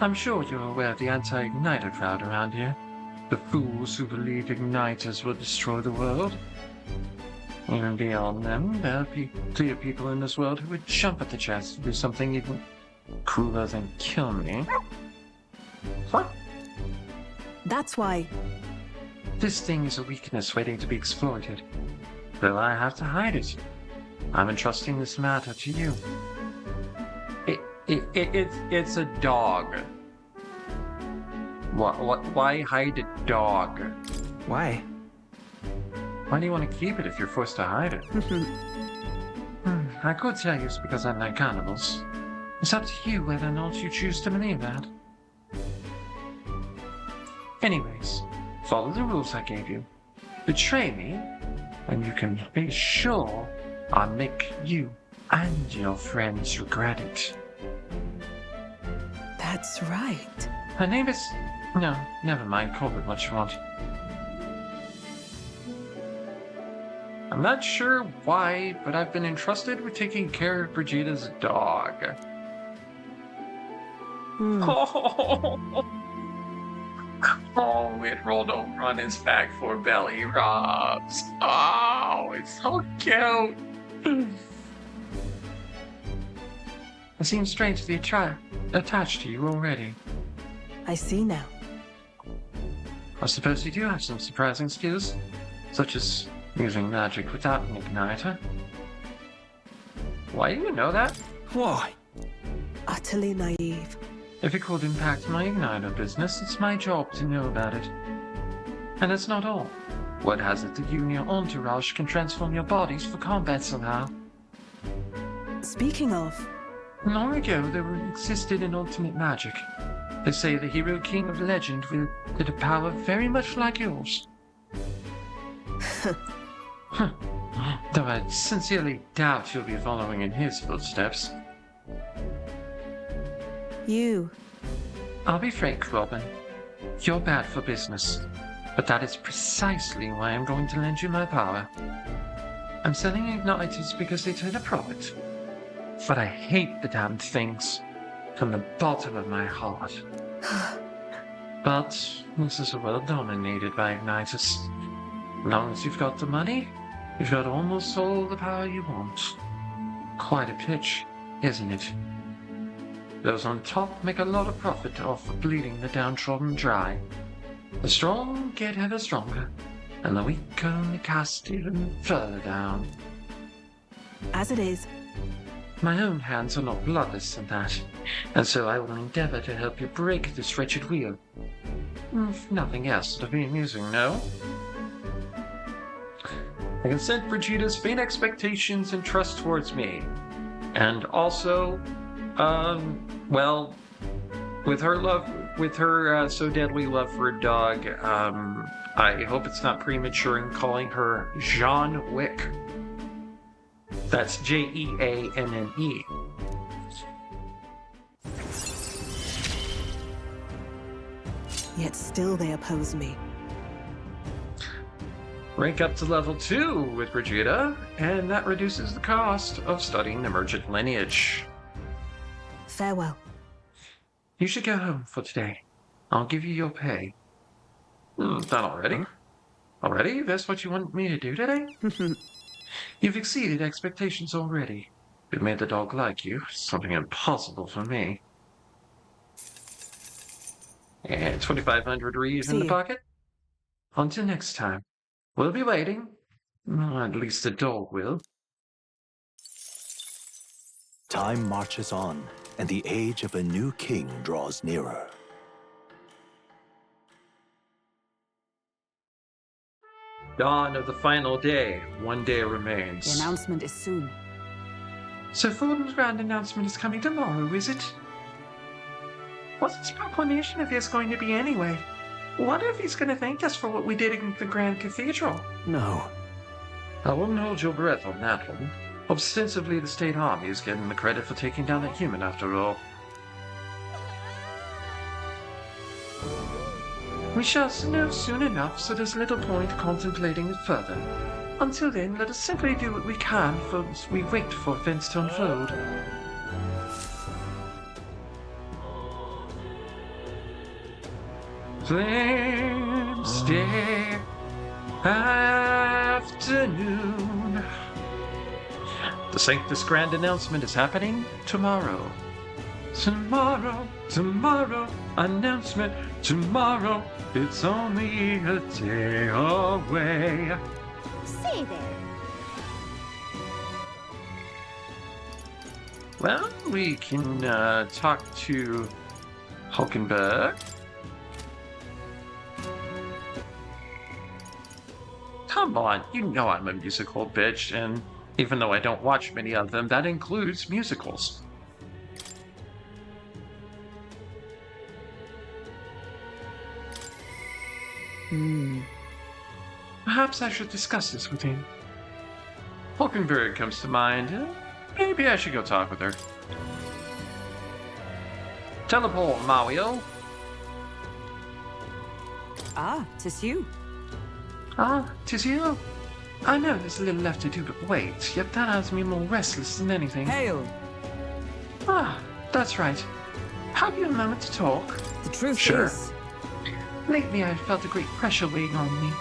I'm sure you're aware of the anti-Igniter crowd around here. The fools who believe Igniters will destroy the world. Even beyond them, there are clear people in this world who would jump at the chance to do something even crueler than kill me. What? That's why... This thing is a weakness waiting to be exploited. Will I have to hide it? I'm entrusting this matter to you. It's a dog. Why hide a dog? Why? Why do you want to keep it if you're forced to hide it? I could tell you it's because I like animals. It's up to you whether or not you choose to believe that. Anyways, follow the rules I gave you. Betray me, and you can be sure I'll make you and your friends regret it. That's right. Her name is... No, never mind. Call it what you want. I'm not sure why, but I've been entrusted with taking care of Brigitte's dog. Oh, it rolled over on his back for belly rubs. Oh, it's so cute. It seems strange to be attached to you already. I see now. I suppose you do have some surprising skills, such as using magic without an igniter. Why do you know that? Why? Utterly naive. If it could impact my igniter business, it's my job to know about it. And that's not all. What has it that you and your entourage can transform your bodies for combat somehow? Speaking of... Long ago, there existed an ultimate magic. They say the hero king of legend with a power very much like yours. Though I sincerely doubt you'll be following in his footsteps. You. I'll be frank, Robin. You're bad for business. But that is precisely why I'm going to lend you my power. I'm selling igniters because they turn a profit. But I hate the damned things. From the bottom of my heart. But this is a world dominated by igniters. As long as you've got the money, you've got almost all the power you want. Quite a pitch, isn't it? Those on top make a lot of profit off of bleeding the downtrodden dry. The strong get ever stronger, and the weak only cast even further down. As it is. My own hands are not bloodless in that, and so I will endeavor to help you break this wretched wheel. If nothing else, it'll be amusing, no? I can set Brigida's faint expectations and trust towards me. And also, well, with her so deadly love for a dog, I hope it's not premature in calling her Jeanne Wick. That's Jeanne. Yet still they oppose me. Rank up to level 2 with Brigida, and that reduces the cost of studying the merchant lineage. Farewell. You should go home for today. I'll give you your pay. Done already? Already? That's what you want me to do today? You've exceeded expectations already. You've made the dog like you, something impossible for me. And 2,500 reads in the pocket. Until next time. We'll be waiting. At least the dog will. Time marches on, and the age of a new king draws nearer. Dawn of the final day. One day remains. The announcement is soon. So Thornton's grand announcement is coming tomorrow, is it? What's this proclamation of his going to be anyway? Wonder if he's going to thank us for what we did in the Grand Cathedral. No. I wouldn't hold your breath on that one. Ostensibly, the state army is getting the credit for taking down that human, after all. We shall know soon enough, so there's little point contemplating it further. Until then, let us simply do what we can as we wait for events to unfold. Flames Day afternoon. The Sanctus Grand announcement is happening tomorrow. Tomorrow, announcement tomorrow. It's only a day away. Say there. Well, we can talk to Hulkenberg. Come on, you know I'm a musical bitch, and even though I don't watch many of them, that includes musicals. Perhaps I should discuss this with him. Hulkenberg comes to mind. Maybe I should go talk with her. Teleport, Mario. Ah, 'tis you. Ah, 'tis you. I know there's a little left to do but wait, yet that has me more restless than anything. Hail. Ah, that's right. Have you a moment to talk? The truth is... Lately I've felt a great pressure weighing on me.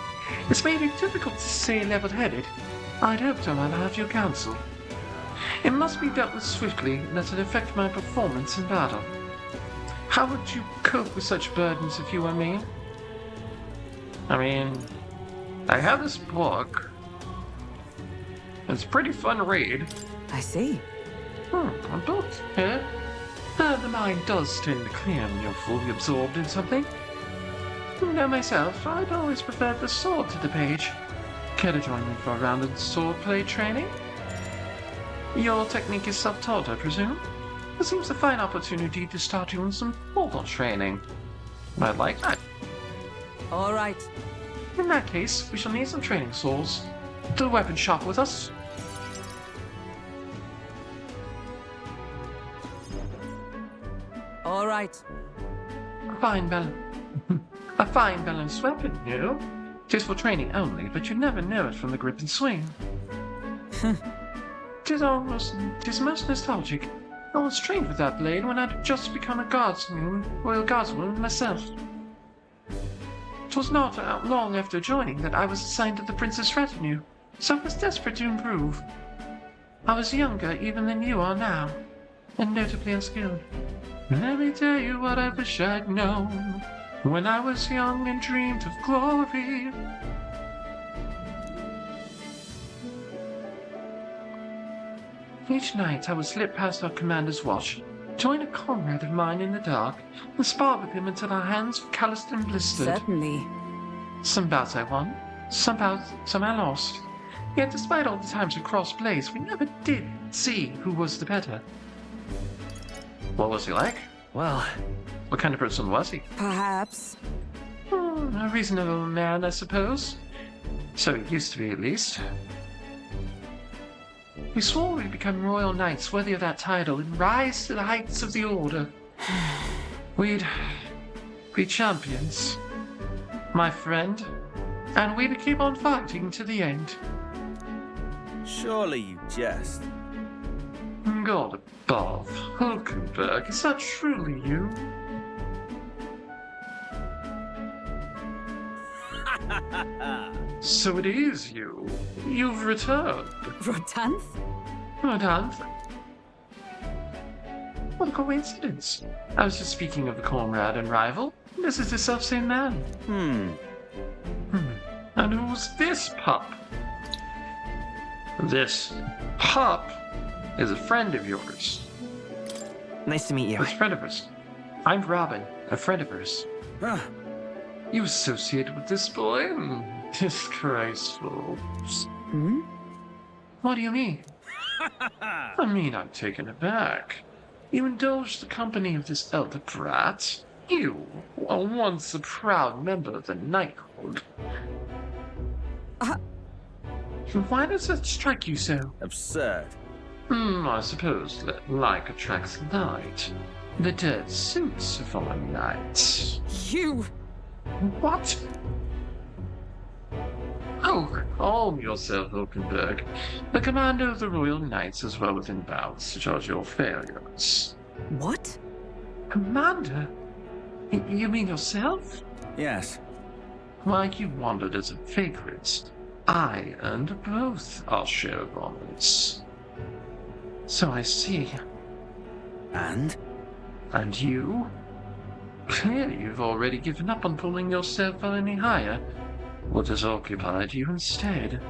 It's made it difficult to stay level-headed. I'd hoped I might have your counsel. It must be dealt with swiftly, lest it affect my performance in battle. How would you cope with such burdens if you were me? I mean, I have this book. It's a pretty fun read. I see. A book, yeah? The mind does tend to clear when you're fully absorbed in something. You know myself, I'd always preferred the sword to the page. Care to join me for a round of swordplay training? Your technique is self-taught, I presume? This seems a fine opportunity to start you on some vocal training. I'd like that. All right. In that case, we shall need some training souls. To the weapon shop with us. All right. A fine balanced weapon, you know? Tis for training only, but you never know it from the grip and swing. Tis most nostalgic. I was trained with that blade when I'd just become a royal guardswoman myself. 'Twas not long after joining that I was assigned to the prince's retinue, so I was desperate to improve. I was younger even than you are now, and notably unskilled. Let me tell you what I wish I'd known when I was young and dreamed of glory. Each night I would slip past our commander's watch, join a comrade of mine in the dark, and spar with him until our hands were calloused and blistered. Certainly. Some bouts I won, some I lost. Yet despite all the times we crossed blades, we never did see who was the better. What was he like? Well, what kind of person was he? Perhaps. A reasonable man, I suppose. So he used to be, at least. We swore we'd become royal knights worthy of that title and rise to the heights of the order. We'd be champions, my friend, and we'd keep on fighting to the end. Surely you jest. God above, Hulkenberg, is that truly you? So it is you. You've returned. Rotanth? Rotanth? What a coincidence. I was just speaking of the comrade and rival. This is the selfsame man. And who's this pup? This pup is a friend of yours. Nice to meet you. A friend of hers. I'm Robin, a friend of hers. You associated with this boy? Disgraceful. What do you mean? I mean, I'm taken aback. You indulged the company of this elder brat? You, while once a proud member of the knighthood. Why does that strike you so? Absurd. I suppose that like attracts like. The dead suits of our knights. You! What? Oh, calm yourself, Hulkenberg. The commander of the Royal Knights is well within bounds to judge your failures. What? Commander? You mean yourself? Yes. Why, you wandered as a vagrant. I earned both our share of honors. So I see. And? And you? Clearly you've already given up on pulling yourself any higher. What has occupied you instead?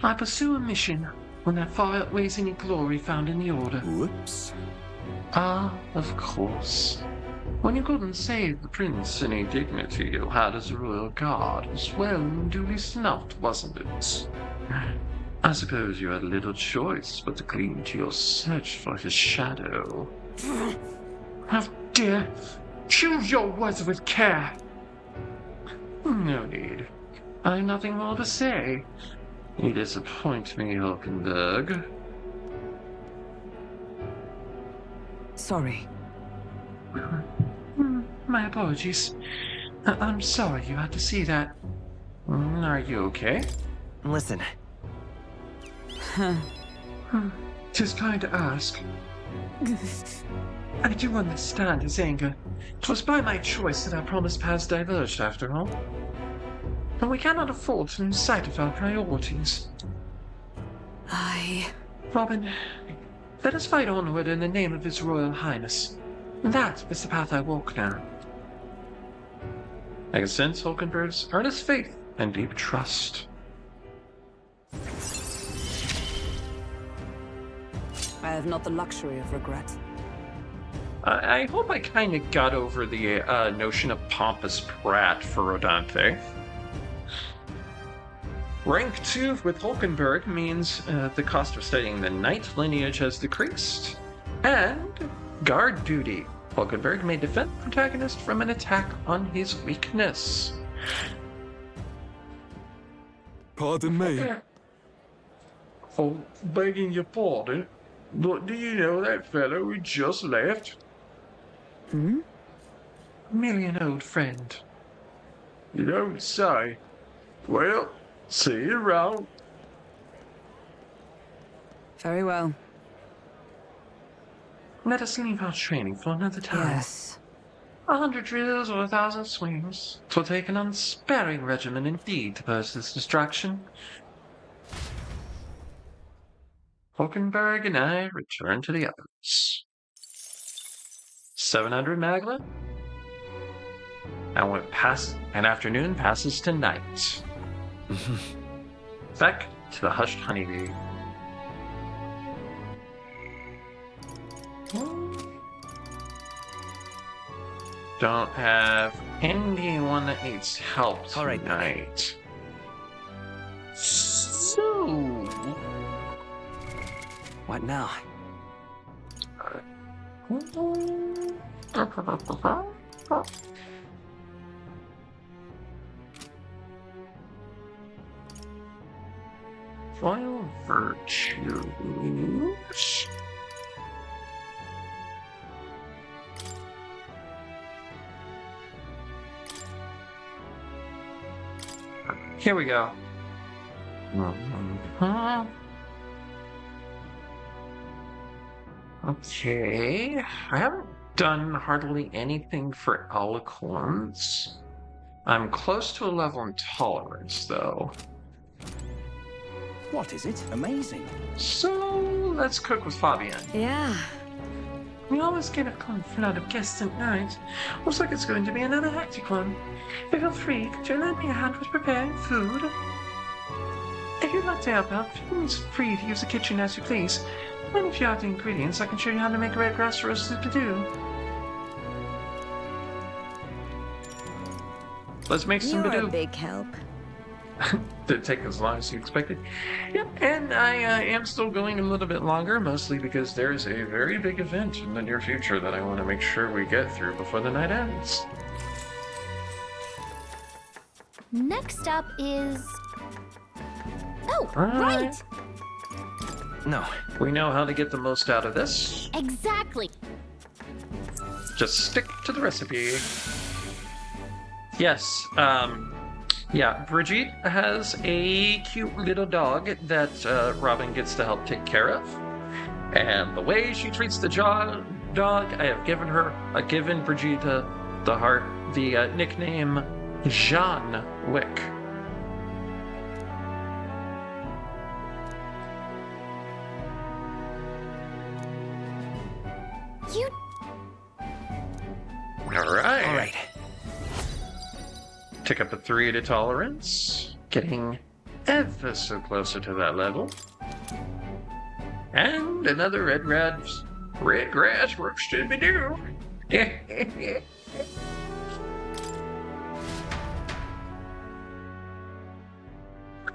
I pursue a mission when that far outweighs any glory found in the Order. Whoops. Ah, of course. When you couldn't save the prince, any dignity you had as a royal guard was well and duly snuffed, wasn't it? I suppose you had little choice but to cling to your search for his shadow. How dare! Choose your words with care! No need. I have nothing more to say. You disappoint me, Hulkenberg. Sorry. My apologies. I'm sorry you had to see that. Are you okay? Listen. Tis kind to ask. I do understand his anger. 'Twas by my choice that our promised paths diverged, after all. And we cannot afford to lose sight of our priorities. Robin, let us fight onward in the name of His Royal Highness. That is the path I walk now. I can sense Hulkenberg's earnest faith and deep trust. I have not the luxury of regret. I hope I kind of got over the notion of pompous brat for Rodante. Rank 2 with Hulkenberg means the cost of studying the knight lineage has decreased, And guard duty. Hulkenberg may defend the protagonist from an attack on his weakness. Pardon me. Oh, begging your pardon, but do you know that fellow who just left? Hmm? Million old friend. You don't say. Well, see you around. Very well. Let us leave our training for another time. Yes. 100 drills or 1,000 swings. 'Twill take an unsparing regimen indeed to purge this distraction. Hulkenberg and I return to the others. 700 Magla. An afternoon passes to night. Back to the hushed honeybee. Don't have anyone that needs help tonight. So, what now? Royal virtues. Here we go. Okay. I haven't done hardly anything for eloquence. I'm close to a level in tolerance, though. What is it? Amazing. So, let's cook with Fabian. Yeah. We always get a cold flood of guests at night. Looks like it's going to be another hectic one. Feel free to lend me a hand with preparing food. If you'd like to help out, feel free to use the kitchen as you please. And if you have the ingredients, I can show you how to make a red grass roasted stew. Let's make some You're badoo. a big help. Didn't take as long as you expected. Yep, and I am still going a little bit longer, mostly because there's a very big event in the near future that I want to make sure we get through before the night ends. Next up is... Oh, Right. right! No. We know how to get the most out of this. Exactly. Just stick to the recipe. Yes, yeah, Brigitte has a cute little dog that Robin gets to help take care of. And the way she treats the dog, I have given Brigitte the nickname Jean Wick. You... All right. Tick up a 3 to tolerance, getting ever so closer to that level. And another red grass roasted badoo.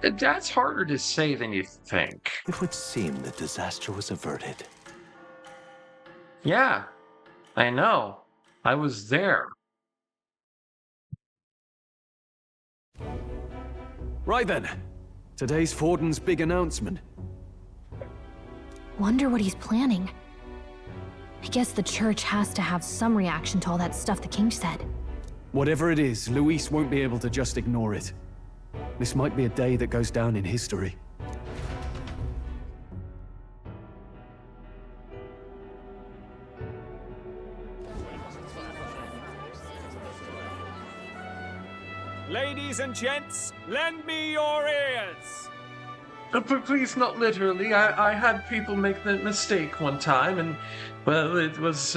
That's harder to say than you think. It would seem the disaster was averted. Yeah, I know. I was there. Right then. Today's Forden's big announcement. Wonder what he's planning. I guess the church has to have some reaction to all that stuff the king said. Whatever it is, Luis won't be able to just ignore it. This might be a day that goes down in history. Ladies and gents, lend me your ears! But please, not literally. I had people make the mistake one time, and, well, it was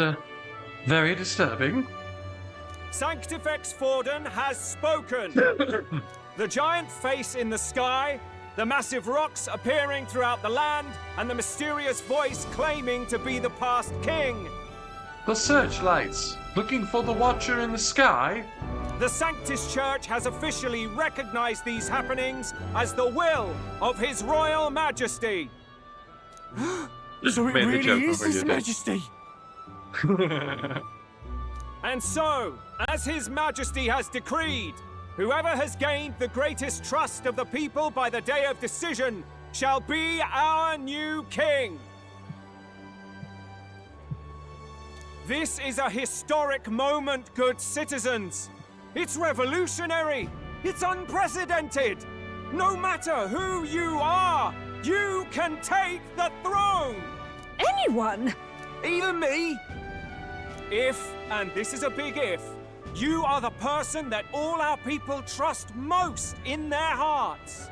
very disturbing. Sanctifex Forden has spoken! The giant face in the sky, the massive rocks appearing throughout the land, and the mysterious voice claiming to be the past king. The searchlights, looking for the watcher in the sky. The Sanctus Church has officially recognized these happenings as the will of His Royal Majesty. So it Made the really joke is before you His did. Majesty. And so, as His Majesty has decreed, whoever has gained the greatest trust of the people by the day of decision shall be our new king. This is a historic moment, good citizens. It's revolutionary. It's unprecedented. No matter who you are, you can take the throne. Anyone? Even me? If, and this is a big if, you are the person that all our people trust most in their hearts.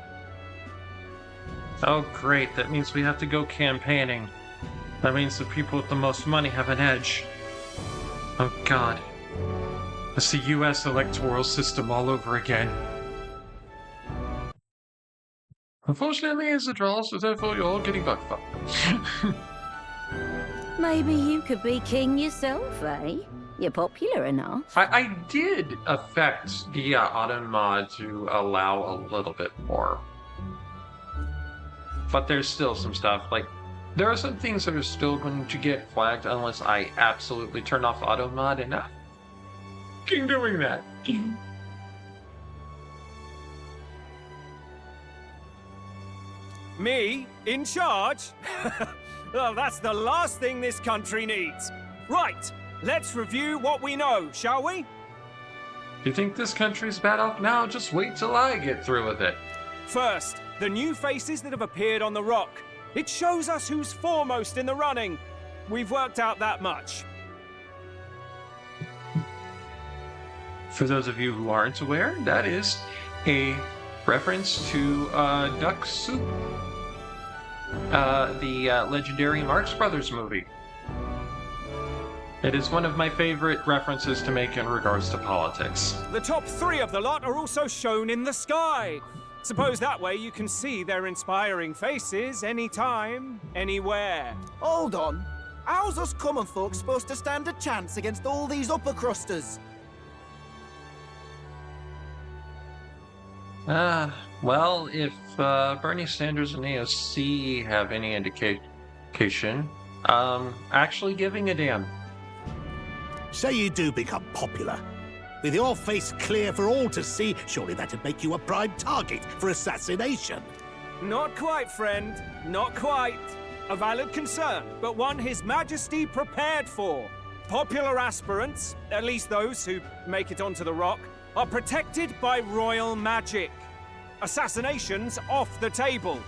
Oh, great. That means we have to go campaigning. That means the people with the most money have an edge. Oh, God. It's the U.S. electoral system all over again. Unfortunately, it's a draw, so therefore you're all getting bucked up. Maybe you could be king yourself, eh? You're popular enough. I did affect the auto mod to allow a little bit more. But there's still some stuff, like, there are some things that are still going to get flagged unless I absolutely turn off auto mod, and I'm doing that. Me? In charge? Well, that's the last thing this country needs. Right, let's review what we know, shall we? Do you think this country's bad off now? Just wait till I get through with it. First, the new faces that have appeared on the rock. It shows us who's foremost in the running. We've worked out that much. For those of you who aren't aware, that is a reference to Duck Soup, the legendary Marx Brothers movie. It is one of my favorite references to make in regards to politics. The top 3 of the lot are also shown in the sky. Suppose that way you can see their inspiring faces anytime, anywhere. Hold on. How's us common folk supposed to stand a chance against all these upper crusters? Well, if Bernie Sanders and AOC have any indication, actually giving a damn. Say you do become popular. With your face clear for all to see, surely that'd make you a prime target for assassination. Not quite, friend. Not quite. A valid concern, but one His Majesty prepared for. Popular aspirants, at least those who make it onto the rock, are protected by royal magic. Assassinations off the table.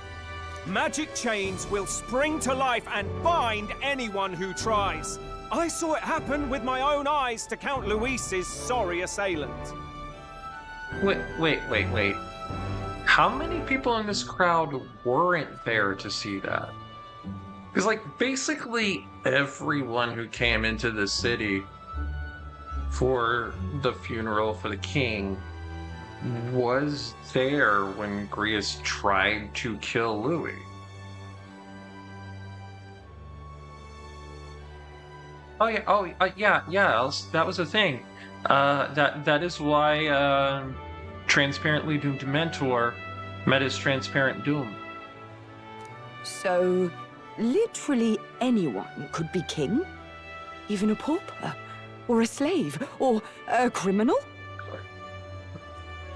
Magic chains will spring to life and bind anyone who tries. I saw it happen with my own eyes to Count Luis's sorry assailant. Wait. How many people in this crowd weren't there to see that? Because, like, basically everyone who came into the city for the funeral for the king was there when Grius tried to kill Louis. Yeah, that was a thing. That is why Transparently Doomed Mentor met his Transparent Doom. So, literally anyone could be king? Even a pauper? Or a slave? Or a criminal?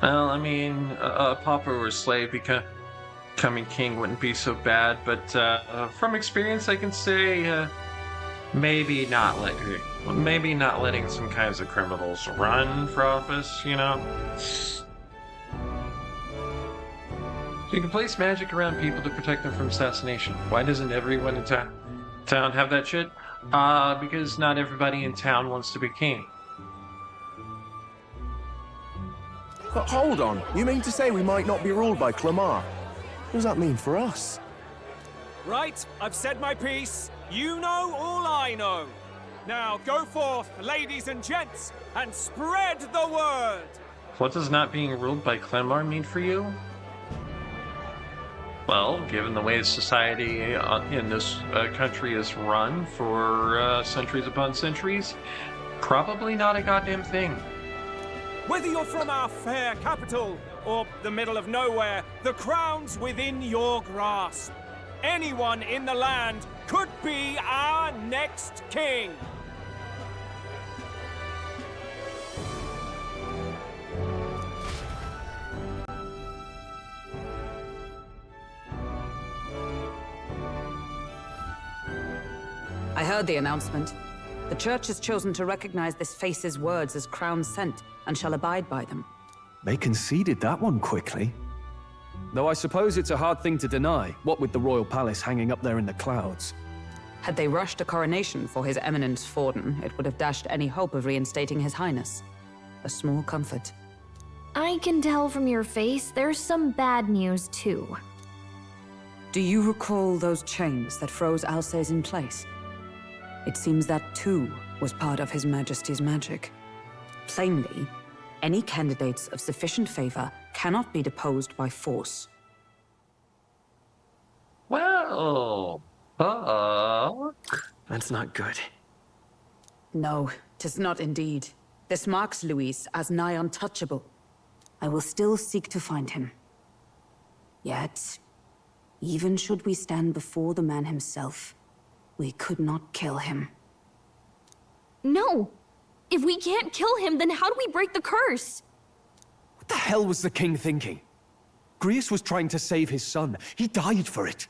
Well, I mean, a pauper or a slave becoming king wouldn't be so bad, but from experience I can say maybe not letting some kinds of criminals run for office, you know? You can place magic around people to protect them from assassination. Why doesn't everyone in town have that shit? Because not everybody in town wants to be king. Hold on, you mean to say we might not be ruled by Clamar? What does that mean for us? Right, I've said my piece. You know all I know. Now go forth, ladies and gents, and spread the word! What does not being ruled by Clemar mean for you? Well, given the way society in this country is run for centuries upon centuries, probably not a goddamn thing. Whether you're from our fair capital or the middle of nowhere, the crown's within your grasp. Anyone in the land could be our next king. I heard the announcement. The Church has chosen to recognize this face's words as crown sent, and shall abide by them. They conceded that one quickly. Though I suppose it's a hard thing to deny, what with the royal palace hanging up there in the clouds. Had they rushed a coronation for His Eminence Forden, it would have dashed any hope of reinstating His Highness. A small comfort. I can tell from your face there's some bad news too. Do you recall those chains that froze Alcés in place? It seems that too was part of His Majesty's magic. Plainly, any candidates of sufficient favor cannot be deposed by force. Well, that's not good. No, 'tis not indeed. This marks Luis as nigh untouchable. I will still seek to find him. Yet, even should we stand before the man himself, we could not kill him. No! If we can't kill him, then how do we break the curse? What the hell was the king thinking? Grius was trying to save his son. He died for it.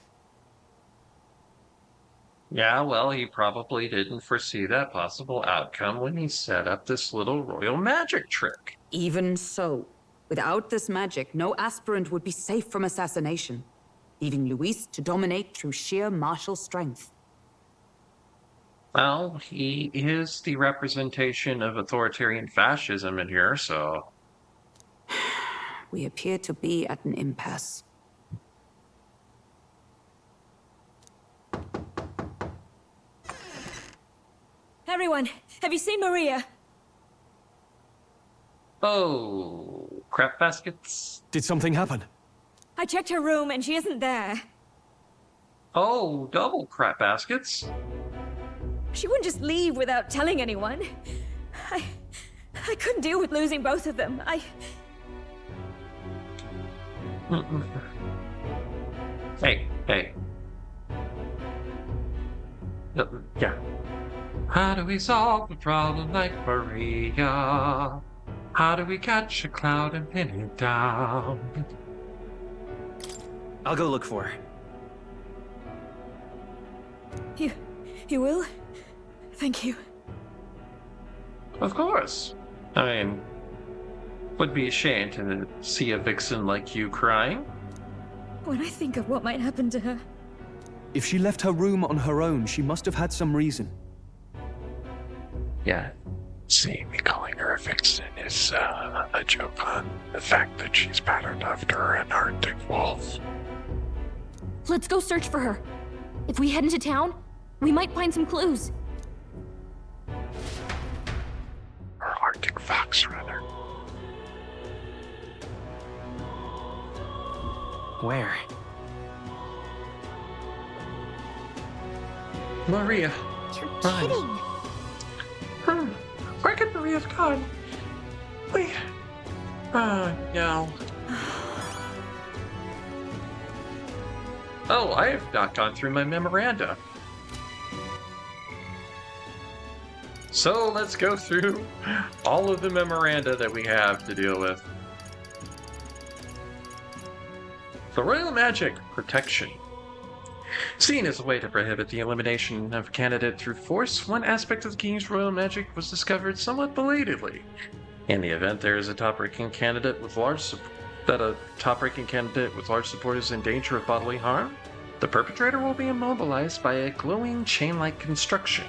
yeah, well, he probably didn't foresee that possible outcome when he set up this little royal magic trick. Even so, without this magic, no aspirant would be safe from assassination, leaving Luis to dominate through sheer martial strength. Well, he is the representation of authoritarian fascism in here, so... We appear to be at an impasse. Everyone, have you seen Maria? Oh, crap baskets? Did something happen? I checked her room and she isn't there. Oh, double crap baskets? She wouldn't just leave without telling anyone. I couldn't deal with losing both of them. Hey. Yeah. How do we solve the problem like Maria? How do we catch a cloud and pin it down? I'll go look for her. You will? Thank you. Of course. I mean, would be ashamed to see a vixen like you crying. When I think of what might happen to her. If she left her room on her own, she must have had some reason. Yeah. See, me calling her a vixen is a joke on the fact that she's patterned after an Arctic wolf. Let's go search for her. If we head into town, we might find some clues. Or Arctic fox, rather. Where? Maria. You're Ryan. kidding. Where could Maria's gone? No. Oh, I have not gone through my memoranda. So let's go through all of the memoranda that we have to deal with. The Royal Magic Protection. Seen as a way to prohibit the elimination of a candidate through force, one aspect of the King's Royal Magic was discovered somewhat belatedly. In the event there is a top-ranking candidate with large support is in danger of bodily harm, the perpetrator will be immobilized by a glowing chain-like construction.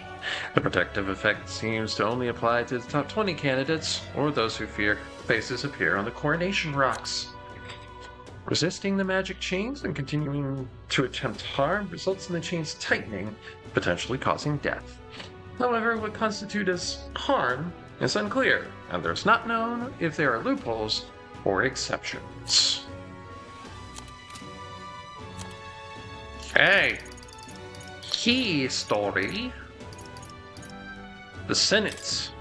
The protective effect seems to only apply to the top 20 candidates or those whose faces appear on the coronation rocks. Resisting the magic chains and continuing to attempt harm results in the chains tightening, potentially causing death. However, what constitutes as harm is unclear, and there's not known if there are loopholes or exceptions. Okay. Key story. The Senate.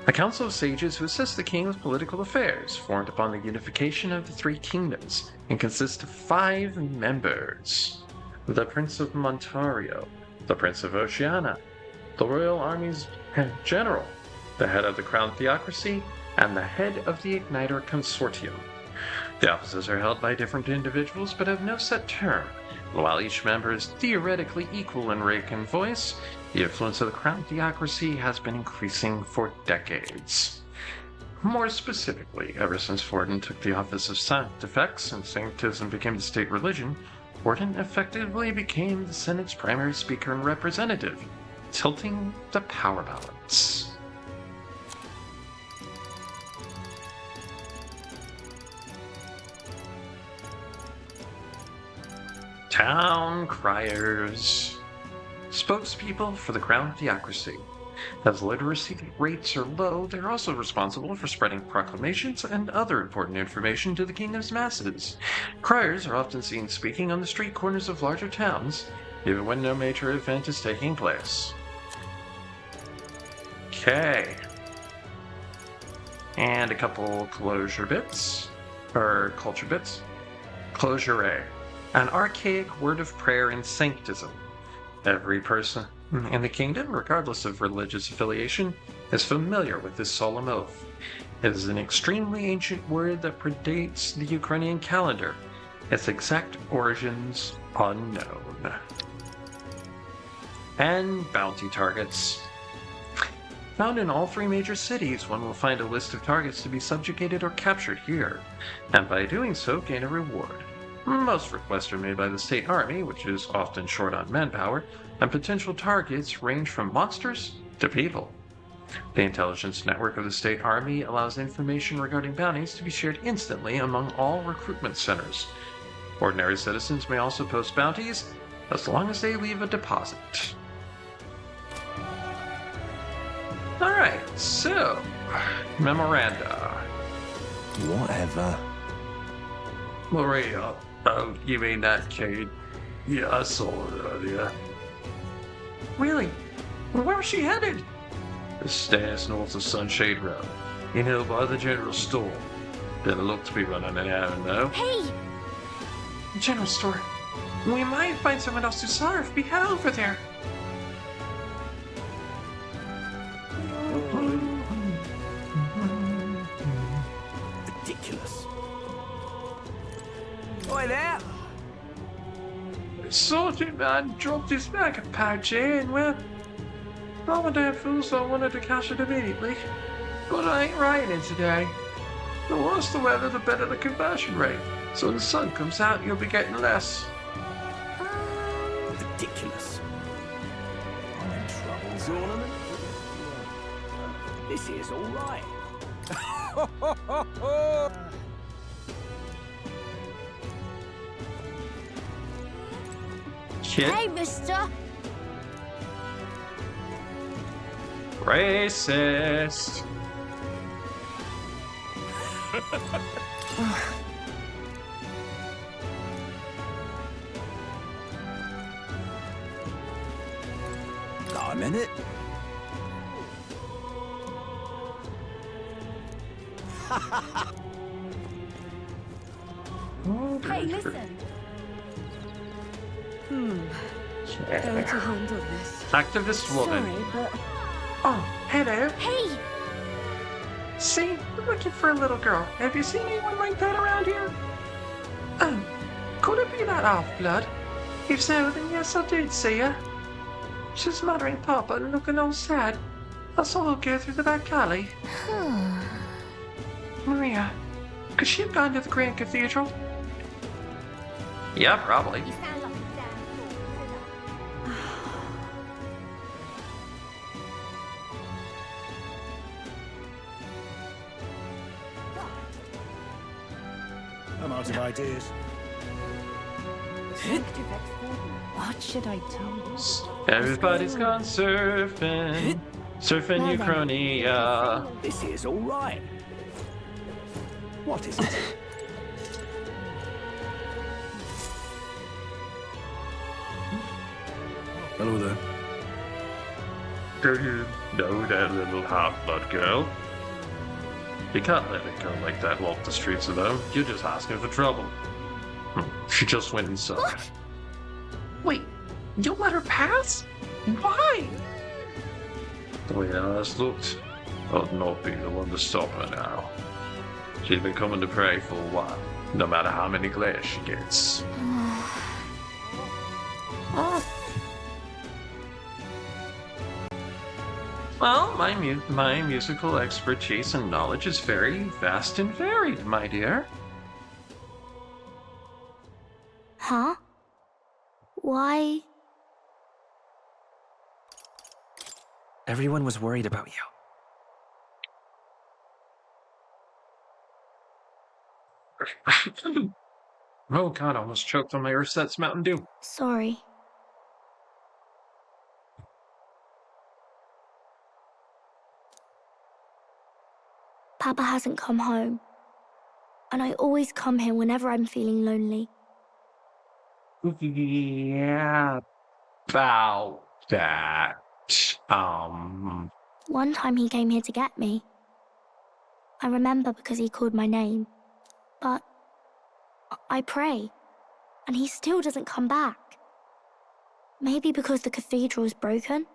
A council of sages who assist the king with political affairs, formed upon the unification of the three kingdoms, and consists of 5 members. the Prince of Montario, the Prince of Oceania, the Royal Army's General, the head of the Crown Theocracy, and the head of the Igniter Consortium. The offices are held by different individuals but have no set term, and while each member is theoretically equal in rank and voice, the influence of the Crown Theocracy has been increasing for decades. More specifically, ever since Forden took the office of Sanctifex and Sanctism became the state religion, Forden effectively became the Senate's primary speaker and representative, tilting the power balance. Town criers. Spokespeople for the Crown Theocracy. As literacy rates are low, they're also responsible for spreading proclamations and other important information to the kingdom's masses. Criers are often seen speaking on the street corners of larger towns, even when no major event is taking place. Okay. And a couple closure bits. Or culture bits. Closure. An archaic word of prayer in Sanctism. Every person in the kingdom, regardless of religious affiliation, is familiar with this solemn oath. It is an extremely ancient word that predates the Ukrainian calendar, its exact origins unknown. And bounty targets. Found in all three major cities, one will find a list of targets to be subjugated or captured here, and by doing so gain a reward. Most requests are made by the state army, which is often short on manpower, and potential targets range from monsters to people. The intelligence network of the state army allows information regarding bounties to be shared instantly among all recruitment centers. Ordinary citizens may also post bounties, as long as they leave a deposit. Alright, so, memoranda. Whatever. Maria. Oh, you mean that kid? Yeah, I saw her earlier. Really? Where was she headed? The stairs north of Sunshade Road. You know, by the general store. Better look to be running an errand, though. Hey! General store. We might find someone else to serve if we head over there. Ridiculous. Oi there! Sergeant man dropped his bag of pouch here and well, I'm a damn fool, so I wanted to cash it immediately. But I ain't raining today. The worse the weather, the better the conversion rate. So when the sun comes out, you'll be getting less. Ridiculous. I'm in trouble, Zorba. This is all right. Shit. Hey, mister! Racist! Got a minute? Hey, listen. How to handle this? Activist woman. Sorry, but... Oh, hello. Hey! See, we're looking for a little girl. Have you seen anyone like that around here? Oh, could it be that half-blood? If so, then yes, I did see her. She's mothering Papa and looking all sad. I saw her go through the back alley. Maria, could she have gone to the Grand Cathedral? Yeah, probably. I'm out of ideas. What should I do? Everybody's gone surfing. Surfing Uchronia. This is all right. What is it? Hello there. Do you know that little half-blood girl? You can't let it go like that walk the streets alone. You're just asking for trouble. She just went inside. Wait, you let her pass? Why? The way Alice looked, I'd not be the one to stop her now. She's been coming to pray for a while, no matter how many glares she gets. Well, my musical expertise and knowledge is very vast and varied, my dear. Huh? Why? Everyone was worried about you. Oh god, I almost choked on my Ersatz Mountain Dew. Sorry. Papa hasn't come home. And I always come here whenever I'm feeling lonely. Yeah, about that. One time he came here to get me. I remember because he called my name. But I pray, and he still doesn't come back. Maybe because the cathedral's broken?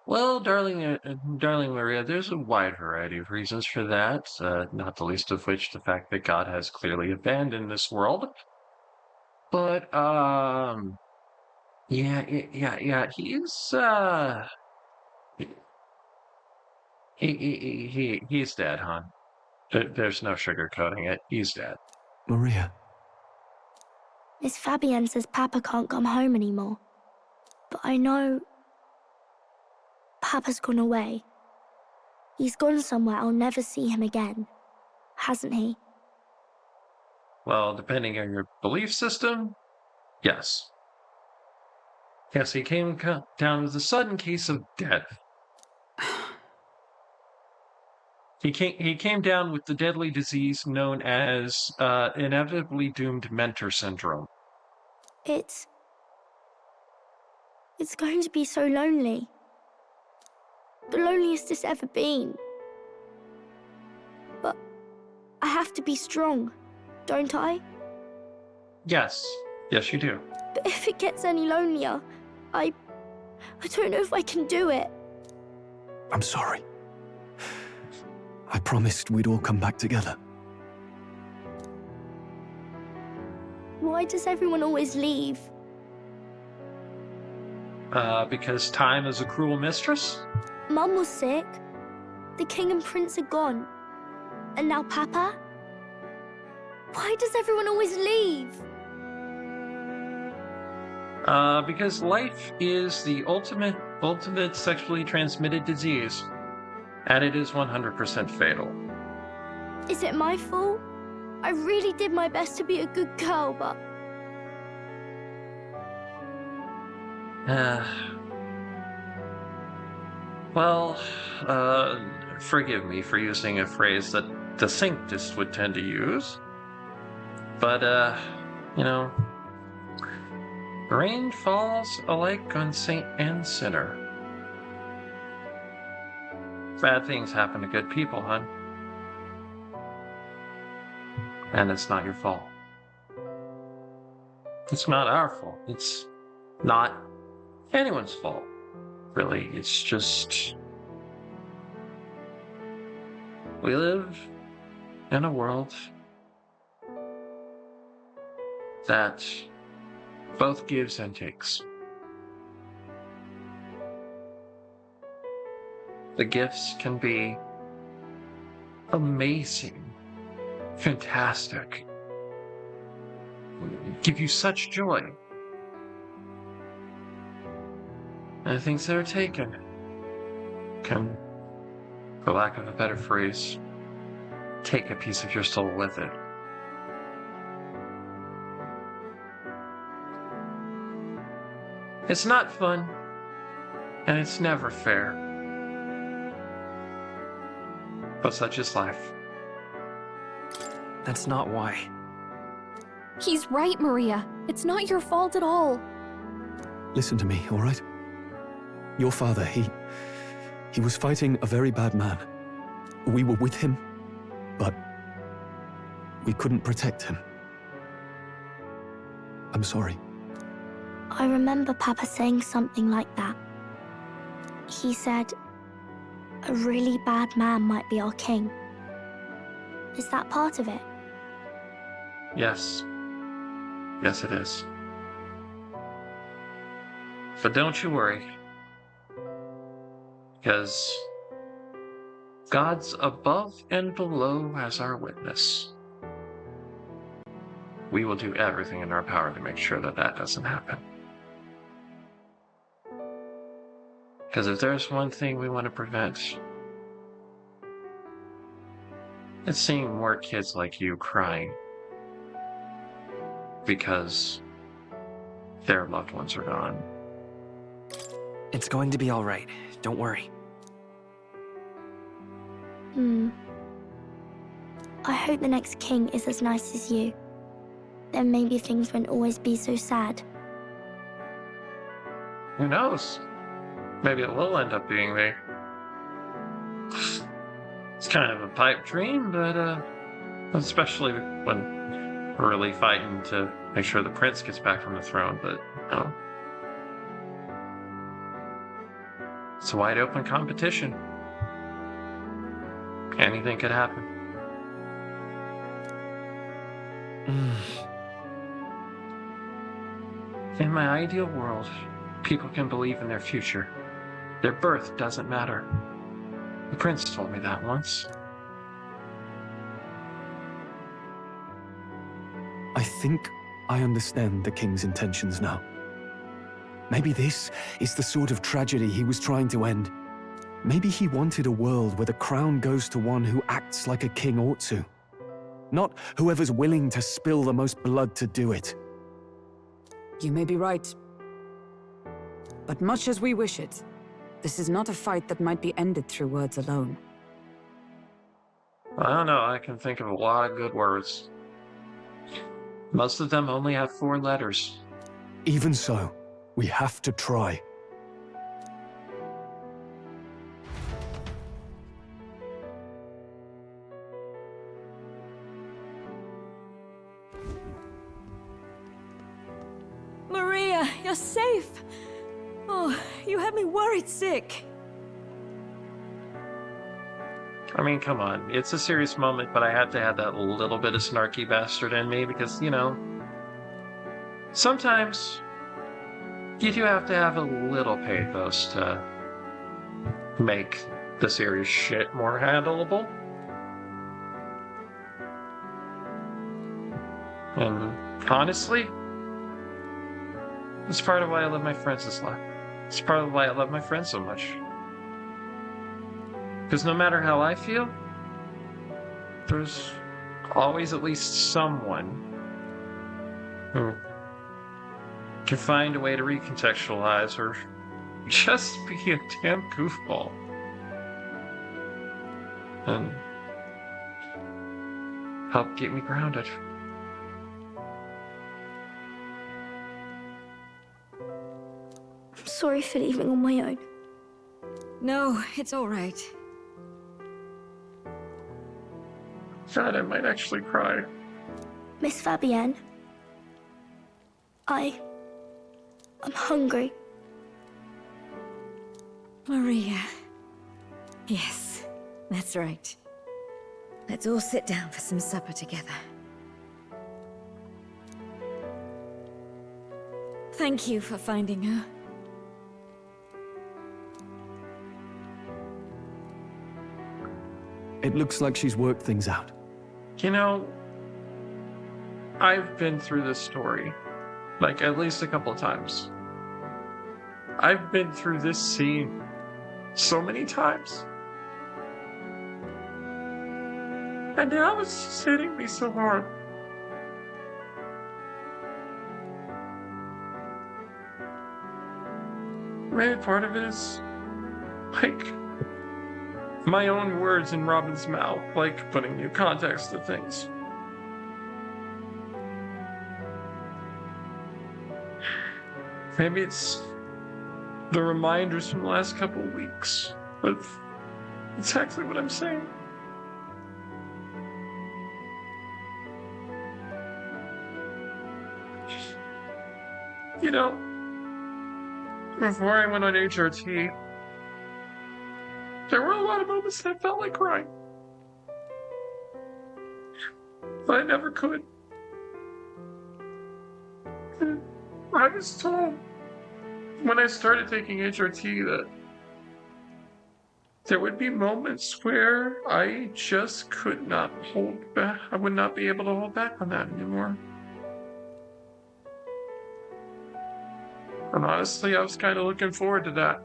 Well, darling Maria, there's a wide variety of reasons for that, not the least of which the fact that God has clearly abandoned this world. But, yeah, he's dead, hon. There's no sugarcoating it. He's dead. Maria. Miss Fabienne says Papa can't come home anymore. But I know Papa's gone away. He's gone somewhere I'll never see him again, hasn't he? Well, depending on your belief system, yes. Yes, he came down with a sudden case of death. He came down with the deadly disease known as inevitably doomed mentor syndrome. It's going to be so lonely. The loneliest it's ever been. But I have to be strong, don't I? Yes. Yes, you do. But if it gets any lonelier, I don't know if I can do it. I'm sorry. I promised we'd all come back together. Why does everyone always leave? Because time is a cruel mistress? Mum was sick. The king and prince are gone. And now Papa? Why does everyone always leave? Because life is the ultimate sexually transmitted disease. And it is 100% fatal. Is it my fault? I really did my best to be a good girl, but... Well, forgive me for using a phrase that the Sanctists would tend to use. But, you know, rain falls alike on saint and sinner. Bad things happen to good people, hon. And it's not your fault. It's not our fault. It's not anyone's fault, really. It's just... we live in a world that both gives and takes. The gifts can be amazing, fantastic, give you such joy. And the things that are taken can, for lack of a better phrase, take a piece of your soul with it. It's not fun, and it's never fair. But such is life. That's not why. He's right, Maria. It's not your fault at all. Listen to me, all right? Your father, he was fighting a very bad man. We were with him, but we couldn't protect him. I'm sorry. I remember Papa saying something like that. He said, a really bad man might be our king. Is that part of it? Yes. Yes, it is. But don't you worry. Because God's above and below as our witness. We will do everything in our power to make sure that that doesn't happen. Because if there's one thing we want to prevent, it's seeing more kids like you crying because their loved ones are gone. It's going to be all right. Don't worry. I hope the next king is as nice as you. Then maybe things won't always be so sad. Who knows? Maybe it will end up being me. It's kind of a pipe dream, but especially when we're really fighting to make sure the prince gets back from the throne, but no. It's a wide open competition. Anything could happen. In my ideal world, people can believe in their future. Their birth doesn't matter. The prince told me that once. I think I understand the king's intentions now. Maybe this is the sort of tragedy he was trying to end. Maybe he wanted a world where the crown goes to one who acts like a king ought to. Not whoever's willing to spill the most blood to do it. You may be right. But much as we wish it, this is not a fight that might be ended through words alone. I don't know, I can think of a lot of good words. Most of them only have 4 letters. Even so, we have to try. Maria, you're safe! Oh, you had me worried sick. I mean, come on. It's a serious moment, but I had to have that little bit of snarky bastard in me because, you know, sometimes you do have to have a little pathos to make the serious shit more handleable. And honestly, it's part of why I love my friends this lot. It's part of why I love my friends so much. Because no matter how I feel, there's always at least someone who can find a way to recontextualize or just be a damn goofball. And help get me grounded. I'm sorry for leaving on my own. No, it's all right. God, I might actually cry. Miss Fabienne, I'm hungry. Maria. Yes, that's right. Let's all sit down for some supper together. Thank you for finding her. It looks like she's worked things out. You know, I've been through this story, like, at least a couple of times. I've been through this scene so many times. And now it's just hitting me so hard. Maybe part of it is, like, my own words in Robin's mouth, like putting new context to things. Maybe it's the reminders from the last couple of weeks of exactly what I'm saying. You know, Before I went on HRT, there were a lot of moments that I felt like crying. But I never could. I was told when I started taking HRT that there would be moments where I just could not hold back. I would not be able to hold back on that anymore. And honestly, I was kind of looking forward to that.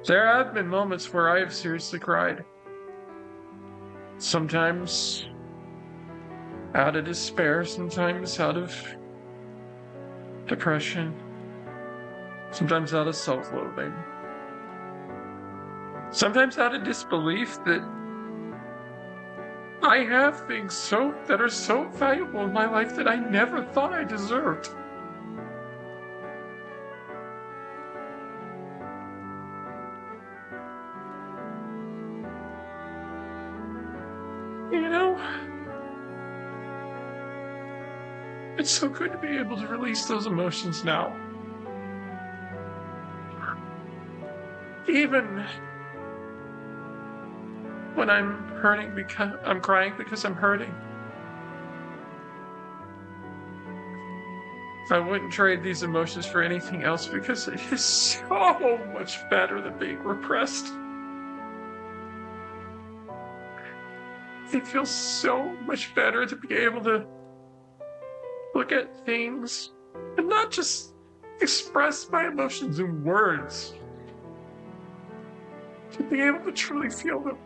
There have been moments where I have seriously cried. Sometimes out of despair, sometimes out of depression, sometimes out of self-loathing, sometimes out of disbelief that I have things that are so valuable in my life that I never thought I deserved. You know, it's so good to be able to release those emotions now. Even when I'm hurting because I'm crying because I'm hurting. I wouldn't trade these emotions for anything else because it is so much better than being repressed. It feels so much better to be able to look at things and not just express my emotions in words. To be able to truly feel them.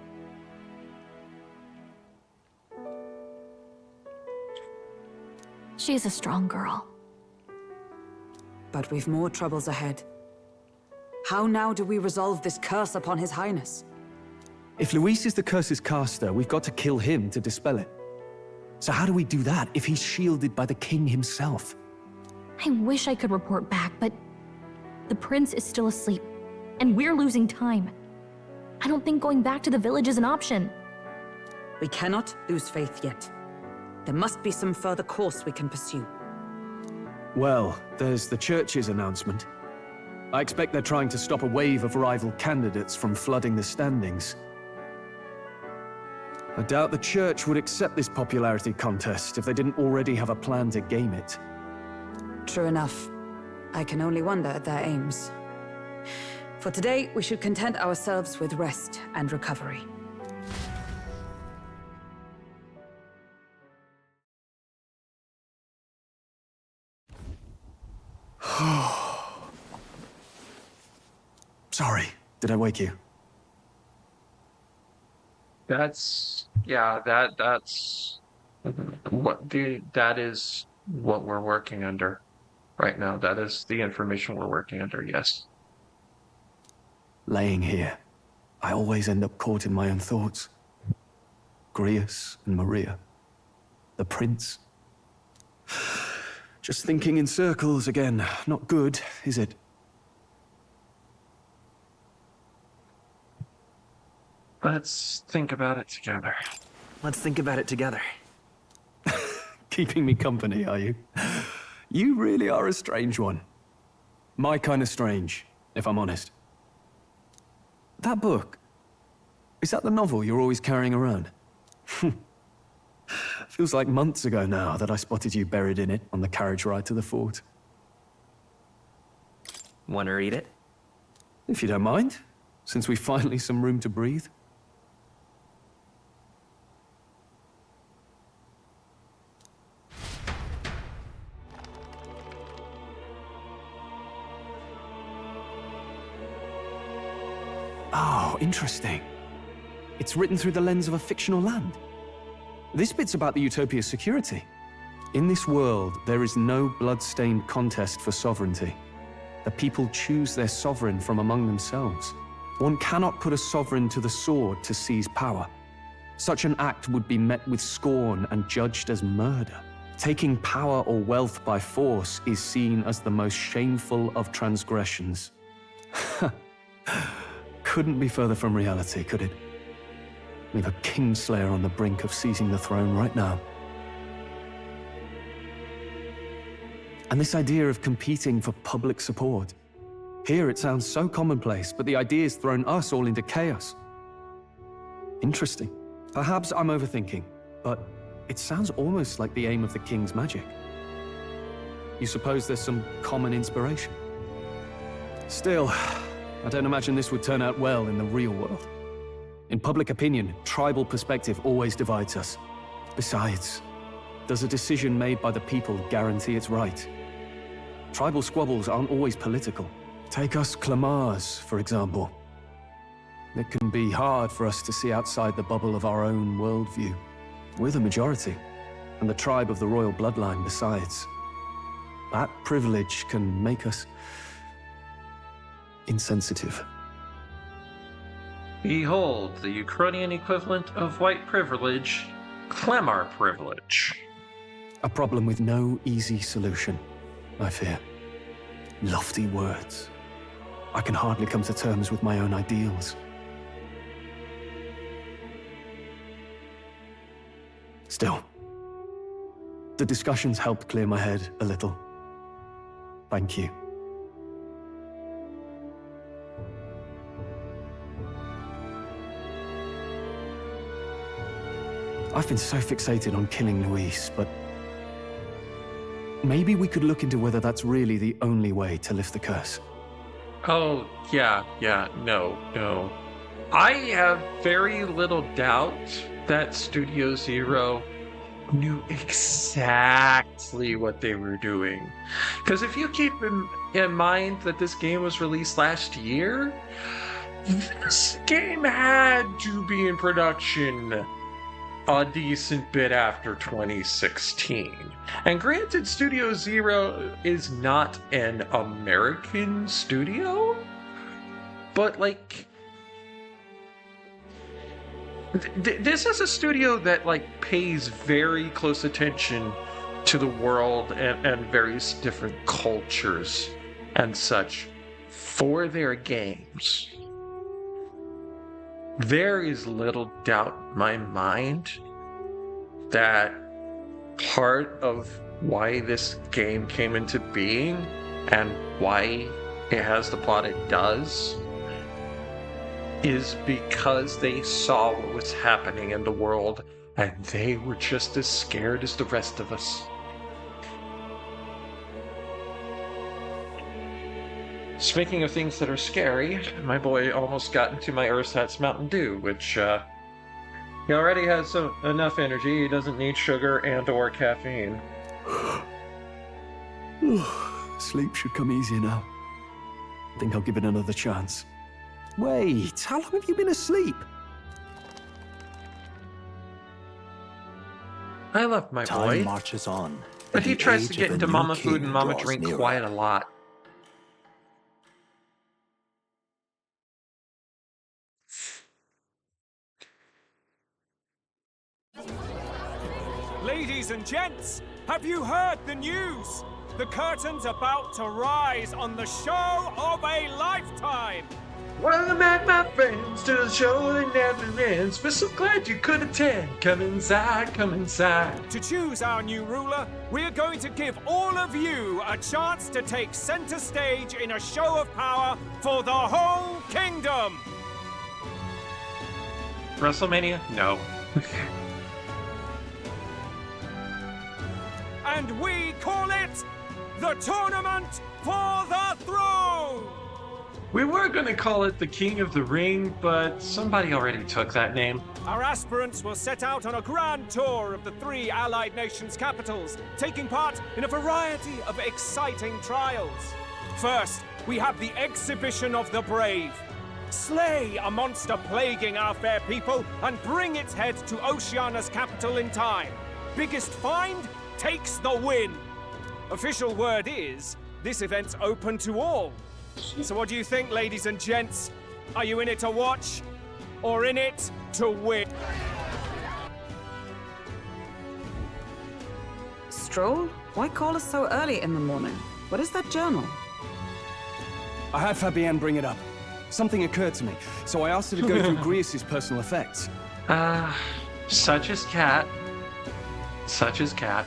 She's a strong girl. But we've more troubles ahead. How now do we resolve this curse upon His Highness? If Luis is the curse's caster, we've got to kill him to dispel it. So how do we do that if he's shielded by the king himself? I wish I could report back, but the prince is still asleep, and we're losing time. I don't think going back to the village is an option. We cannot lose faith yet. There must be some further course we can pursue. Well, there's the church's announcement. I expect they're trying to stop a wave of rival candidates from flooding the standings. I doubt the church would accept this popularity contest if they didn't already have a plan to game it. True enough. I can only wonder at their aims. For today, we should content ourselves with rest and recovery. Sorry, did I wake you? That's that is what we're working under right now. That is the information we're working under, yes. Laying here, I always end up caught in my own thoughts. Grius and Maria. The prince. Just thinking in circles again. Not good, is it? Let's think about it together. Let's think about it together. Keeping me company, are you? You really are a strange one. My kind of strange, if I'm honest. That book, is that the novel you're always carrying around? Feels like months ago now that I spotted you buried in it on the carriage ride to the fort. Want to read it? If you don't mind, since we finally some room to breathe. Oh, interesting. It's written through the lens of a fictional land. This bit's about the Utopia's security. In this world, there is no blood-stained contest for sovereignty. The people choose their sovereign from among themselves. One cannot put a sovereign to the sword to seize power. Such an act would be met with scorn and judged as murder. Taking power or wealth by force is seen as the most shameful of transgressions. Couldn't be further from reality, could it? We have a Kingslayer on the brink of seizing the throne right now. And this idea of competing for public support. Here it sounds so commonplace, but the idea's thrown us all into chaos. Interesting. Perhaps I'm overthinking, but it sounds almost like the aim of the king's magic. You suppose there's some common inspiration? Still, I don't imagine this would turn out well in the real world. In public opinion, tribal perspective always divides us. Besides, does a decision made by the people guarantee it's right? Tribal squabbles aren't always political. Take us Clamars, for example. It can be hard for us to see outside the bubble of our own worldview. We're the majority, and the tribe of the royal bloodline besides. That privilege can make us insensitive. Behold, the Ukrainian equivalent of white privilege, Clamar privilege. A problem with no easy solution, I fear. Lofty words. I can hardly come to terms with my own ideals. Still, the discussions helped clear my head a little. Thank you. I've been so fixated on killing Luis, but maybe we could look into whether that's really the only way to lift the curse. Oh, yeah, no. I have very little doubt that Studio Zero knew exactly what they were doing. Because if you keep in mind that this game was released last year, this game had to be in production a decent bit after 2016. And granted, Studio Zero is not an American studio, but like, this is a studio that like pays very close attention to the world and various different cultures and such for their games. There is little doubt in my mind that part of why this game came into being and why it has the plot it does is because they saw what was happening in the world and they were just as scared as the rest of us. Speaking of things that are scary, my boy almost got into my Ersatz Mountain Dew, which he already has enough energy. He doesn't need sugar and or caffeine. Sleep should come easier now. I think I'll give it another chance. Wait, how long have you been asleep? I love my Time boy, marches on, but he and the tries to age get of a into new mama king food and mama draws drink nearer. quite a lot. Ladies and gents, have you heard the news? The curtain's about to rise on the show of a lifetime! Welcome back, my friends, to the show that never ends. We're so glad you could attend. Come inside, come inside. To choose our new ruler, we're going to give all of you a chance to take center stage in a show of power for the whole kingdom! WrestleMania? No. And we call it the Tournament for the Throne! We were going to call it the King of the Ring, but somebody already took that name. Our aspirants will set out on a grand tour of the 3 allied nations' capitals, taking part in a variety of exciting trials. First, we have the Exhibition of the Brave. Slay a monster plaguing our fair people and bring its head to Oceania's capital in time. Biggest find takes the win. Official word is, this event's open to all. So what do you think, ladies and gents? Are you in it to watch, or in it to win? Stroll? Why call us so early in the morning? What is that journal? I had Fabienne bring it up. Something occurred to me, so I asked her to go through Grius' personal effects. Such as cat. Such as cat.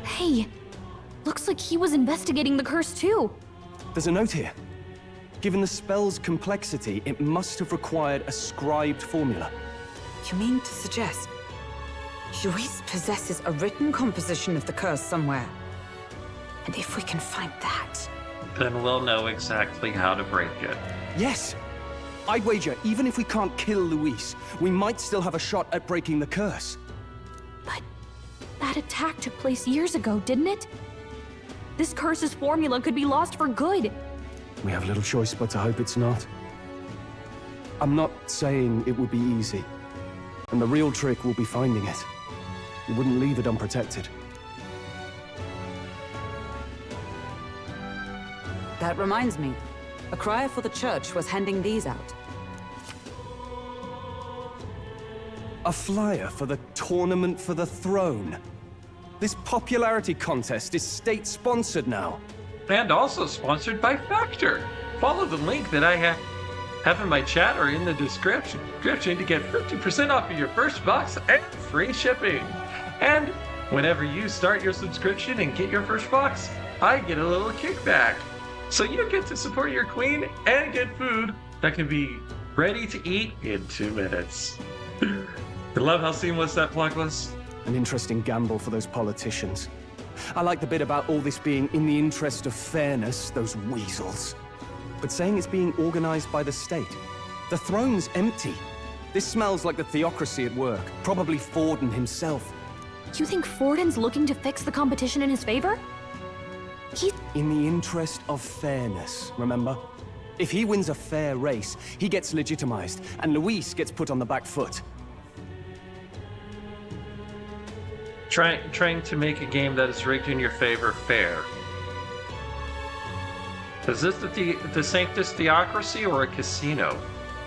Hey, looks like he was investigating the curse too. There's a note here. Given the spell's complexity, it must have required a scribed formula. You mean to suggest Luis possesses a written composition of the curse somewhere? And if we can find that... Then we'll know exactly how to break it. Yes! I'd wager, even if we can't kill Luis, we might still have a shot at breaking the curse. But that attack took place years ago, didn't it? This curse's formula could be lost for good. We have little choice but to hope it's not. I'm not saying it would be easy. And the real trick will be finding it. We wouldn't leave it unprotected. That reminds me. A crier for the church was handing these out. A flyer for the Tournament for the Throne. This popularity contest is state-sponsored now. And also sponsored by Factor. Follow the link that I have in my chat or in the description to get 50% off of your first box and free shipping. And whenever you start your subscription and get your first box, I get a little kickback. So you get to support your queen and get food that can be ready to eat in 2 minutes. I love how seamless that plug was. An interesting gamble for those politicians. I like the bit about all this being in the interest of fairness, those weasels. But saying it's being organized by the state. The throne's empty. This smells like the theocracy at work, probably Forden himself. You think Forden's looking to fix the competition in his favor? In the interest of fairness, remember? If he wins a fair race, he gets legitimized, and Luis gets put on the back foot. Trying to make a game that is rigged in your favor fair. Is this the Sanctus Theocracy or a casino?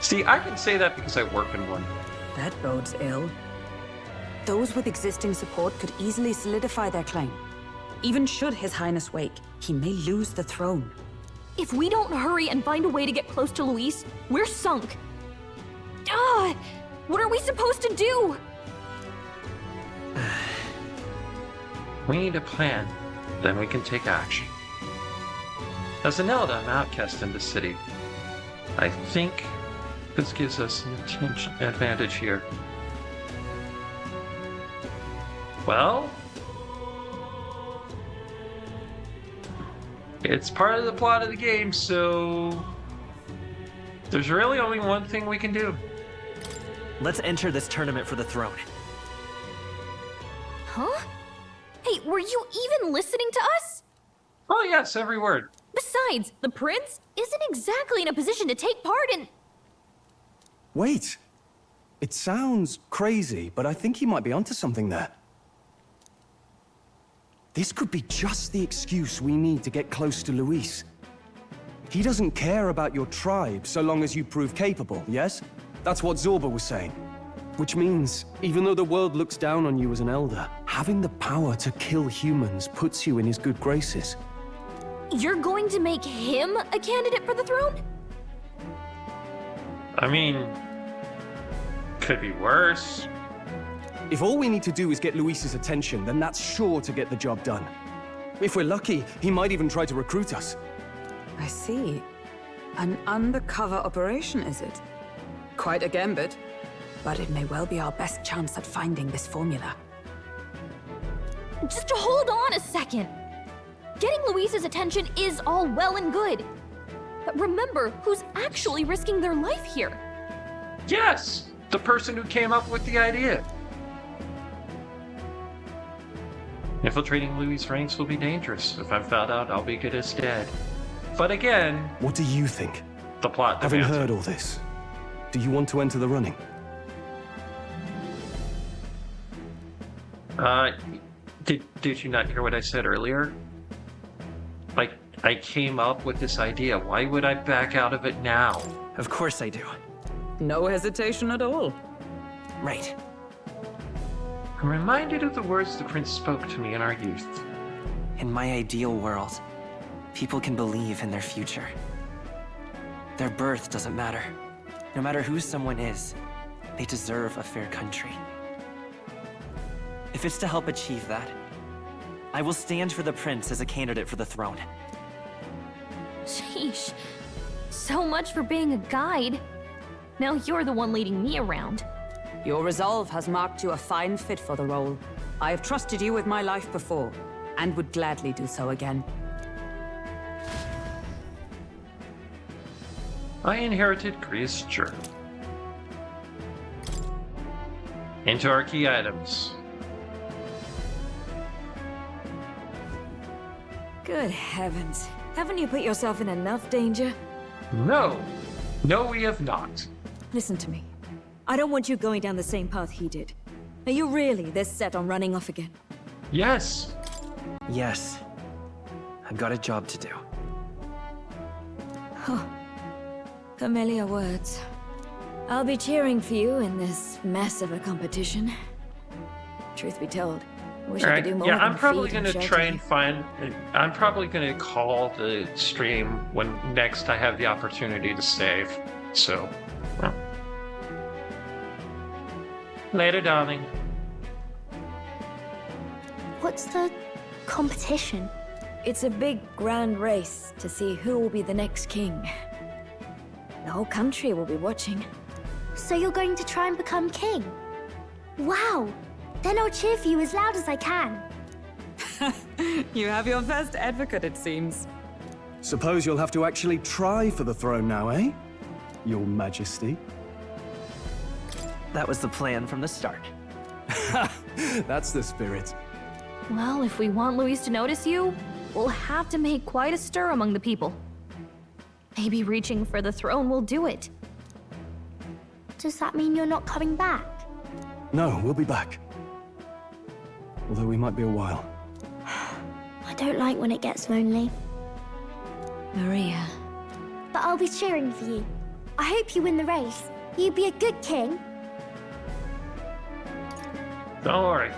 See, I can say that because I work in one. That bodes ill. Those with existing support could easily solidify their claim. Even should His Highness wake, he may lose the throne. If we don't hurry and find a way to get close to Luis, we're sunk. What are we supposed to do? We need a plan, then we can take action. As an Elder, I'm outcast in the city. I think this gives us an advantage here. Well, it's part of the plot of the game, so there's really only one thing we can do. Let's enter this tournament for the throne. Huh? Hey, were you even listening to us? Oh yes, every word. Besides, the prince isn't exactly in a position to take part in... Wait. It sounds crazy, but I think he might be onto something there. This could be just the excuse we need to get close to Luis. He doesn't care about your tribe so long as you prove capable, yes? That's what Zorba was saying. Which means, even though the world looks down on you as an elder, having the power to kill humans puts you in his good graces. You're going to make him a candidate for the throne? I mean, could be worse. If all we need to do is get Luis's attention, then that's sure to get the job done. If we're lucky, he might even try to recruit us. I see. An undercover operation, is it? Quite a gambit. But it may well be our best chance at finding this formula. Just hold on a second. Getting Luis's attention is all well and good. But remember who's actually risking their life here. Yes, the person who came up with the idea. Infiltrating Luis' ranks will be dangerous. If I'm found out, I'll be good as dead. But again... What do you think? The plot Having demands heard all this, do you want to enter the running? Did you not hear what I said earlier? Like, I came up with this idea. Why would I back out of it now? Of course I do. No hesitation at all. Right. I'm reminded of the words the prince spoke to me in our youth. In my ideal world, people can believe in their future. Their birth doesn't matter. No matter who someone is, they deserve a fair country. If it's to help achieve that, I will stand for the prince as a candidate for the throne. Sheesh. So much for being a guide. Now you're the one leading me around. Your resolve has marked you a fine fit for the role. I have trusted you with my life before, and would gladly do so again. I inherited Greece journal. Into our key items. Good heavens. Haven't you put yourself in enough danger? No. No, we have not. Listen to me. I don't want you going down the same path he did. Are you really this set on running off again? Yes. Yes. I've got a job to do. Huh. Familiar words. I'll be cheering for you in this mess of a competition. Truth be told, I wish I could do more yeah, than I'm probably feed and gonna shelter try you. and find. I'm probably gonna call the stream when next I have the opportunity to save. So, well. Later, darling. What's the competition? It's a big, grand race to see who will be the next king. The whole country will be watching. So you're going to try and become king? Wow! Then I'll cheer for you as loud as I can. You have your first advocate, it seems. Suppose you'll have to actually try for the throne now, eh? Your Majesty. That was the plan from the start. That's the spirit. Well, if we want Luis to notice you, we'll have to make quite a stir among the people. Maybe reaching for the throne will do it. Does that mean you're not coming back? No, we'll be back. Although we might be a while. I don't like when it gets lonely. Maria. But I'll be cheering for you. I hope you win the race. You'd be a good king. Don't worry.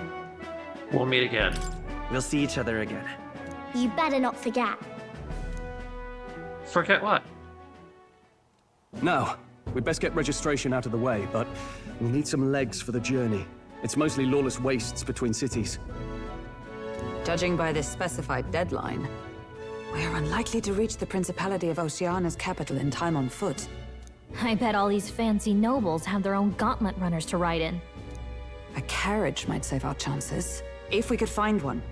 We'll meet again. We'll see each other again. You better not forget. Forget what? Now, we'd best get registration out of the way, but we'll need some legs for the journey. It's mostly lawless wastes between cities. Judging by this specified deadline, we're unlikely to reach the Principality of Oceana's capital in time on foot. I bet all these fancy nobles have their own gauntlet runners to ride in. A carriage might save our chances, if we could find one.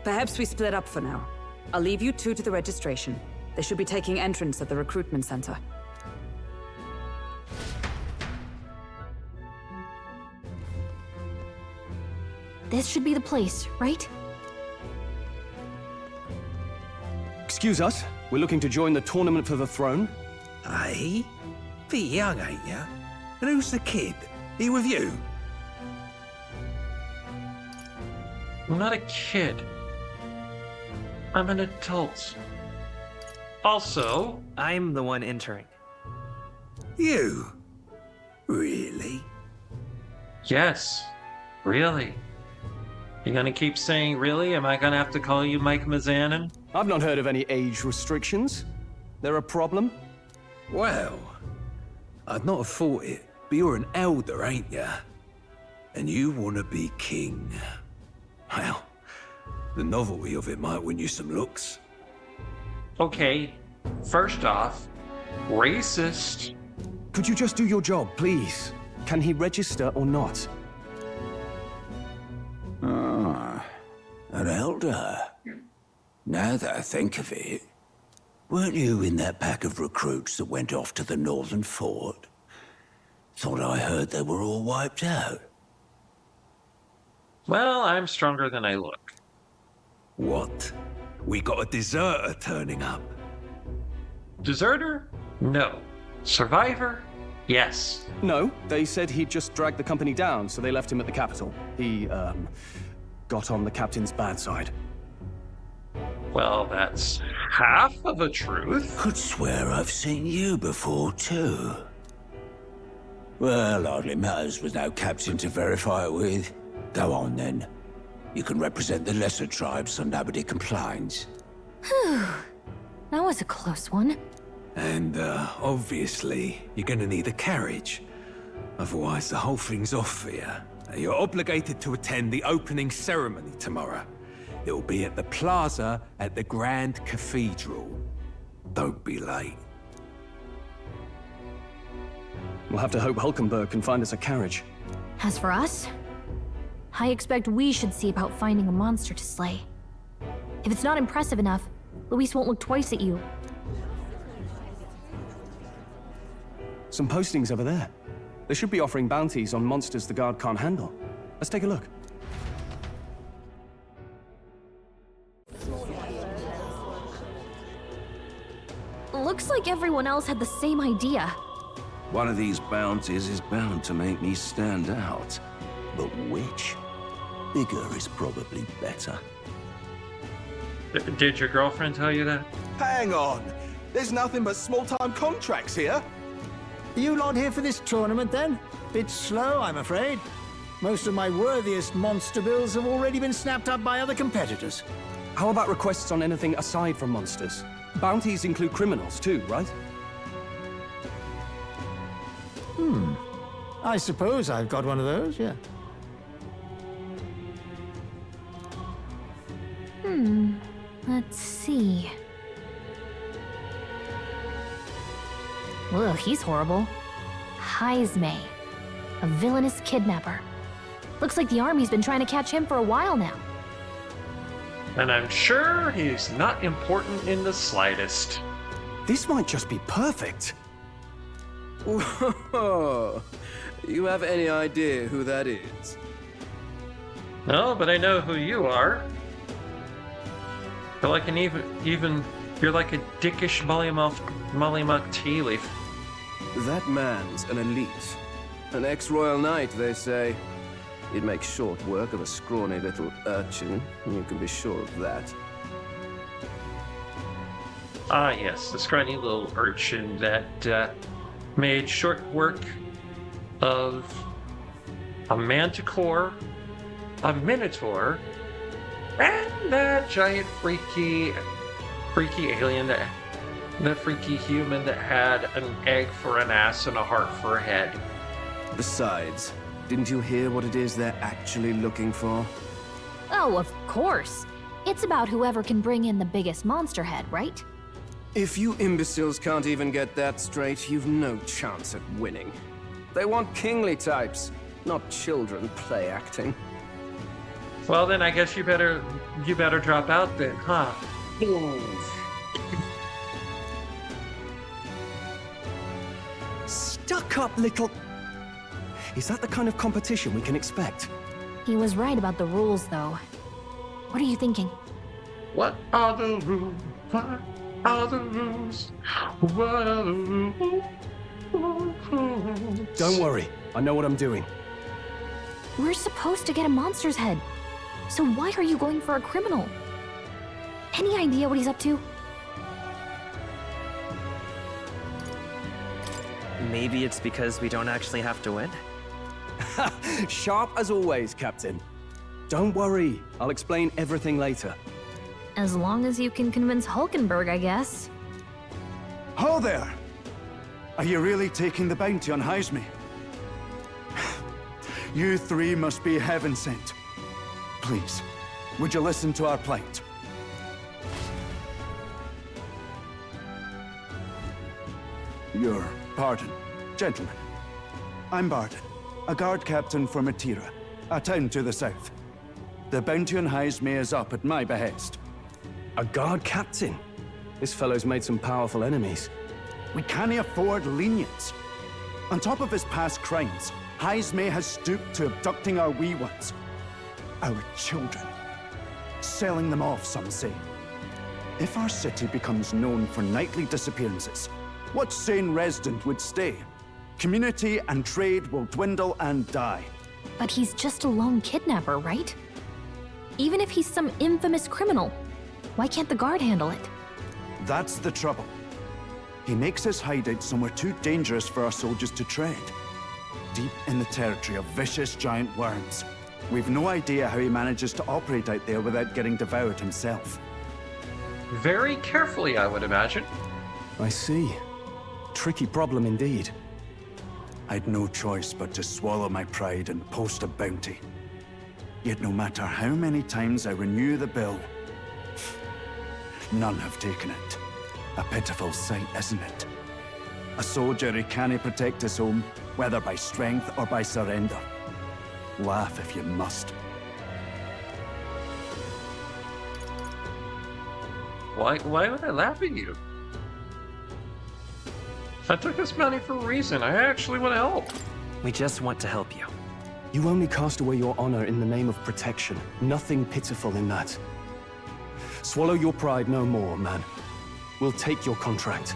Perhaps we split up for now. I'll leave you two to the registration. They should be taking entrance at the recruitment center. This should be the place, right? Excuse us, we're looking to join the tournament for the throne. Aye? Bit young, ain't ya? And who's the kid? He with you? I'm not a kid. I'm an adult. Also, I'm the one entering. You? Really? Yes. Really. You gonna keep saying really? Am I gonna have to call you Mike Mazanin? I've not heard of any age restrictions. There a problem? Well, I'd not have thought it, but you're an elder, ain't ya? And you want to be king. Well, the novelty of it might win you some looks. Okay, first off, racist. Could you just do your job, please? Can he register or not? Ah, an elder. Now that I think of it, weren't you in that pack of recruits that went off to the northern fort? Thought I heard they were all wiped out. Well, I'm stronger than I look. What? We got a deserter turning up. Deserter? No. Survivor? Yes. No, they said he'd just dragged the company down, so they left him at the capital. He, got on the captain's bad side. Well, that's half of a truth. Could swear I've seen you before, too. Well, hardly matters with no captain to verify it with. Go on, then. You can represent the lesser tribes so nobody complains. Whew. That was a close one. And, obviously, you're gonna need a carriage. Otherwise, the whole thing's off for you. You're obligated to attend the opening ceremony tomorrow. It'll be at the plaza at the Grand Cathedral. Don't be late. We'll have to hope Hulkenberg can find us a carriage. As for us, I expect we should see about finding a monster to slay. If it's not impressive enough, Luis won't look twice at you. Some postings over there. They should be offering bounties on monsters the guard can't handle. Let's take a look. Looks like everyone else had the same idea. One of these bounties is bound to make me stand out. But which? Bigger is probably better. Did your girlfriend tell you that? Hang on! There's nothing but small-time contracts here! Are you lot here for this tournament, then? Bit slow, I'm afraid. Most of my worthiest monster bills have already been snapped up by other competitors. How about requests on anything aside from monsters? Bounties include criminals too, right? I suppose I've got one of those, yeah. Let's see. Ugh, he's horrible. Harshness, a villainous kidnapper. Looks like the army's been trying to catch him for a while now. And I'm sure he's not important in the slightest. This might just be perfect. Whoa! You have any idea who that is? No, but I know who you are. You're like an you're like a dickish mollymuck tea leaf. That man's an elite. An ex-royal knight, they say. He'd make short work of a scrawny little urchin, you can be sure of that. Ah, yes, the scrawny little urchin that made short work of a manticore, a minotaur, and that giant freaky alien that freaky human that had an egg for an ass and a heart for a head. Besides, didn't you hear what it is they're actually looking for? Oh, of course. It's about whoever can bring in the biggest monster head, right? If you imbeciles can't even get that straight, you've no chance at winning. They want kingly types, not children play acting. Well, then I guess you better drop out then, huh? Stuck-up little... Is that the kind of competition we can expect? He was right about the rules, though. What are you thinking? What are the rules? What are the rules? What are the rules? Don't worry, I know what I'm doing. We're supposed to get a monster's head. So why are you going for a criminal? Any idea what he's up to? Maybe it's because we don't actually have to win? Sharp as always, Captain. Don't worry, I'll explain everything later. As long as you can convince Hulkenberg, I guess. Ho there! Are you really taking the bounty on Harshness? You three must be heaven sent. Please, would you listen to our plight? Your pardon, gentlemen. I'm Barden, a guard captain for Matira, a town to the south. The bounty on Harshness is up at my behest. A guard captain? This fellow's made some powerful enemies. We can't afford lenience. On top of his past crimes, Harshness has stooped to abducting our wee ones. Our children. Selling them off, some say. If our city becomes known for nightly disappearances, what sane resident would stay? Community and trade will dwindle and die. But he's just a lone kidnapper, right? Even if he's some infamous criminal, why can't the guard handle it? That's the trouble. He makes his hideout somewhere too dangerous for our soldiers to tread. Deep in the territory of vicious giant worms. We've no idea how he manages to operate out there without getting devoured himself. Very carefully, I would imagine. I see. Tricky problem indeed. I'd no choice but to swallow my pride and post a bounty. Yet no matter how many times I renew the bill, none have taken it. A pitiful sight, isn't it? A soldier who can't protect his home, whether by strength or by surrender. Laugh if you must. Why would I laugh at you? I took this money for a reason. I actually want to help. We just want to help you. You only cast away your honor in the name of protection. Nothing pitiful in that. Swallow your pride no more, man. We'll take your contract.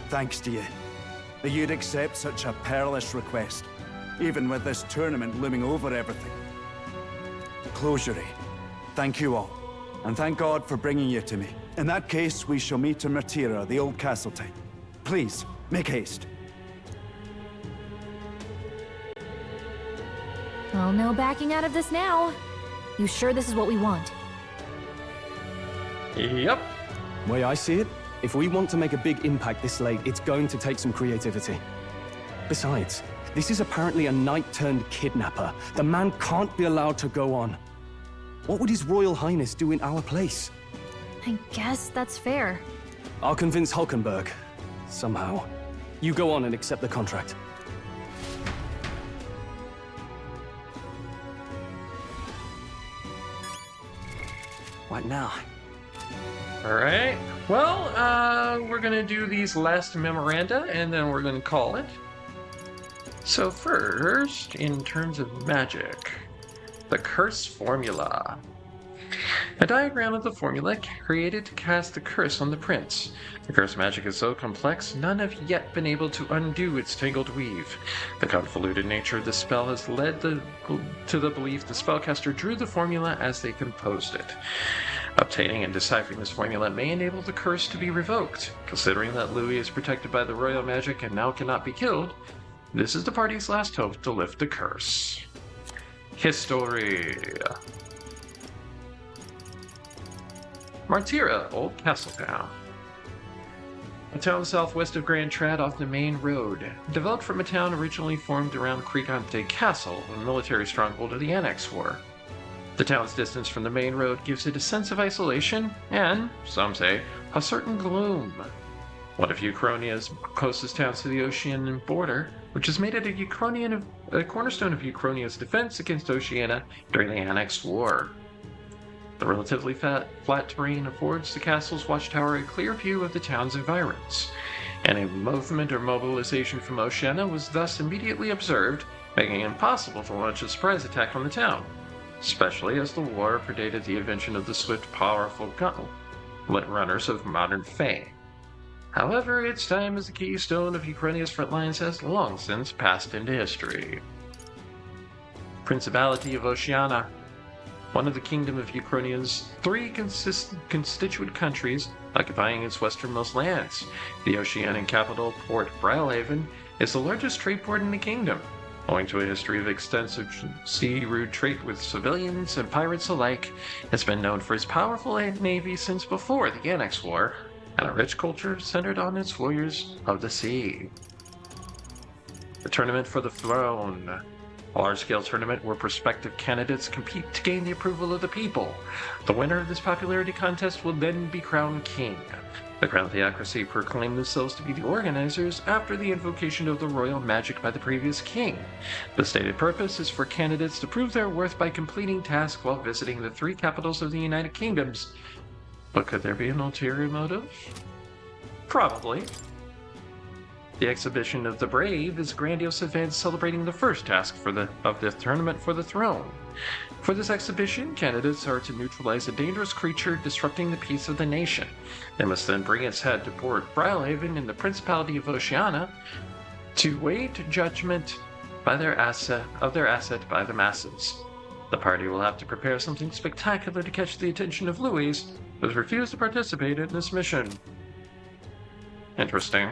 Thanks to you. That you'd accept such a perilous request, even with this tournament looming over everything. Closure. Thank you all, and thank God for bringing you to me. In that case, we shall meet in Martira, the old castle type. Please, make haste. Well, no backing out of this now. You sure this is what we want? Yep. Way I see it, if we want to make a big impact this late, it's going to take some creativity. Besides, this is apparently a knight-turned-kidnapper. The man can't be allowed to go on. What would His Royal Highness do in our place? I guess that's fair. I'll convince Hulkenberg. Somehow. You go on and accept the contract. What now? Alright. Well, we're gonna do these last memoranda, and then we're gonna call it. So first, in terms of magic, the curse formula. A diagram of the formula created to cast the curse on the prince. The curse magic is so complex, none have yet been able to undo its tangled weave. The convoluted nature of the spell has led to the belief the spellcaster drew the formula as they composed it. Obtaining and deciphering this formula may enable the curse to be revoked. Considering that Louis is protected by the royal magic and now cannot be killed, this is the party's last hope to lift the curse. History. Martira, Old Castle Town. A town southwest of Grand Trad off the main road, developed from a town originally formed around Creekante Castle, a military stronghold of the Annex War. The town's distance from the main road gives it a sense of isolation and, some say, a certain gloom. One of Uchronia's closest towns to the Oceanian border, which has made it a cornerstone of Uchronia's defense against Oceania during the Annex War. The relatively flat terrain affords the castle's watchtower a clear view of the town's environs. Any movement or mobilization from Oceania was thus immediately observed, making it impossible to launch a surprise attack on the town, especially as the war predated the invention of the swift, powerful gauntlet runners of modern fame. However, its time as the keystone of Uchronia's front lines has long since passed into history. Principality of Oceania. One of the kingdom of Uchronia's three constituent countries occupying its westernmost lands. The Oceanian capital, Port Brylehaven, is the largest trade port in the kingdom, owing to a history of extensive sea route trade with civilians and pirates alike. It's been known for its powerful navy since before the Annex War, and a rich culture centered on its warriors of the sea. The Tournament for the Throne. A large-scale tournament where prospective candidates compete to gain the approval of the people. The winner of this popularity contest will then be crowned king. The Crown Theocracy proclaim themselves to be the organizers after the invocation of the royal magic by the previous king. The stated purpose is for candidates to prove their worth by completing tasks while visiting the three capitals of the United Kingdoms. But could there be an ulterior motive? Probably. The exhibition of the Brave is a grandiose event celebrating the first task of the Tournament for the Throne. For this exhibition, candidates are to neutralize a dangerous creature disrupting the peace of the nation. They must then bring its head to Port Brylehaven in the Principality of Oceania to wait judgment of their asset by the masses. The party will have to prepare something spectacular to catch the attention of Louis, who has refused to participate in this mission. Interesting.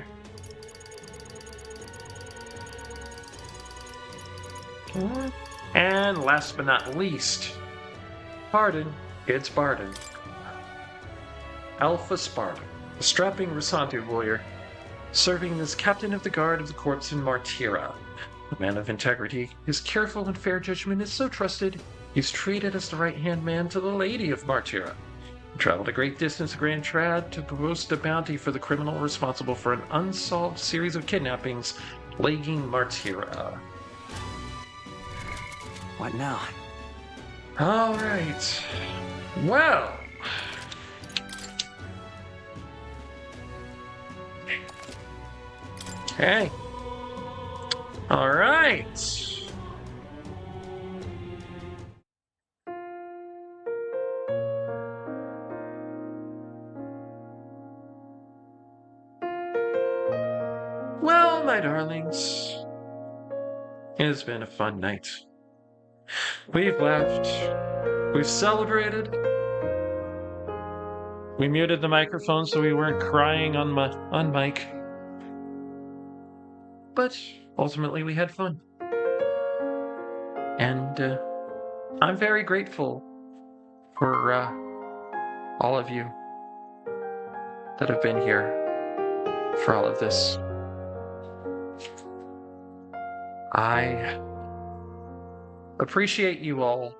And last but not least, Barden. It's Barden. Alpha Spartan, a strapping Risante warrior, serving as captain of the guard of the corpse in Martira. A man of integrity, his careful and fair judgment is so trusted, he's treated as the right-hand man to the Lady of Martira. He traveled a great distance to Grand Trad to post a bounty for the criminal responsible for an unsolved series of kidnappings plaguing Martira. What now? All right. Well. Okay. All right. Well, my darlings, it has been a fun night. We've laughed. We've celebrated. We muted the microphone so we weren't crying on mic. But ultimately, we had fun. And I'm very grateful for all of you that have been here for all of this. I appreciate you all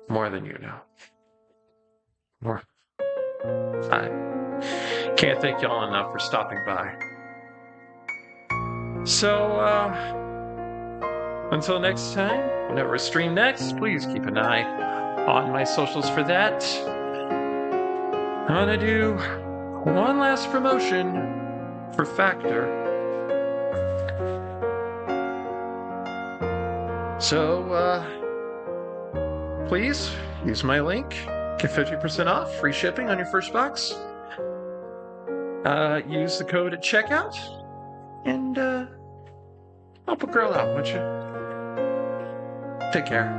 more than you know. I can't thank y'all enough for stopping by. So, until next time, whenever I stream next, please keep an eye on my socials for that. I'm gonna do one last promotion for Factor. So, please use my link, get 50% off, free shipping on your first box. Use the code at checkout, and help a girl out, won't you? Take care.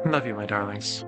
Love you, my darlings.